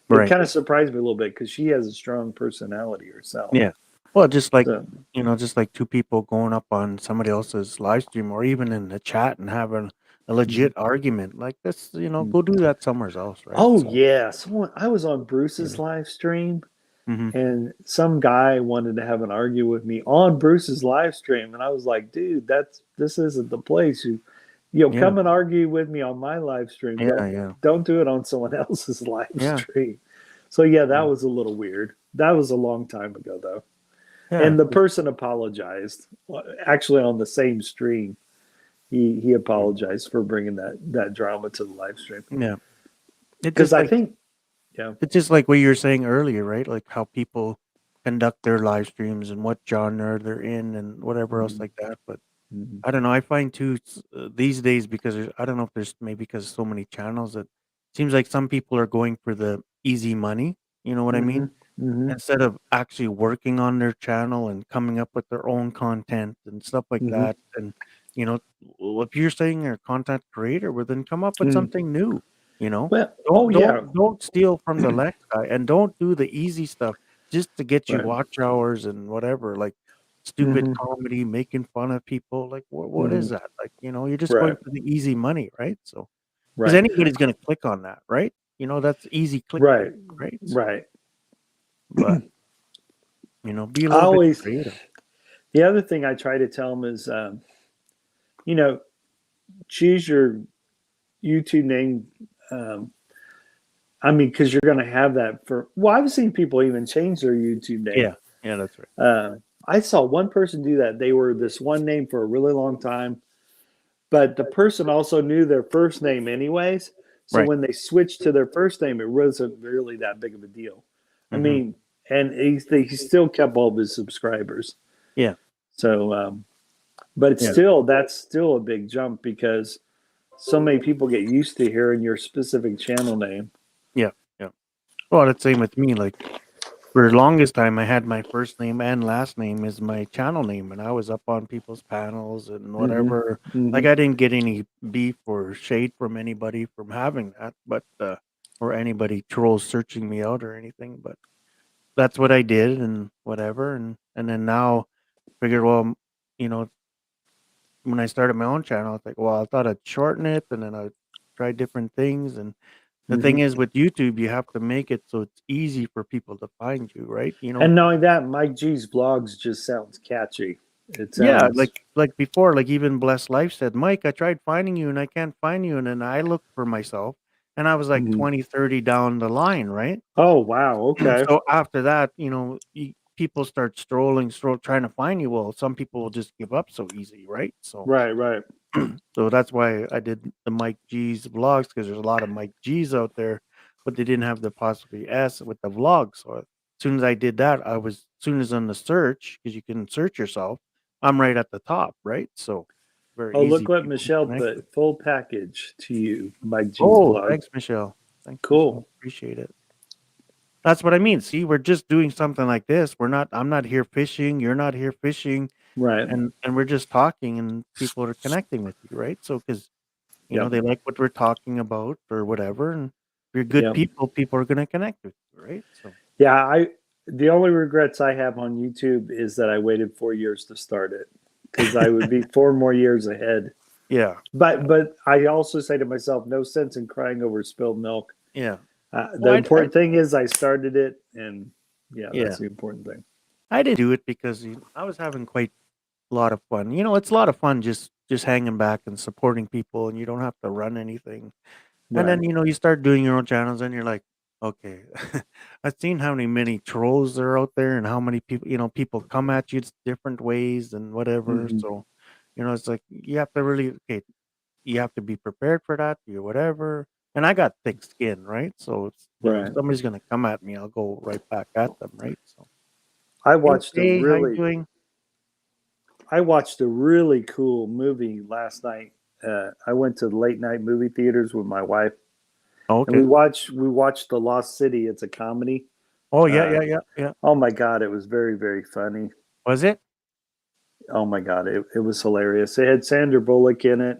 It Right. kind of surprised me a little bit because she has a strong personality herself. Yeah. Well, So, just like two people going up on somebody else's live stream or even in the chat and having a mhm. legit argument like this, go do that somewhere else, right? Oh So, yeah, I was on you Bruce's know. live stream, Hmm. and some guy wanted to have an argue with me on Bruce's live stream, and I was like, dude, this isn't the place. You'll Yeah. come and argue with me on my live stream. Yeah. Don't Yeah. don't do it on someone else's live Yeah. stream. So yeah, that Yeah. was a little weird. That was a long time ago though. Yeah. And the person apologized. Actually, on the same stream, he apologized for bringing that drama to the live stream. Yeah. It Because just I like think, yeah, It's just like what you were saying earlier, right? Like how people conduct their live streams and what genre they're in and whatever else mm-hmm, like that. But mm-hmm, I don't know. I find too these days because I don't know if there's maybe because so many channels that seems like some people are going for the easy money. You know what I mm-hmm, mean? mm-hmm, Instead of actually working on their channel and coming up with their own content and stuff like mm-hmm, that. And you know, if you're saying you're a content creator, well then come up with mm-hmm. something new. You know, Well, oh don't yeah, don't don't steal from the next guy and don't do the easy stuff just to get you right, watch hours and whatever, like stupid mm-hmm, comedy, making fun of people. Like what mm-hmm, is that? Like, you're just going right, for the easy money, right? So because right, anybody's gonna click on that, right? That's easy clickbait, right, right? So, right. but be a I little bit always creative. The other thing I try to tell them is, you know, choose your YouTube name. Um, I mean, because you're going to have that for. Well, I've seen people even change their YouTube name. Yeah, yeah, that's right. Uh, I saw one person do that. They were this one name for a really long time, but the person also knew their first name anyways. So Right. when they switched to their first name, it wasn't really that big of a deal. I Hmm. mean, and he still kept all of his subscribers. Yeah. So But Yeah. that's still a big jump because so many people get used to hearing your specific channel name. Yeah. Well, it's same with me. Like for the longest time, I had my first name and last name as my channel name, and I was up on people's panels and whatever. Like I didn't get any beef or shade from anybody from having that, but or anybody trolls searching me out or anything. But that's what I did and whatever, and then now figured, well, you know, when I started my own channel, it's like, well, I thought I'd shorten it, and then I tried different things. And the thing is, with YouTube, you have to make it so it's easy for people to find you, right? You know, And knowing that, Mike G's vlogs just sounds catchy. It yeah, sounds like before, like even Blessed Life said, Mike, I tried finding you and I can't find you, and then I looked for myself, and I was like 20, 30 down the line, right? Oh wow, okay. So after that, you know, people start trying to find you. Well, some people will just give up so easy, right? So Right. so that's why I did the Mike G's vlogs, because there's a lot of Mike G's out there, but they didn't have the apostrophe S with the vlog. So as soon as I did that, as soon as on the search, because you can search yourself, I'm right at the top, right? So very Oh, easy. look what People Michelle connect with. put. Full package to you, Mike G's Oh, vlog. thanks, Michelle. Thanks, Michelle. Cool. Appreciate it. That's what I mean. See, we're just doing something like this. I'm not here fishing. You're not here fishing, Right. and we're just talking, and people are connecting with you, right? So because Yep. they like what we're talking about or whatever, and if you're good Yep. people are gonna connect with you, right? So Yeah, the only regrets I have on YouTube is that I waited 4 years to start it because I would be 4 more years ahead. yeah, But I also say to myself, no sense in crying over spilled milk. yeah. The Well, important thing is I started it, and yeah, yeah, that's the important thing. I didn't do it because I was having quite a lot of fun. You know, it's a lot of fun just hanging back and supporting people, and you don't have to run anything. And Right. then, you start doing your own channels and you're like, okay, I've seen how many trolls are out there and how many people, people come at you different ways and whatever. Hmm. So, it's like you have to really, okay, you have to be prepared for that, you whatever. And I got thick skin, right? So it's, if Right. somebody's gonna come at me, I'll go right back at them, right? So, I hey, watched a hey, how you really doing? I watched a really cool movie last night. I went to the late night movie theaters with my wife, Oh, and okay. we watched The Lost City. It's a comedy. Oh, yeah, Uh, yeah. oh my god, it was very very funny. Was it? Oh my god, it was hilarious. It had Sandra Bullock in it,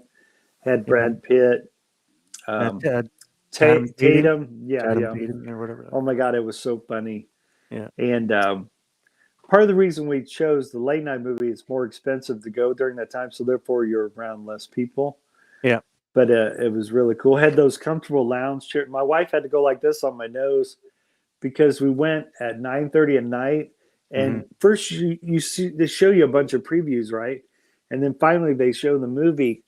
had Yeah. Brad Pitt, That um, Tatum Tatum, Tatum. Yeah, Tatum yeah. Tatum, or whatever. Oh my god, it was so funny. Yeah. And part of the reason we chose the late night movie is more expensive to go during that time, so therefore you're around less people. Yeah. But it was really cool. Had those comfortable lounge chairs. My wife had to go like this on my nose because we went at 9:30 at night. Hmm. And first you see they show you a bunch of previews, right? And then finally they show the movie.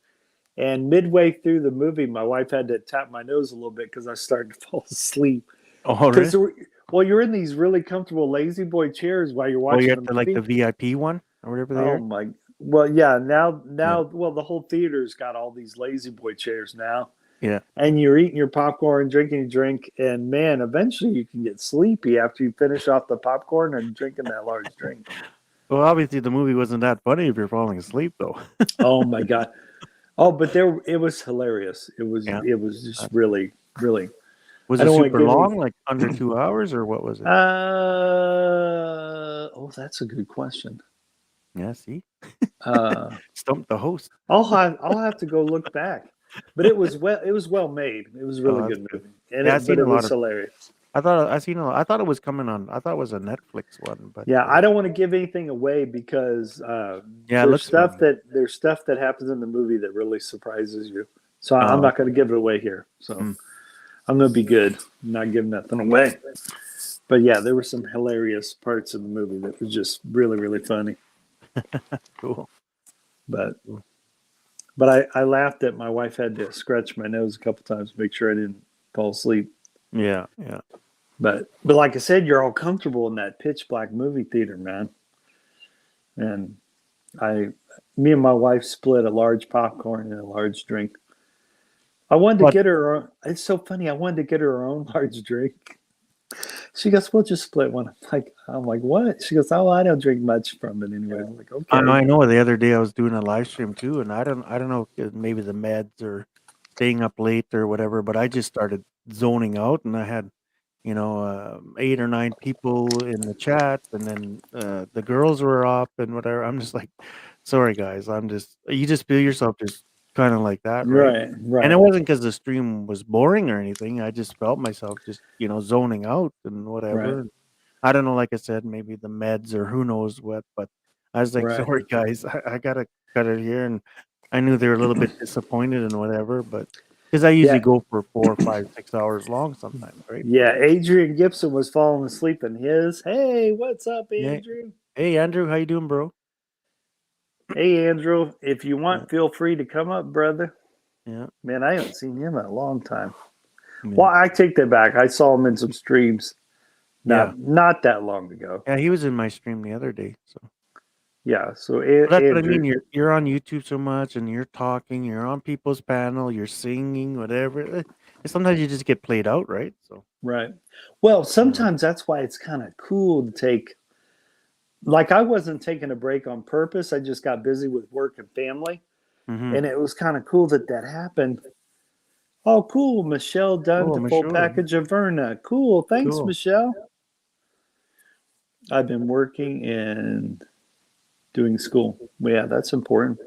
And midway through the movie, my wife had to tap my nose a little bit because I started to fall asleep. Oh, Because really? well, you're in these really comfortable lazy boy chairs while you're Oh, you watching have the to like movie. the VIP one or whatever they Oh are? my! Well, yeah. Now, Yeah. well, the whole theater's got all these lazy boy chairs now, Yeah. and you're eating your popcorn, drinking your drink, and man, eventually you can get sleepy after you finish off the popcorn and drinking that large drink. Well, obviously the movie wasn't that funny if you're falling asleep though. Oh my god! Oh, but it was hilarious. Yeah. It was just really, really. Was I it don't want to super give any. long, like under 2 hours, or what was it? Oh, that's a good question. Yeah, see? Uh, Stump the host. I'll have to go look back, but it was well made. It was a Oh, really that's good good. movie, and Yeah, I've but seen it a lot was of hilarious. I thought it was coming on. I thought it was a Netflix one, but Yeah, I don't want to give anything away because yeah, it looks funny. there's stuff that happens in the movie that really surprises you. So I'm Oh, not going to give it away here. So I'm going to be good, not give nothing away. But yeah, there were some hilarious parts of the movie that was just really really funny. cool. But I laughed that my wife had to scratch my nose a couple times to make sure I didn't fall asleep. Yeah. But like I said, you're all comfortable in that pitch black movie theater, man. And me and my wife split a large popcorn and a large drink. I wanted to But get her. It's so funny. I wanted to get her own large drink, She goes, we'll just split one. I'm like, what? She goes, oh, I don't drink much from it anyway. I'm like, okay. I know. The other day I was doing a live stream too, and I don't know if maybe the meds or staying up late or whatever, but I just started zoning out, and I had 8 or 9 people in the chat, and then the girls were up and whatever. I'm just like, sorry guys, you just feel yourself just kind of like that, right? Right, And right, it wasn't because the stream was boring or anything. I just felt myself just zoning out and right, whatever. I don't know, like I said, maybe the meds or who knows what, but I was like, right. sorry guys, I gotta cut it here. And I knew they were a little bit disappointed and whatever, but because I usually Yeah, go for 4, 5, 6 hours long sometimes, right? yeah. Adrian Gibson was falling asleep in his. Hey, what's up, Yeah. Andrew? Hey Andrew, how you doing, bro? Hey, Andrew. If you Yeah, want, feel free to come up, brother. yeah, Man, I haven't seen him in a long time. yeah. Well, I take that back. I saw him in some streams Yeah. not that long ago. Yeah, he was in my stream the other day. So Yeah. So that's what I Andrew, mean. You're on YouTube so much and you're talking, you're on people's panel, you're singing, whatever. Sometimes you just get played out, right? So right. Well, yeah. sometimes that's why it's kind of cool to take. Like I wasn't taking a break on purpose. I just got busy with work and family, Mm-hmm. and it was kind of cool that happened. Oh, cool. Michelle done Oh, the full Michelle. package of Verna. Cool. Thanks, Cool. Michelle. I've been working and doing school. Yeah, that's important.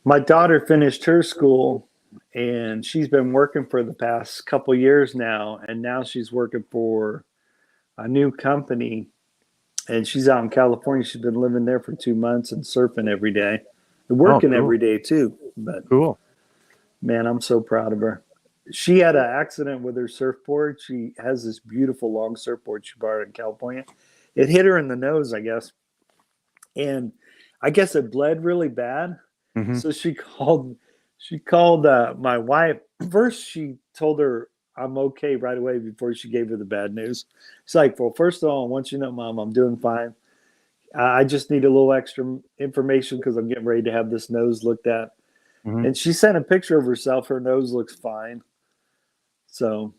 My daughter finished her school and she's been working for the past couple years now. And now she's working for a new company and she's out in California. She's been living there for 2 months and surfing every day and Oh, working cool. every day too. But Cool. man, I'm so proud of her. She had an accident with her surfboard. She has this beautiful long surfboard she borrowed in California. It hit her in the nose, I guess. And I guess it bled really bad. Mm-hmm. So she called my wife. First, she told her I'm okay right away before she gave her the bad news. She's like, well, first of all, I want you to know, Mom, I'm doing fine. I just need a little extra information because I'm getting ready to have this nose looked at. Mm-hmm. And she sent a picture of herself. Her nose looks fine. So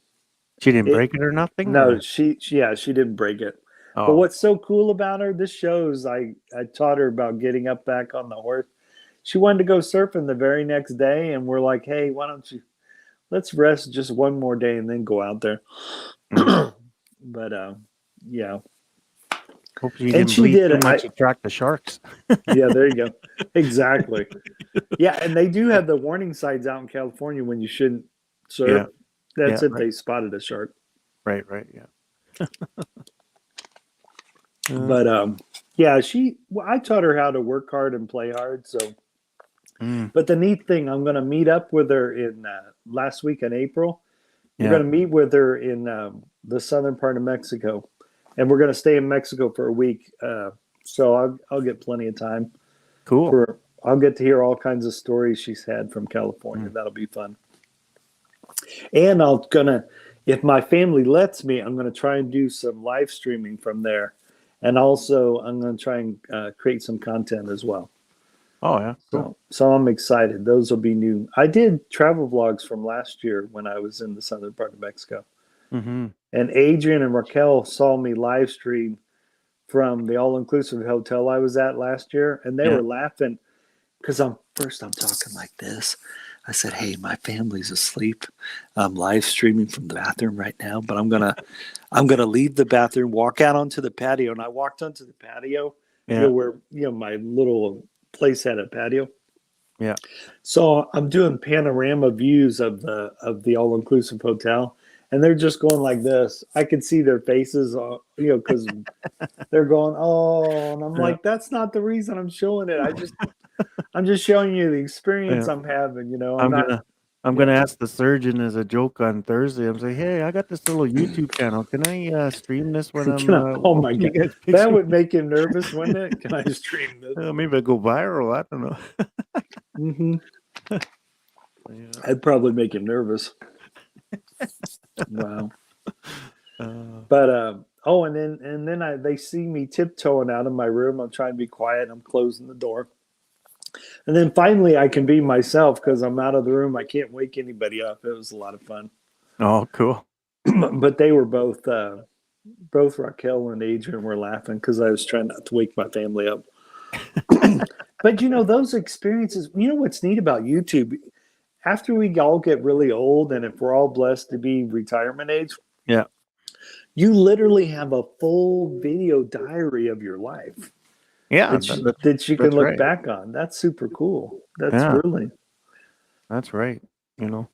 She didn't break it or nothing? no, Or? she didn't break it. But Oh. what's so cool about her, this shows I taught her about getting up back on the horse. She wanted to go surfing the very next day, and we're like, hey, why don't you let's rest just one more day and then go out there. Mm. But yeah. Hope you And didn't she bleed did too it. much to attract the sharks. Yeah, there you go. Exactly. Yeah, and they do have the warning signs out in California when you shouldn't surf. Yeah. That's Yeah, if they spotted a shark. right, yeah. But yeah, I taught her how to work hard and play hard. So, but the neat thing, I'm going to meet up with her in last week in April. We're Yeah. going to meet with her in the southern part of Mexico, and we're going to stay in Mexico for a week. So I'll get plenty of time. Cool. I'll get to hear all kinds of stories she's had from California. That'll be fun. And if my family lets me, I'm going to try and do some live streaming from there. And also, I'm going to try and create some content as well. Oh, yeah. Cool. So I'm excited. Those will be new. I did travel vlogs from last year when I was in the southern part of Mexico. Mm-hmm. And Adrian and Raquel saw me live stream from the all-inclusive hotel I was at last year. And they were laughing because I'm talking like this. I said, hey, my family's asleep. I'm live streaming from the bathroom right now, but I'm gonna leave the bathroom, walk out onto the patio. And I walked onto the patio, where my little place had a patio. Yeah. So I'm doing panorama views of the all-inclusive hotel, and they're just going like this. I could see their faces, because they're going, oh, and I'm like, that's not the reason I'm showing it. I'm just showing you the experience I'm having. I'm gonna ask the surgeon as a joke on Thursday. I'm saying, hey, I got this little YouTube channel. Can I stream this when I'm? Oh my god, that would make him nervous, wouldn't it? Can I stream this? Maybe I go viral. I don't know. Yeah. I'd probably make him nervous. Wow. But and then they see me tiptoeing out of my room. I'm trying to be quiet. I'm closing the door. And then finally I can be myself because I'm out of the room. I can't wake anybody up. It was a lot of fun. Oh, cool. but they were both Raquel and Adrian were laughing because I was trying not to wake my family up. But those experiences. What's neat about YouTube? After we all get really old, and if we're all blessed to be retirement age, Yeah. you literally have a full video diary of your life. Yeah, that you can that's look right. back on. That's super cool. That's Yeah, really, that's right.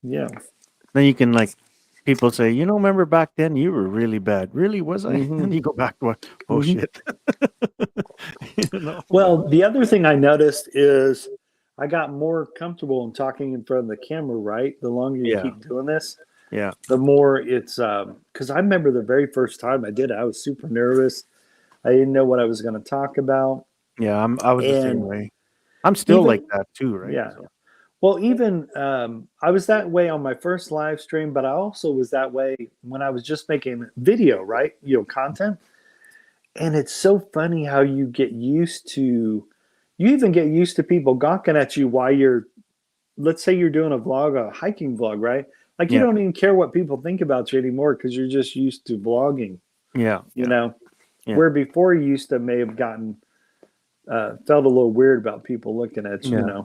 yeah. Then you can people say, remember back then you were really bad. Really, was I? Hmm. And you go back to, oh Hmm. shit. But Well, the other thing I noticed is I got more comfortable in talking in front of the camera, right? The longer you yeah, keep doing this, yeah, the more it's because I remember the very first time I did it, I was super nervous. I didn't know what I was going to talk about. yeah. I was the same And way. I'm still like even, that too, right? yeah. So Well, even I was that way on my first live stream, but I also was that way when I was just making video, right? Content. And it's so funny how you even get used to people gawking at you while let's say you're doing a hiking vlog, right? Like you yeah, don't even care what people think about you anymore because you're just used to vlogging, yeah, you yeah, know, yeah, where before you used to may have felt a little weird about people looking at you, yeah.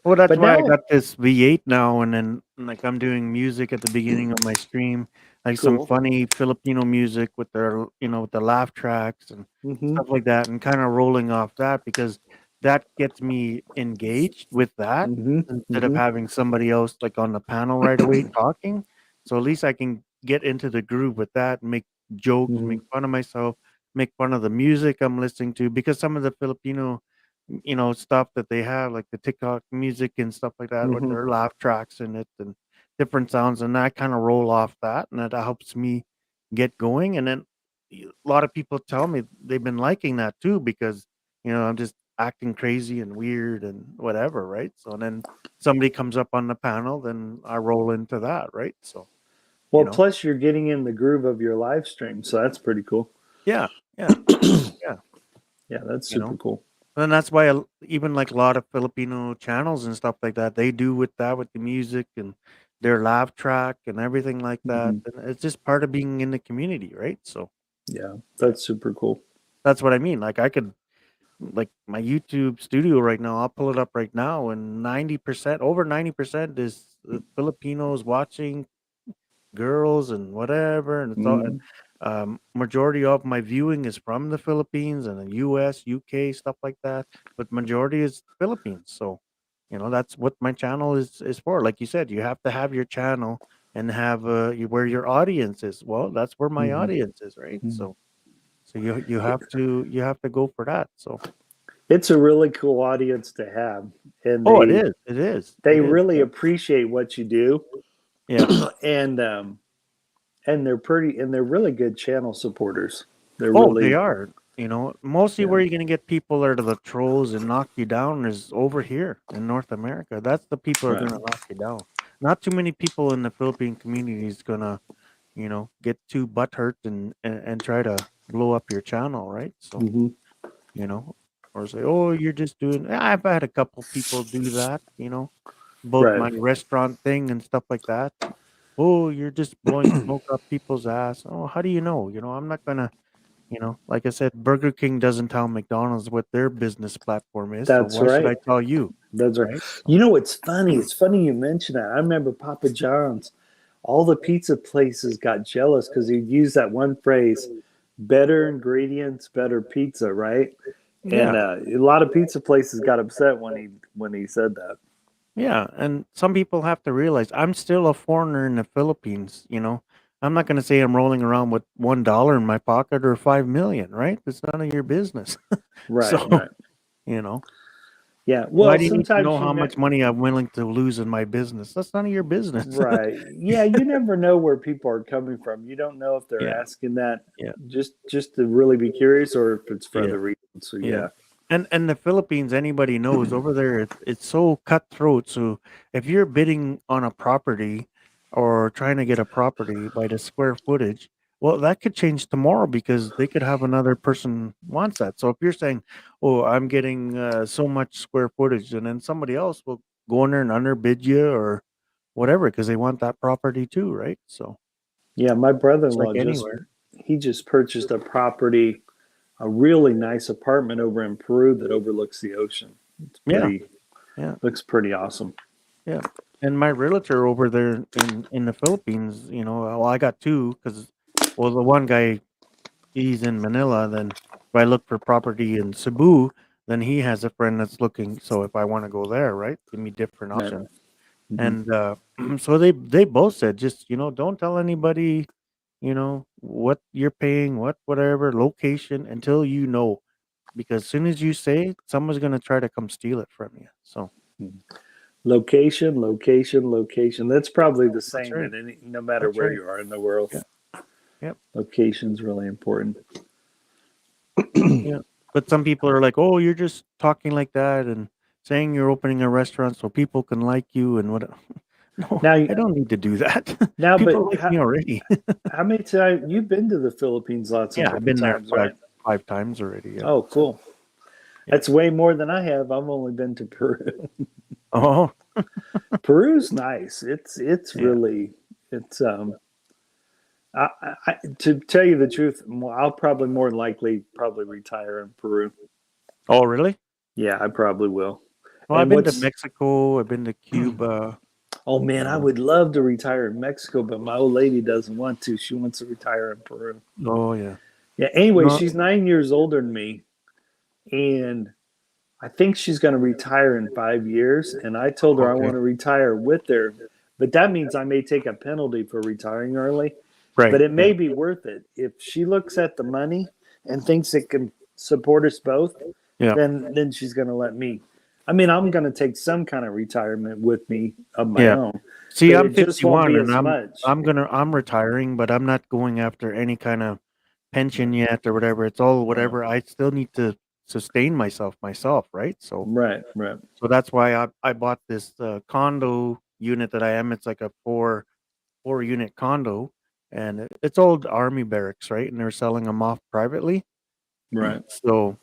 Well, that's but why I now, got this V8 now, and then I'm doing music at the beginning of my stream, like some cool. funny Filipino music with with the laugh tracks and Hmm. stuff like that, and kind of rolling off that because that gets me engaged with that Hmm. instead of Hmm. having somebody else like on the panel right away talking. So at least I can get into the groove with that, and make jokes, Hmm. make fun of myself, make fun of the music I'm listening to because some of the Filipino stuff that they have, like the TikTok music and stuff like that, with Hmm. their laugh tracks in it and different sounds, and I kind of roll off that, and that helps me get going. And then a lot of people tell me they've been liking that too because I'm just acting crazy and weird and whatever, right? So then somebody comes up on the panel, then I roll into that, right? So you Well, know, plus you're getting in the groove of your live stream, so that's pretty cool. yeah, yeah, yeah, Yeah, that's you know. super cool. And that's why even like a lot of Filipino channels and stuff like that, they do with that with the music and their laugh track and everything like that. Hmm. And it's just part of being in the community, right? So Yeah, that's super cool. that's what I mean. Like I could like my YouTube studio right now, I'll pull it up right now, and 90%, over 90% is Filipinos watching, girls and whatever, and it's all. And Hmm. majority of my viewing is from the Philippines and the U.S., UK, stuff like that. But majority is Philippines, so that's what my channel is for. Like you said, you have to have your channel and have where your audience is. Well, that's where my Hmm. audience is, right? Hmm. So you have to go for that. So It's a really cool audience to have, and oh, they it is, they it is. really Yeah, appreciate what you do, yeah. and they're really good channel supporters. They're Oh, they really, are. Mostly yeah, where you're gonna get people that are the trolls and knock you down is over here in North America. That's the people who are right. gonna knock you down. Not too many people in the Philippine community is gonna, get too butthurt and try to blow up your channel, right? So, Hmm. you know, or say, oh, you're just doing. I've had a couple people do that, both Right. my restaurant thing and stuff like that. Oh, you're just blowing smoke up people's ass. Oh, how do you know? I'm not gonna like I said, Burger King doesn't tell McDonald's what their business platform is, so That's why should right. I tell you, That's right. right? You know what's funny? It's funny you mention that. I remember Papa John's. All the pizza places got jealous because he'd use that one phrase, "better ingredients, better pizza," right? And Yeah, a lot of pizza places got upset when he said that. yeah, and some people have to realize I'm still a foreigner in the Philippines. I'm not going to say I'm rolling around with $1 in my pocket or 5 million, right? It's none of your business. Right, So, right. you know, Yeah. why Well, do you need to sometimes know how much money I'm willing to lose in my business? That's none of your business. right. Yeah, you never know where people are coming from. You don't know if they're Yeah, asking that yeah, just to really be curious or if it's for yeah. other reasons. So Yeah. yeah. And the Philippines, anybody knows over there, it's so cutthroat. So if you're bidding on a property or trying to get a property by the square footage, well, that could change tomorrow because they could have another person wants that. So if you're saying, "Oh, I'm getting so much square footage," and then somebody else will go in there and underbid you or whatever because they want that property too, right? So Yeah, my It's like brother-in-law anywhere. just purchased a property, a really nice apartment over in Peru that overlooks the ocean. It's Yeah, pretty yeah, looks pretty awesome. yeah. And my realtor over there in the Philippines, well, I got two because, well, the one guy he's in Manila. Then if I look for property in Cebu, then he has a friend that's looking. So if I want to go there, right, give me different Right. options. Mhm. And so they both said, just don't tell anybody, what you're paying, whatever location until because as soon as you say, someone's gonna try to come steal it from you. So Location, location, location. That's probably the that's same right. in no matter That's where right. you are in the world. Yeah. Yep. Location's really important. Yeah. But some people are like, "Oh, you're just talking like that and saying you're opening a restaurant so people can like you and what." No, Now, I don't need to do that. but People like me already. how many times you've been to the Philippines? Lots of Yeah, I've different been there times, five right? five times already. Yeah. Oh, cool. Yeah. That's way more than I have. I've only been to Peru. Oh, Peru's nice. It's yeah. really it's to tell you the truth, I'll probably more than likely probably retire in Peru. Oh, really? Yeah, I probably will. Well, I've And been to what's Mexico. I've been to Cuba. oh man, I Um, would love to retire in Mexico, but my old lady doesn't want to. She wants to retire in Peru. oh, yeah. Yeah. Anyway, No. she's 9 years older than me, and I think she's going to retire in 5 years. And I told her I Okay. want to retire with her, but that means I may take a penalty for retiring early. But Right. it Yeah. may be worth it if she looks at the money and thinks it can support us both. Yeah. Then she's going to let me. I mean, I'm going to take some kind of retirement with me of my Yeah. own, See, but I'm it just won't 51 be and as much. I'm retiring, but I'm not going after any kind of pension yet or whatever. It's all Right, whatever. I still need to sustain myself, right? So right, right. so that's why I bought this condo unit that I am. It's like a four unit condo, and it's old army barracks, right? And they're selling them off privately. Right. So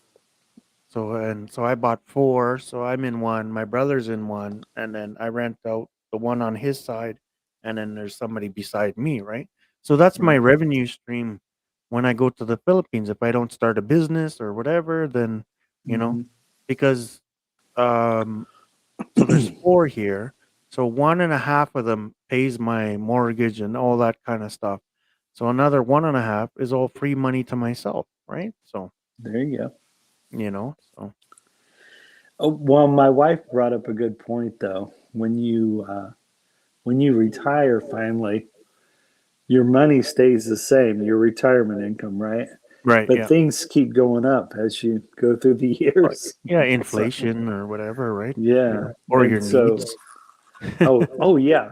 so I bought four. So I'm in one. My brother's in one, and then I rent out the one on his side, and then there's somebody beside me, right? So that's my Right. revenue stream when I go to the Philippines. If I don't start a business or whatever, then you know, Mm-hmm. because um, so there's four here. So one and a half of them pays my mortgage and all that kind of stuff. So another one and a half is all free money to myself, right? So There you go. so Oh, well, my wife brought up a good point though. When you retire finally, your money stays the same, your retirement income, right? right, But yeah. things keep going up as you go through the Or years. yeah, So, inflation or whatever, right? yeah. Or your And so, needs. oh yeah.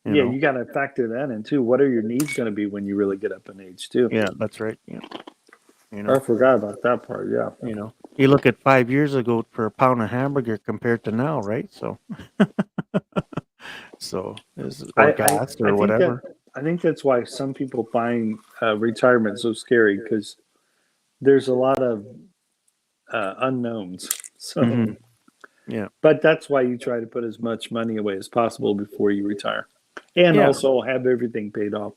You Yeah, know? you got to factor that in too. What are your needs going to be when you really get up in age too? Yeah, that's right. Yeah. You I know, forgot about that part. Yeah. You look at 5 years ago for a pound of hamburger compared to now, right? So, or gas I or think that whatever. I think that's why some people find retirement so scary because there's a lot of unknowns. So, Hmm. Yeah. but that's why you try to put as much money away as possible before you retire, and Yeah. also have everything paid off.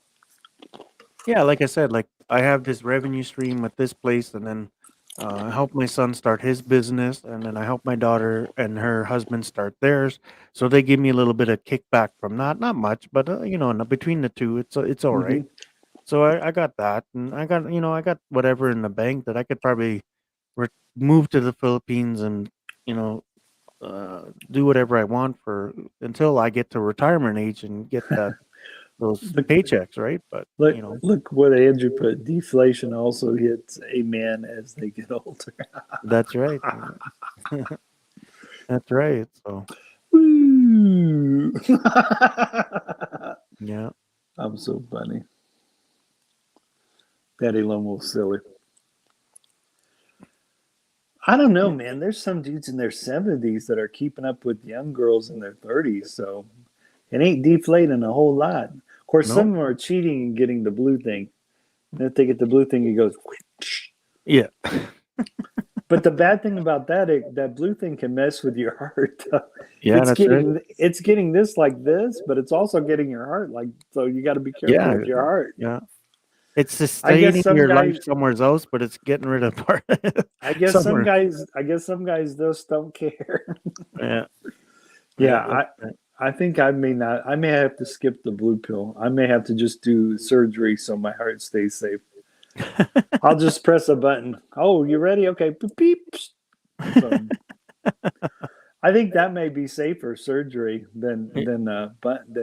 Yeah. Like I said, like I have this revenue stream with this place, and then I help my son start his business, and then I help my daughter and her husband start theirs. So they give me a little bit of kickback from that, not much, but between the two, it's all Hmm. right. So I got that, and I got whatever in the bank that I could probably move to the Philippines and you know do whatever I want for until I get to retirement age and get those Look, paychecks, right? But look what Andrew put. Deflation also hits a man as they get older. that's right. That's right. So Woo! yeah, I'm so funny. Daddy Lone Wolf silly. I don't know, yeah, man. There's some dudes in their 70s that are keeping up with young girls in their 30s, so it ain't deflating a whole lot. Of course, some no, of them are cheating and getting the blue thing. And if they get the blue thing, it goes. yeah, But the bad thing about that blue thing can mess with your heart. Yeah, that's right. It's getting this like this, but it's also getting your heart like, so you got to be careful Yeah, with your heart. yeah. It's I guess sustaining some your guys, life somewhere else, but it's getting rid of part somewhere. I guess some guys just don't care. Yeah. Yeah, I think I may have to skip the blue pill. I may have to just do surgery so my heart stays safe. I'll just press a button. Oh, you ready? Okay. Beep, beep. So, I think that may be safer surgery than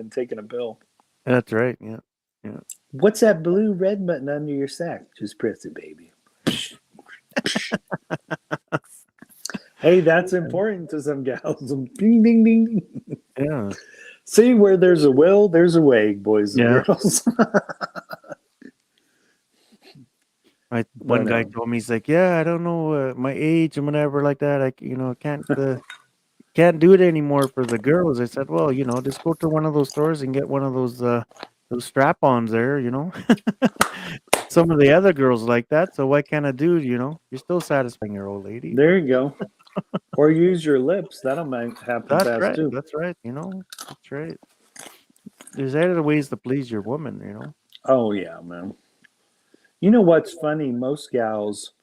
taking a pill. That's right. Yeah. Yeah. What's that blue red button under your sack? Just press it, baby. Hey, that's important to some gals. Ding, ding, ding. Yeah. See, where there's a will, there's a way, boys and girls. One guy told me, he's like, yeah, I don't know my age and whatever like that. I can't do it anymore for the girls. I said, well, just go to one of those stores and get one of those strap-ons there. Some of the other girls like that. So why can't a dude? You're still satisfying your old lady. There you go. Or use your lips. That'll make happen That's fast right. too. That's right. That's right. There's other ways to please your woman. Oh yeah, man. You know what's funny? Most gals.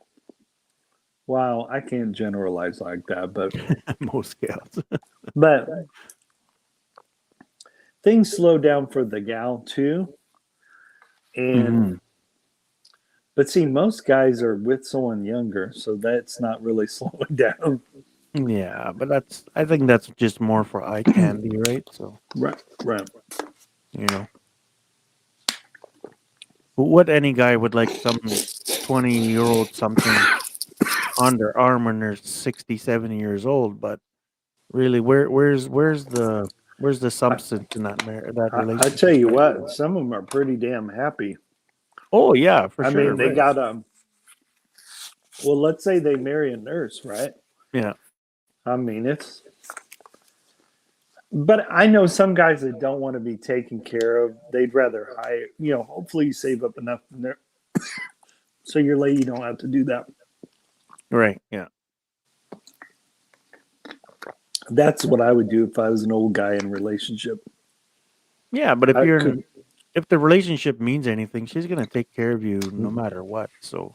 Wow, I can't generalize like that, but most gals. But things slow down for the gal too, and but see, most guys are with someone younger, so that's not really slowing down. Yeah, but I think that's just more for eye candy, right? So right. What any guy would like some 20-year-old something on their arm when they're 60, 70 years old, but really, where's the substance in that relationship? I tell you what, some of them are pretty damn happy. Oh yeah, for sure. I mean, they got well, let's say they marry a nurse, right? Yeah. I mean, but I know some guys that don't want to be taken care of. They'd rather hire, hopefully you save up enough in there so your lady don't have to do that. Right. Yeah. That's what I would do if I was an old guy in a relationship. Yeah, but if the relationship means anything, she's gonna take care of you no matter what. So,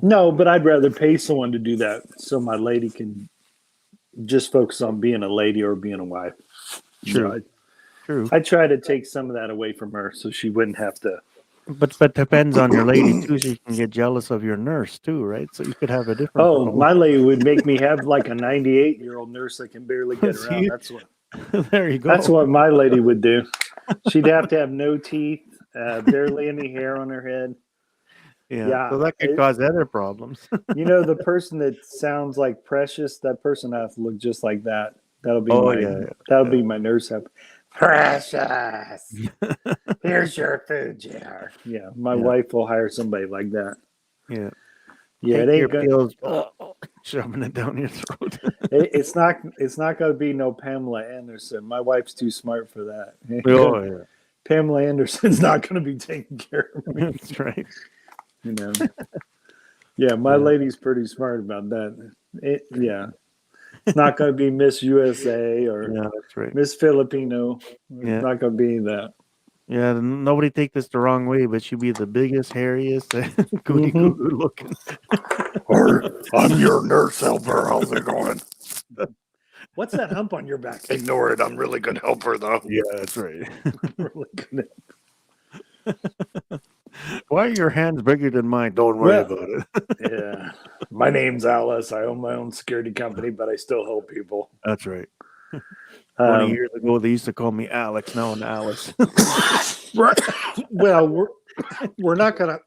No, but I'd rather pay someone to do that so my lady can just focus on being a lady or being a wife. True. True. I try to take some of that away from her so she wouldn't have to. But depends on your lady too. She can get jealous of your nurse too, right? So you could have a different. Oh, my lady would make me have like a 98-year-old nurse that can barely get around. That's what. There you go. That's what my lady would do. She'd have to have no teeth, barely any hair on her head. Yeah, so that could cause other problems. The person that sounds like Precious, that person has to look just like that. That'll be my nurse. Precious, here's your food jar. Yeah, my wife will hire somebody like that. Yeah. Yeah, it ain't pills, shoving it down your throat. It's not going to be no Pamela Anderson. My wife's too smart for that. Oh yeah. Pamela Anderson's not going to be taking care of me. That's right. Yeah, my lady's pretty smart about that. It's not going to be Miss USA or that's right. Miss Filipino. It's not going to be that. Yeah, nobody take this the wrong way, but she'd be the biggest, hairiest, goody looking. I'm your nurse helper. How's it going? What's that hump on your back? Ignore it. I'm really good helper, though. Yeah, that's right. Really good. Why are your hands bigger than mine? Don't worry about it. Yeah. My name's Alice. I own my own security company, but I still help people. That's right. 20 years ago, they used to call me Alex. Now I'm Alice. Right. Well, we're not gonna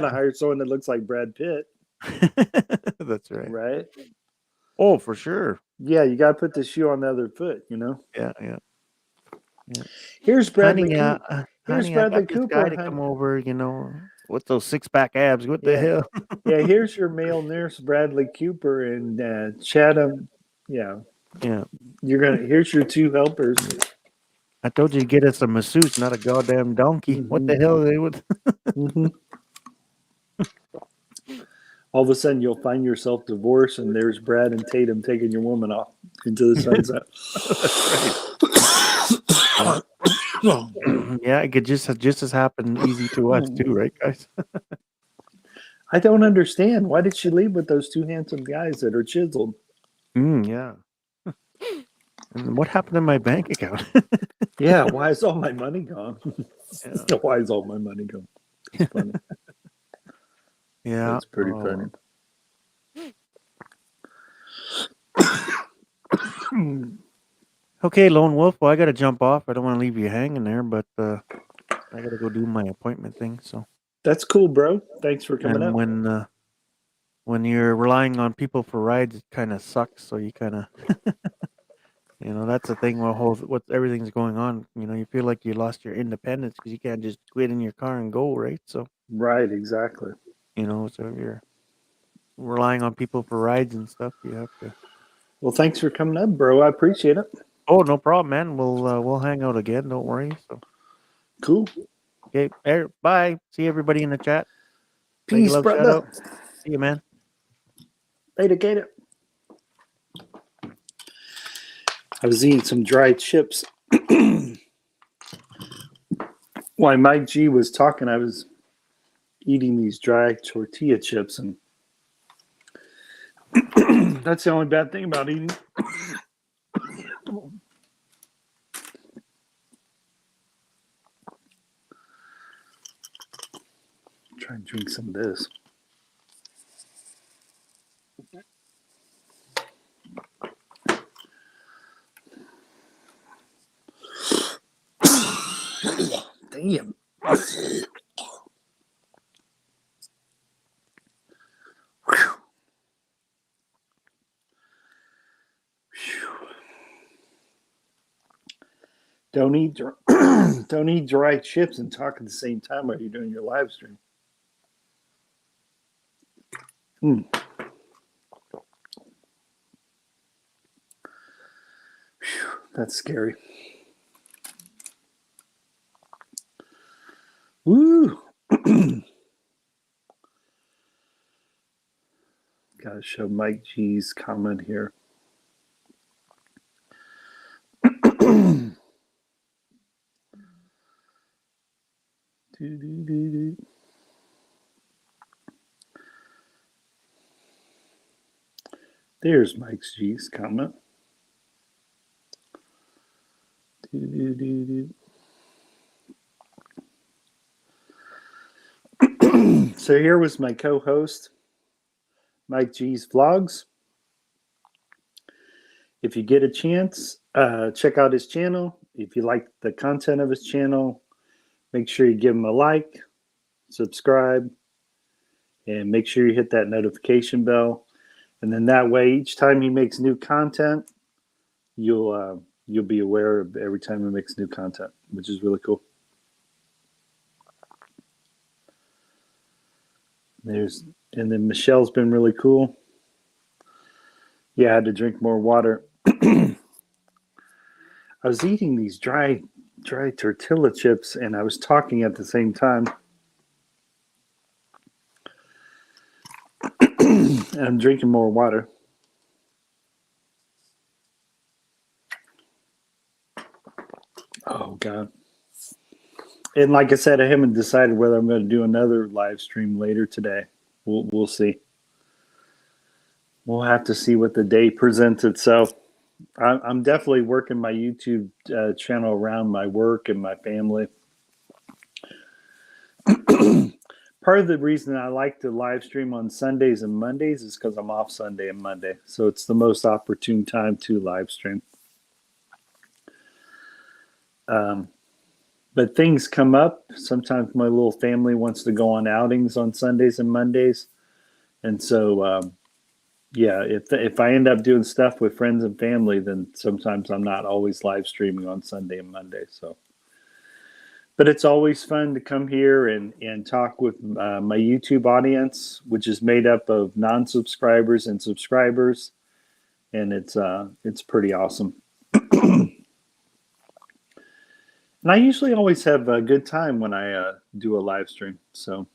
hire someone that looks like Brad Pitt. That's right. Right? Oh, for sure. Yeah, you gotta put the shoe on the other foot, Yeah. Here's Bradley. Here's Bradley Cooper to come over, with those 6-pack abs. What the hell? Yeah, here's your male nurse, Bradley Cooper, and Chatham. Yeah. Here's your two helpers. I told you to get us a masseuse, not a goddamn donkey. What the hell they would? All of a sudden, you'll find yourself divorced, and there's Brad and Tatum taking your woman off into the sunset. Yeah, it could just as happen easy to us too, right, guys? I don't understand. Why did she leave with those two handsome guys that are chiseled? Yeah. And what happened to my bank account? Yeah, why is all my money gone? Yeah. Why is all my money gone? It's funny. Yeah. It's pretty funny. Okay, Lone Wolf. Well, I got to jump off. I don't want to leave you hanging there, but I got to go do my appointment thing. So That's cool, bro. Thanks for coming up. When you're relying on people for rides, it kind of sucks. So you kind of, that's the thing. What everything's going on. You feel like you lost your independence because you can't just get in your car and go, right? So right, exactly. So if you're relying on people for rides and stuff, you have to. Well, thanks for coming up, bro. I appreciate it. Oh, no problem, man. We'll hang out again. Don't worry. So cool. Okay. Bye. See everybody in the chat. Peace, brother. See you, man. Later, Gator. I was eating some dried chips. While Mike G was talking, I was eating these dry tortilla chips, and that's the only bad thing about eating. Try and drink some of this. Damn. Don't eat dry chips and talk at the same time while you're doing your live stream. That's scary. Woo! Gotta show Mike G's comment here. There's Mike G's comment. So here was my co-host, Mike G's Vlogs. If you get a chance, check out his channel. If you like the content of his channel, make sure you give him a like, subscribe, and make sure you hit that notification bell. And then that way, each time he makes new content, you'll be aware of every time he makes new content, which is really cool. And then Michelle's been really cool. Yeah, I had to drink more water. I was eating these dry tortilla chips, and I was talking at the same time. And I'm drinking more water. Oh, God. And like I said, I haven't decided whether I'm going to do another live stream later today. We'll see. We'll have to see what the day presents itself. I'm definitely working my YouTube channel around my work and my family. Part of the reason I like to live stream on Sundays and Mondays is because I'm off Sunday and Monday. So it's the most opportune time to live stream. But things come up. Sometimes my little family wants to go on outings on Sundays and Mondays. And so, if I end up doing stuff with friends and family, then sometimes I'm not always live streaming on Sunday and Monday. So, but it's always fun to come here and talk with my YouTube audience, which is made up of non-subscribers and subscribers. And it's pretty awesome. And I usually always have a good time when I do a live stream. So,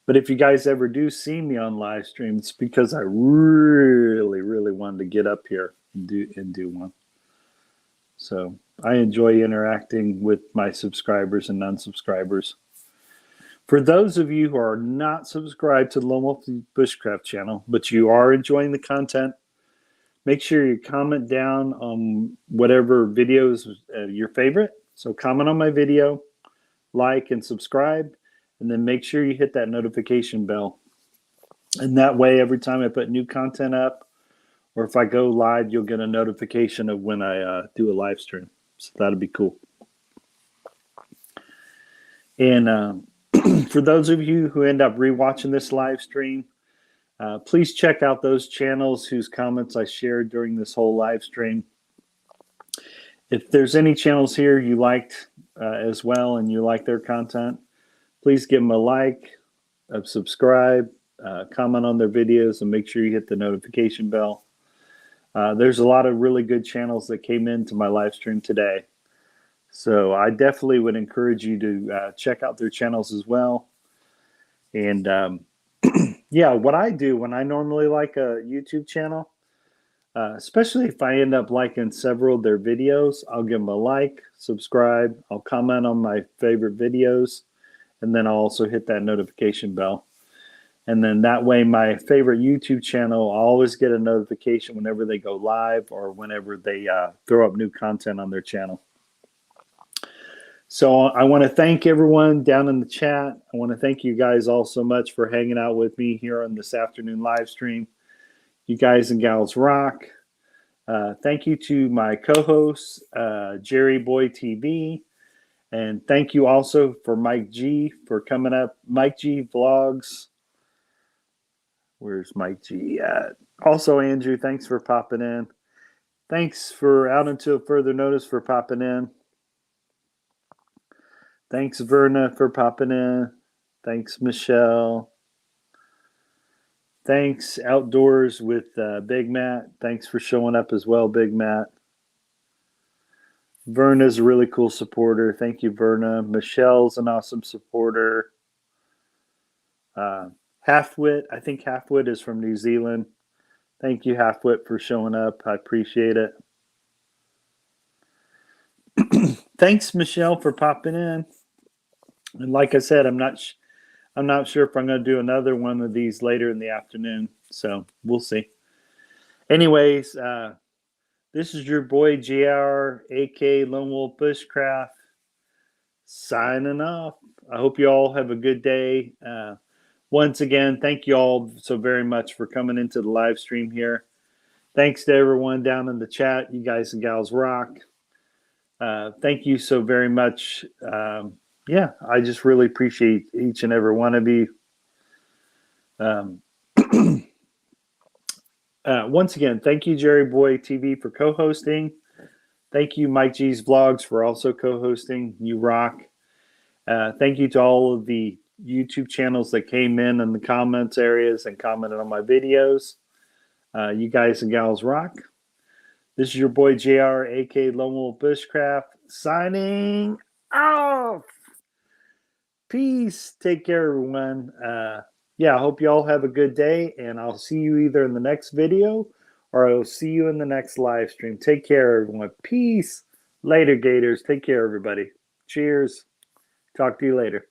But if you guys ever do see me on live stream, it's because I really, really wanted to get up here and do one. So I enjoy interacting with my subscribers and non-subscribers. For those of you who are not subscribed to the Lone Wolf Bushcraft channel, but you are enjoying the content, make sure you comment down on whatever video is your favorite. So comment on my video, like and subscribe, and then make sure you hit that notification bell. And that way, every time I put new content up, or if I go live, you'll get a notification of when I do a live stream. So that'll be cool. And for those of you who end up rewatching this live stream, please check out those channels whose comments I shared during this whole live stream. If there's any channels here you liked as well and you like their content, please give them a like, subscribe, comment on their videos, and make sure you hit the notification bell. There's a lot of really good channels that came into my live stream today. So I definitely would encourage you to check out their channels as well. And yeah, what I do when I normally like a YouTube channel, especially if I end up liking several of their videos, I'll give them a like, subscribe, I'll comment on my favorite videos, and then I'll also hit that notification bell. And then that way my favorite YouTube channel, I'll always get a notification whenever they go live or whenever they throw up new content on their channel. So I want to thank everyone down in the chat. I want to thank you guys all so much for hanging out with me here on this afternoon live stream. You guys and gals rock. Thank you to my co-host, Jerry Boy TV. And thank you also for Mike G for coming up. Mike G Vlogs. Where's Mike G at? Also, Andrew, thanks for popping in. Thanks for Out Until Further Notice for popping in. Thanks, Verna, for popping in. Thanks, Michelle. Thanks, Outdoors with Big Matt. Thanks for showing up as well, Big Matt. Verna's a really cool supporter. Thank you, Verna. Michelle's an awesome supporter. Halfwit, I think Halfwit is from New Zealand. Thank you, Halfwit, for showing up. I appreciate it. Thanks, Michelle, for popping in. And like I said, I'm not sure if I'm going to do another one of these later in the afternoon. So we'll see. Anyways, this is your boy JR, aka Lone Wolf Bushcraft, signing off. I hope you all have a good day. Once again, thank you all so very much for coming into the live stream here. Thanks to everyone down in the chat. You guys and gals rock. Thank you so very much. Yeah, I just really appreciate each and every one of you. Once again, thank you, Jerry Boy TV, for co-hosting. Thank you, Mike G's Vlogs, for also co-hosting. You rock. Thank you to all of the YouTube channels that came in the comments areas and commented on my videos. You guys and gals rock. This is your boy JR, aka Lone Wolf Bushcraft, signing off. Peace. Take care, everyone. Yeah, I hope you all have a good day, and I'll see you either in the next video or I'll see you in the next live stream. Take care, everyone. Peace. Later, Gators. Take care, everybody. Cheers. Talk to you later.